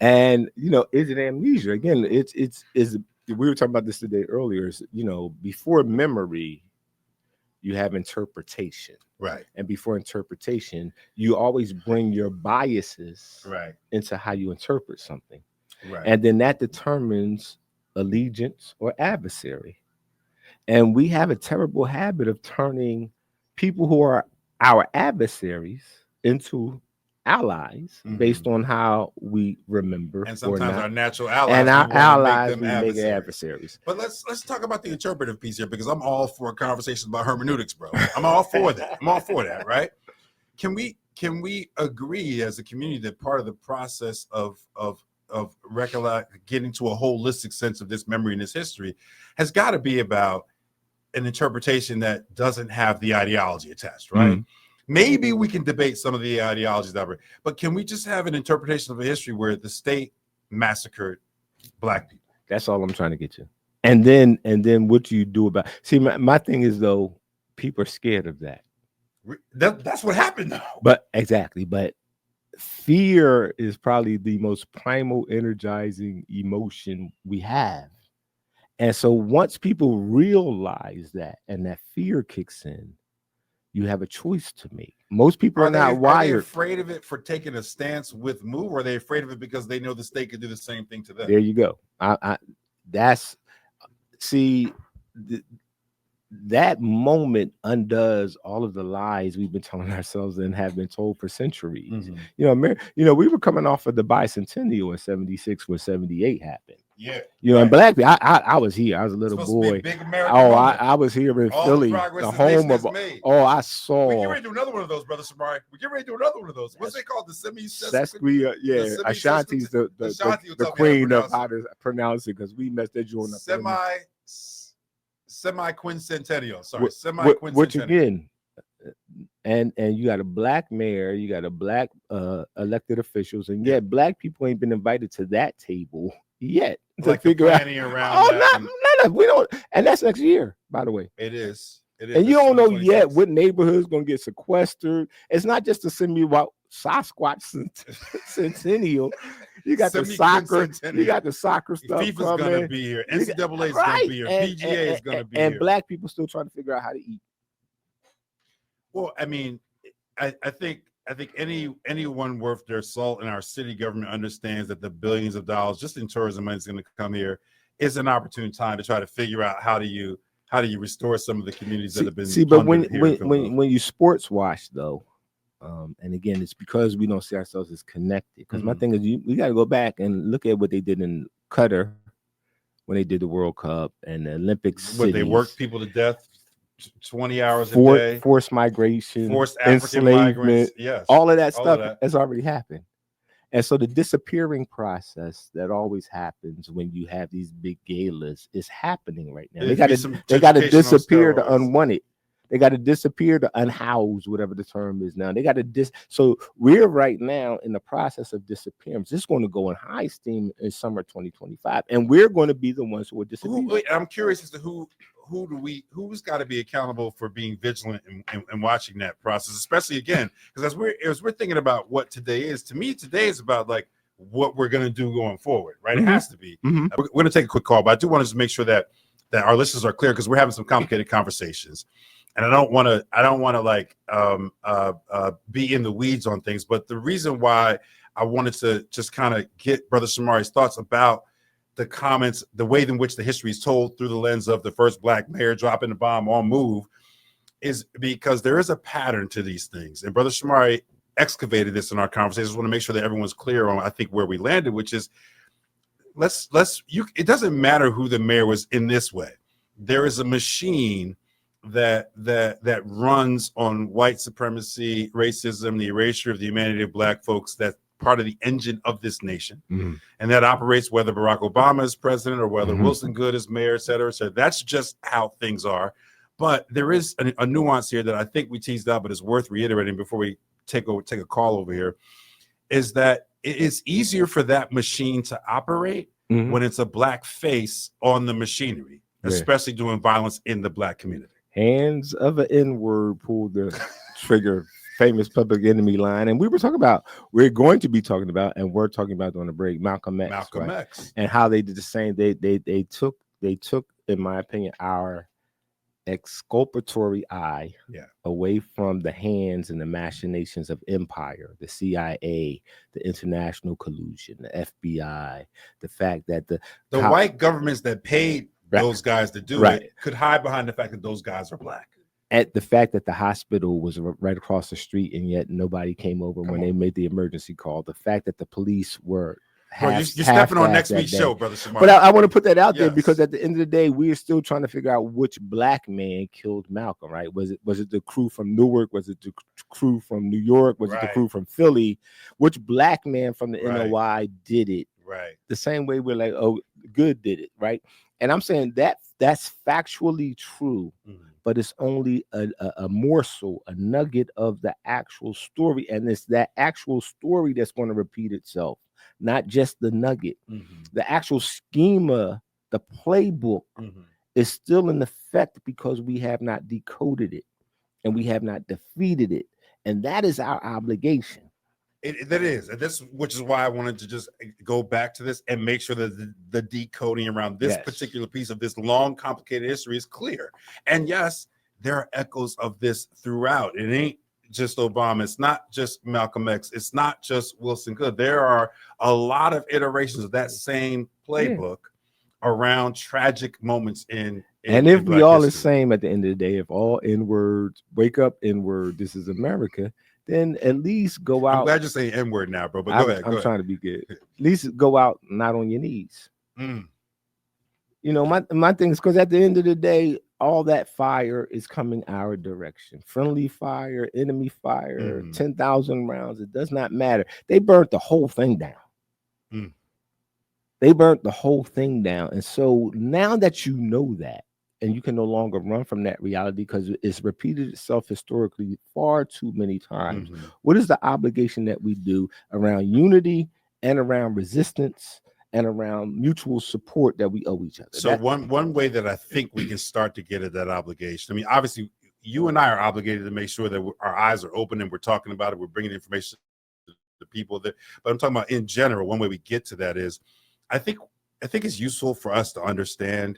And is it amnesia? Again, it's we were talking about this today earlier. Before memory, you have interpretation, right? And before interpretation, you always bring your biases into how you interpret something, right? And then that determines allegiance or adversary. And we have a terrible habit of turning people who are our adversaries into allies based on how we remember, and sometimes our natural allies, and our allies we make adversaries. But let's talk about the interpretive piece here, because I'm all for conversations about hermeneutics, bro. I'm all for that. Right? Can we agree as a community that part of the process of getting to a holistic sense of this memory and this history has got to be about an interpretation that doesn't have the ideology attached, right? Maybe we can debate some of the ideologies but can we just have an interpretation of a history where the state massacred Black people? That's all I'm trying to get to. And then what do you do about? See, my thing is though, people are scared of that. That's what happened though. But exactly, but fear is probably the most primal, energizing emotion we have. And so once people realize that, and that fear kicks in, you have a choice to make. Most people are not wired. Are they afraid of it for taking a stance with MOVE, or are they afraid of it because they know the state could do the same thing to them? There you go. That moment undoes all of the lies we've been telling ourselves and have been told for centuries. Mm-hmm. We were coming off of the bicentennial in 76 when 78 happened. Yeah. And black people, I was here. I was a little boy. I was here in Philly, the home of. I saw. We get ready to do another one of those, Brother Shomari. We get ready to do another one of those. What's it called? The semi-sesqui. Yeah, Ashanti's the queen of how to pronounce it, because we messed that joint up. Semi-quincentennial. Sorry, semi-quincentennial. Which again, and you got a black mayor, you got a black elected officials, and yet black people ain't been invited to that table yet to figure out. No, we don't, and that's next year, by the way. It is. And you don't know yet what neighborhood's gonna get sequestered. It's not just a Sasquatch centennial. You got the soccer. You got the soccer stuff. FIFA's gonna be here. NCAA is gonna be here. PGA is gonna be here. And black people still trying to figure out how to eat. Well, I mean, I think anyone worth their salt in our city government understands that the billions of dollars just in tourism money is going to come here is an opportune time to try to figure out how do you restore some of the communities that have been. But when you sports wash though, and again, it's because we don't see ourselves as connected. Because my thing is, we got to go back and look at what they did in Qatar when they did the World Cup and the Olympics. What they worked people to death. 20 hours a day, forced migration, forced African migrants, yes, all of that stuff has already happened. And so the disappearing process that always happens when you have these big galas is happening right now. They got to disappear to unwanted. They got to disappear to unhoused, whatever the term is now. They got to so we're right now in the process of disappearance. This is going to go in high steam in summer 2025, and we're going to be the ones who are disappearing. I'm curious as to who's got to be accountable for being vigilant and watching that process, especially again, because as we're thinking about what today is, to me, today is about like what we're going to do going forward, right? Mm-hmm. It has to be. Mm-hmm. We're going to take a quick call, but I do want to make sure that our listeners are clear, because we're having some complicated conversations. And I don't want to like be in the weeds on things, but the reason why I wanted to just kind of get Brother Shomari's thoughts about the comments, the way in which the history is told through the lens of the first black mayor dropping the bomb on MOVE, is because there is a pattern to these things. And Brother Shomari excavated this in our conversation. I just want to make sure that everyone's clear on, I think, where we landed, which is it doesn't matter who the mayor was in this way. There is a machine that runs on white supremacy, racism, the erasure of the humanity of black folks, that's part of the engine of this nation. Mm-hmm. And that operates whether Barack Obama is president or whether Wilson Goode is mayor, et cetera. So that's just how things are. But there is a nuance here that I think we teased out, but it's worth reiterating before we take a call over here, is that it is easier for that machine to operate when it's a black face on the machinery, especially doing violence in the black community. Hands of an N-word pulled the trigger, famous Public Enemy line. And we're going to be talking about, and we're talking about on the break, Malcolm X. And how they did the same. They took, in my opinion, our exculpatory eye away from the hands and the machinations of empire, the CIA, the international collusion, the FBI, the fact that the white governments that paid those guys to do it could hide behind the fact that those guys are black. At the fact that the hospital was right across the street and yet nobody came over when they made the emergency call. The fact that the police were you're stepping on next week's show, Brother Shomari. But I want to put that out there because at the end of the day, we are still trying to figure out which black man killed Malcolm, right? Was it the crew from Newark? Was it the crew from New York? Was it the crew from Philly? Which black man from the NOI did it? Right. The same way we're like, oh, Good did it, right? And I'm saying that's factually true, but it's only a morsel, a nugget of the actual story. And it's that actual story that's going to repeat itself, not just the nugget. The actual schema The playbook is still in effect because we have not decoded it and we have not defeated it. And that is our obligation. That is, and this, which is why I wanted to just go back to this and make sure that the decoding around this particular piece of this long, complicated history is clear. And yes, there are echoes of this throughout. It ain't just Obama. It's not just Malcolm X. It's not just Wilson Good. There are a lot of iterations of that same playbook around tragic moments in and if we all history. the same at the end of the day, if all N-words wake up N-word, this is America, then at least go out. I'm glad you're saying N-word now, bro. But go ahead. I'm trying to be good. At least go out not on your knees. You know, my thing is because at the end of the day, all that fire is coming our direction. Friendly fire, enemy fire, 10,000 rounds. It does not matter. They burnt the whole thing down. They burnt the whole thing down. And so now that you know that, and you can no longer run from that reality because it's repeated itself historically far too many times. What is the obligation that we do around unity and around resistance and around mutual support that we owe each other? So one way that I think we can start to get at that obligation, I mean, obviously, you and I are obligated to make sure that our eyes are open and we're talking about it. We're bringing information to the people that, but I'm talking about in general, one way we get to that is, I think it's useful for us to understand,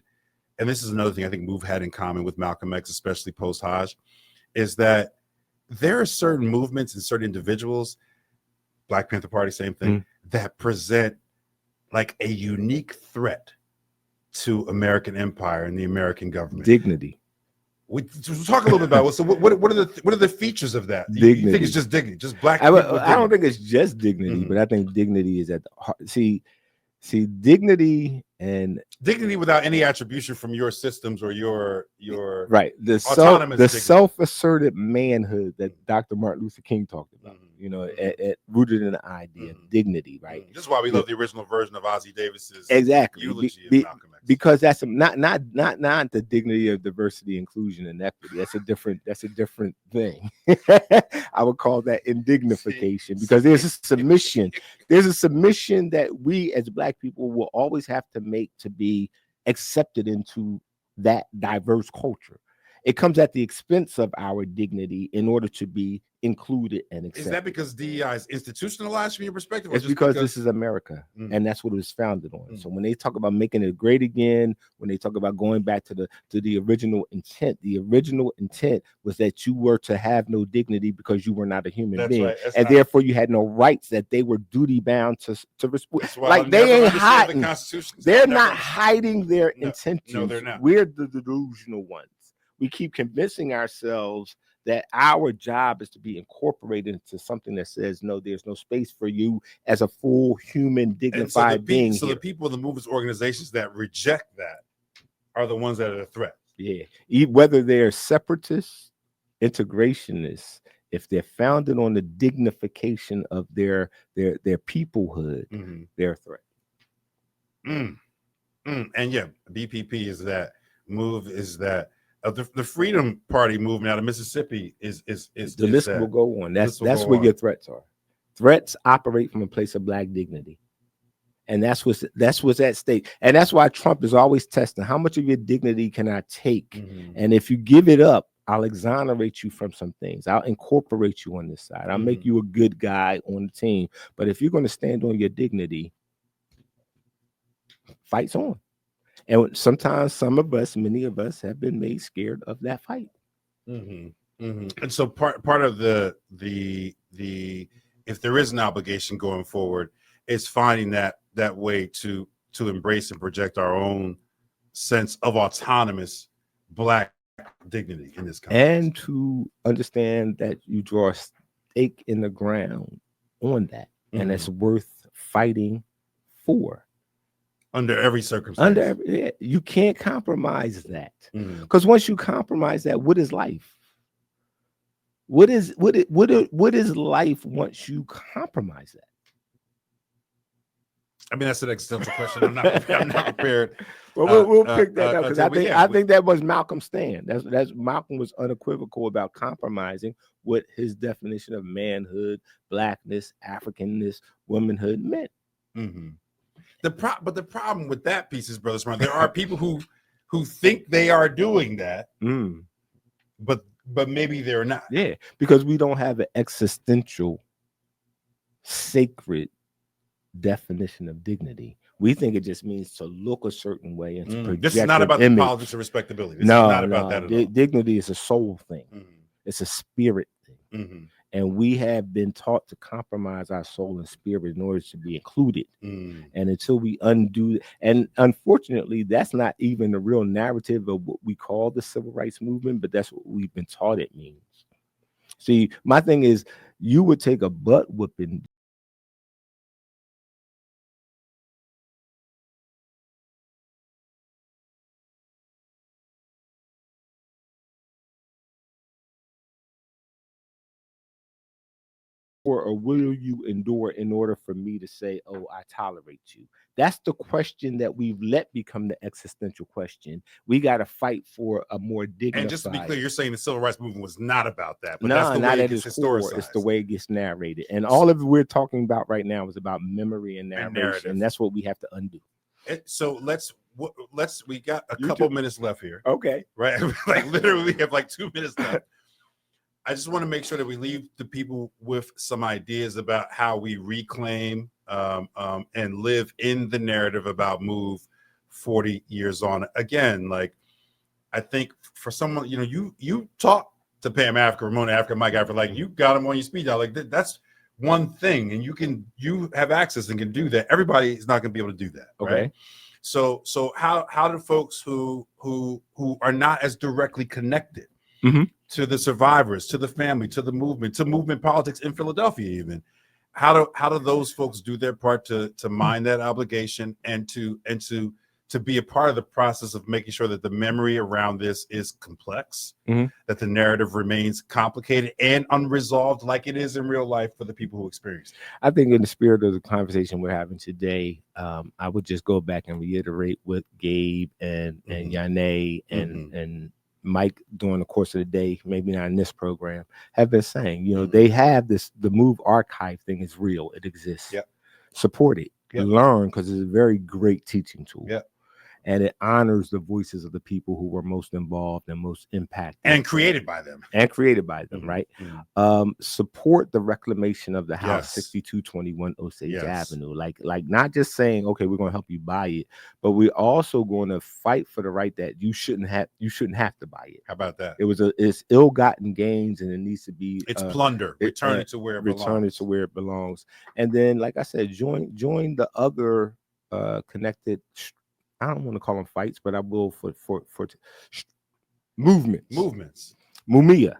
and this is another thing I think MOVE had in common with Malcolm X, especially post-Hajj, is that there are certain movements and certain individuals, Black Panther Party, same thing, that present like a unique threat to American empire and the American government. Dignity. We talk a little bit about what are the features of that? Dignity. You think it's just dignity, just Black I people? I don't think it's just dignity, but I think dignity is at the heart. See, dignity without any attribution from your systems or your right, the self-asserted manhood that Dr. Martin Luther King talked about, you know, rooted in the idea of dignity, right? This is why we love the original version of Ossie Davis's eulogy of Malcolm X. Because that's not the dignity of diversity, inclusion, and equity. That's a different thing. I would call that indignification, because there's a submission. There's a submission that we as Black people will always have to make to be accepted into that diverse culture. It comes at the expense of our dignity in order to be included and accepted. Is that because DEI is institutionalized from your perspective? It's because this is America, and that's what it was founded on. So when they talk about making it great again, when they talk about going back to the original intent was that you were to have no dignity because you were not a human being, right. And therefore you had no rights, that they were duty bound to respect. Like they ain't hiding. They're not hiding their intentions. No, they're not. We're the delusional ones. We keep convincing ourselves that our job is to be incorporated into something that says, no, there's no space for you as a full human, dignified being. So the people, the movements, organizations that reject that are the ones that are the threat. Yeah. Whether they're separatists, integrationists, if they're founded on the dignification of their peoplehood, they're a threat. And yeah, BPP is that, MOVE is that. The Freedom Party movement out of Mississippi is the list will go on. That's where your threats are. Threats operate from a place of Black dignity, and that's what's at stake. And that's why Trump is always testing how much of your dignity can I take, and if you give it up, I'll exonerate you from some things. I'll incorporate you on this side. I'll make you a good guy on the team. But if you're going to stand on your dignity, fight's on. And sometimes many of us have been made scared of that fight. And so part of the if there is an obligation going forward, is finding that way to embrace and project our own sense of autonomous Black dignity in this country, and to understand that you draw a stake in the ground on that, and it's worth fighting for. Under every circumstance. You can't compromise that, because once you compromise that, what is life? What is life once you compromise that? I mean, that's an existential question. I'm not prepared. Well, we'll pick that up, because I think that was Malcolm's stand. That's Malcolm was unequivocal about compromising what his definition of manhood, Blackness, Africanness, womanhood meant. But the problem with that piece is, Brother Smart, there are people who think they are doing that, but maybe they're not. Yeah, because we don't have an existential, sacred definition of dignity. We think it just means to look a certain way and to project this is not about the politics of respectability. This is not about that at all. Dignity is a soul thing. It's a spirit thing. And we have been taught to compromise our soul and spirit in order to be included. And until we undo, and unfortunately, that's not even the real narrative of what we call the civil rights movement, but that's what we've been taught it means. See, my thing is, you would take a butt whooping or will you endure in order for me to say, oh, I tolerate you? That's the question that we've let become the existential question. We got to fight for a more dignified. And just to be clear, you're saying the civil rights movement was not about that, but no, that's the not way at it its gets core. historicized. It's the way it gets narrated, and all of it we're talking about right now is about memory and narration, and that's what we have to undo. So let's we got a couple minutes left here. Okay, right? Like literally, we have like 2 minutes left. I just want to make sure that we leave the people with some ideas about how we reclaim and live in the narrative about MOVE 40 years on. Again, like I think for someone, you talk to Pam Africa, Ramona Africa, Mike Africa, like you got them on your speed dial. Like that's one thing, and you have access and can do that. Everybody is not going to be able to do that. Okay. Right? So how do folks who are not as directly connected to the survivors, to the family, to the movement politics in Philadelphia, even how do those folks do their part to mind that obligation and to be a part of the process of making sure that the memory around this is complex, that the narrative remains complicated and unresolved like it is in real life for the people who experience it? I think in the spirit of the conversation we're having today, I would just go back and reiterate what Gabe and Yane and Mike during the course of the day, maybe not in this program, have been saying. They have this, the MOVE archive thing is real. It exists. Support it. Learn, because it's a very great teaching tool. And it honors the voices of the people who were most involved and most impacted. And created by them. Right? Support the reclamation of the house, 6221 Osage Avenue. Like not just saying, okay, we're going to help you buy it, but we're also going to fight for the right that you shouldn't have to buy it. How about that? It's ill-gotten gains, and it needs to be plunder. Return it to where it belongs. Return it to where it belongs. And then, like I said, join the other connected, I don't want to call them fights, but I will for movements. Mumia.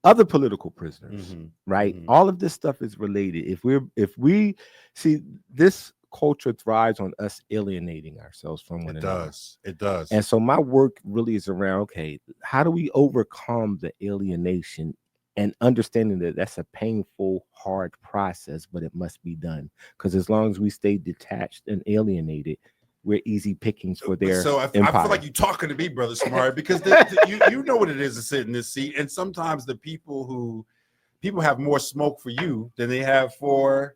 Other political prisoners, right? All of this stuff is related. If we see, this culture thrives on us alienating ourselves from one another. It does. And so my work really is around, okay, how do we overcome the alienation and understanding that that's a painful, hard process, but it must be done. Because as long as we stay detached and alienated, we're easy pickings for their I feel like you're talking to me, Brother Shomari, because you know what it is to sit in this seat. And sometimes the people have more smoke for you than they have for,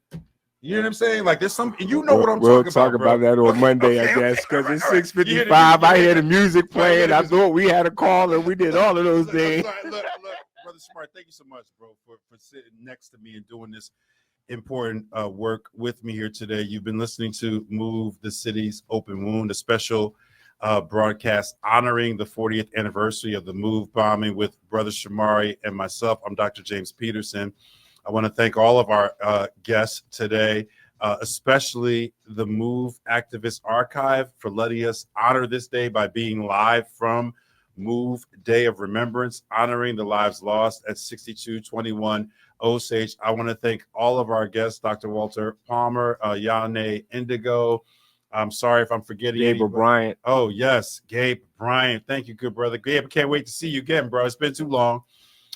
you know what I'm saying? Like there's some, what I'm talking about. We'll talk about that on Monday, I guess, because it's 6:55. I hear the music playing. I thought we had a call and we did all of those things. Look, Brother Shomari, thank you so much, bro, for sitting next to me and doing this important work with me here today. You've been listening to Move the City's Open Wound, a special broadcast honoring the 40th anniversary of the MOVE bombing with Brother Shomari and myself. I'm Dr. James Peterson. I want to thank all of our guests today, especially the MOVE Activist Archive, for letting us honor this day by being live from MOVE Day of Remembrance, honoring the lives lost at 6221 Osage. I want to thank all of our guests, Dr. Walter Palmer, Yane Indigo. I'm sorry if I'm forgetting Gabe Bryant. Oh, yes, Gabe Bryant. Thank you, good brother. Gabe, can't wait to see you again, bro. It's been too long.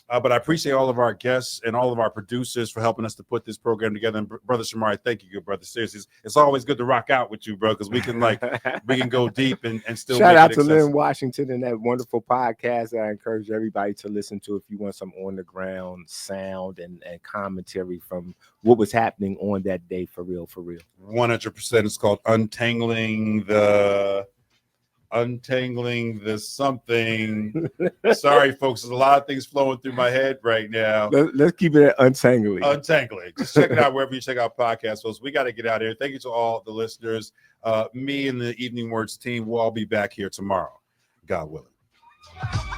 But I appreciate all of our guests and all of our producers for helping us to put this program together. And Brother Shomari, thank you, good brother. Seriously, it's always good to rock out with you, bro, because we can go deep and still shout make out it to accessible. Lynn Washington and that wonderful podcast that I encourage everybody to listen to if you want some on the ground sound and commentary from what was happening on that day for real. 100%. It's called Untangling the something. Sorry, folks. There's a lot of things flowing through my head right now. Let's keep it at untangling. Just check it out wherever you check out podcasts, folks. We got to get out of here. Thank you to all the listeners. Me and the Evening Words team will all be back here tomorrow, God willing.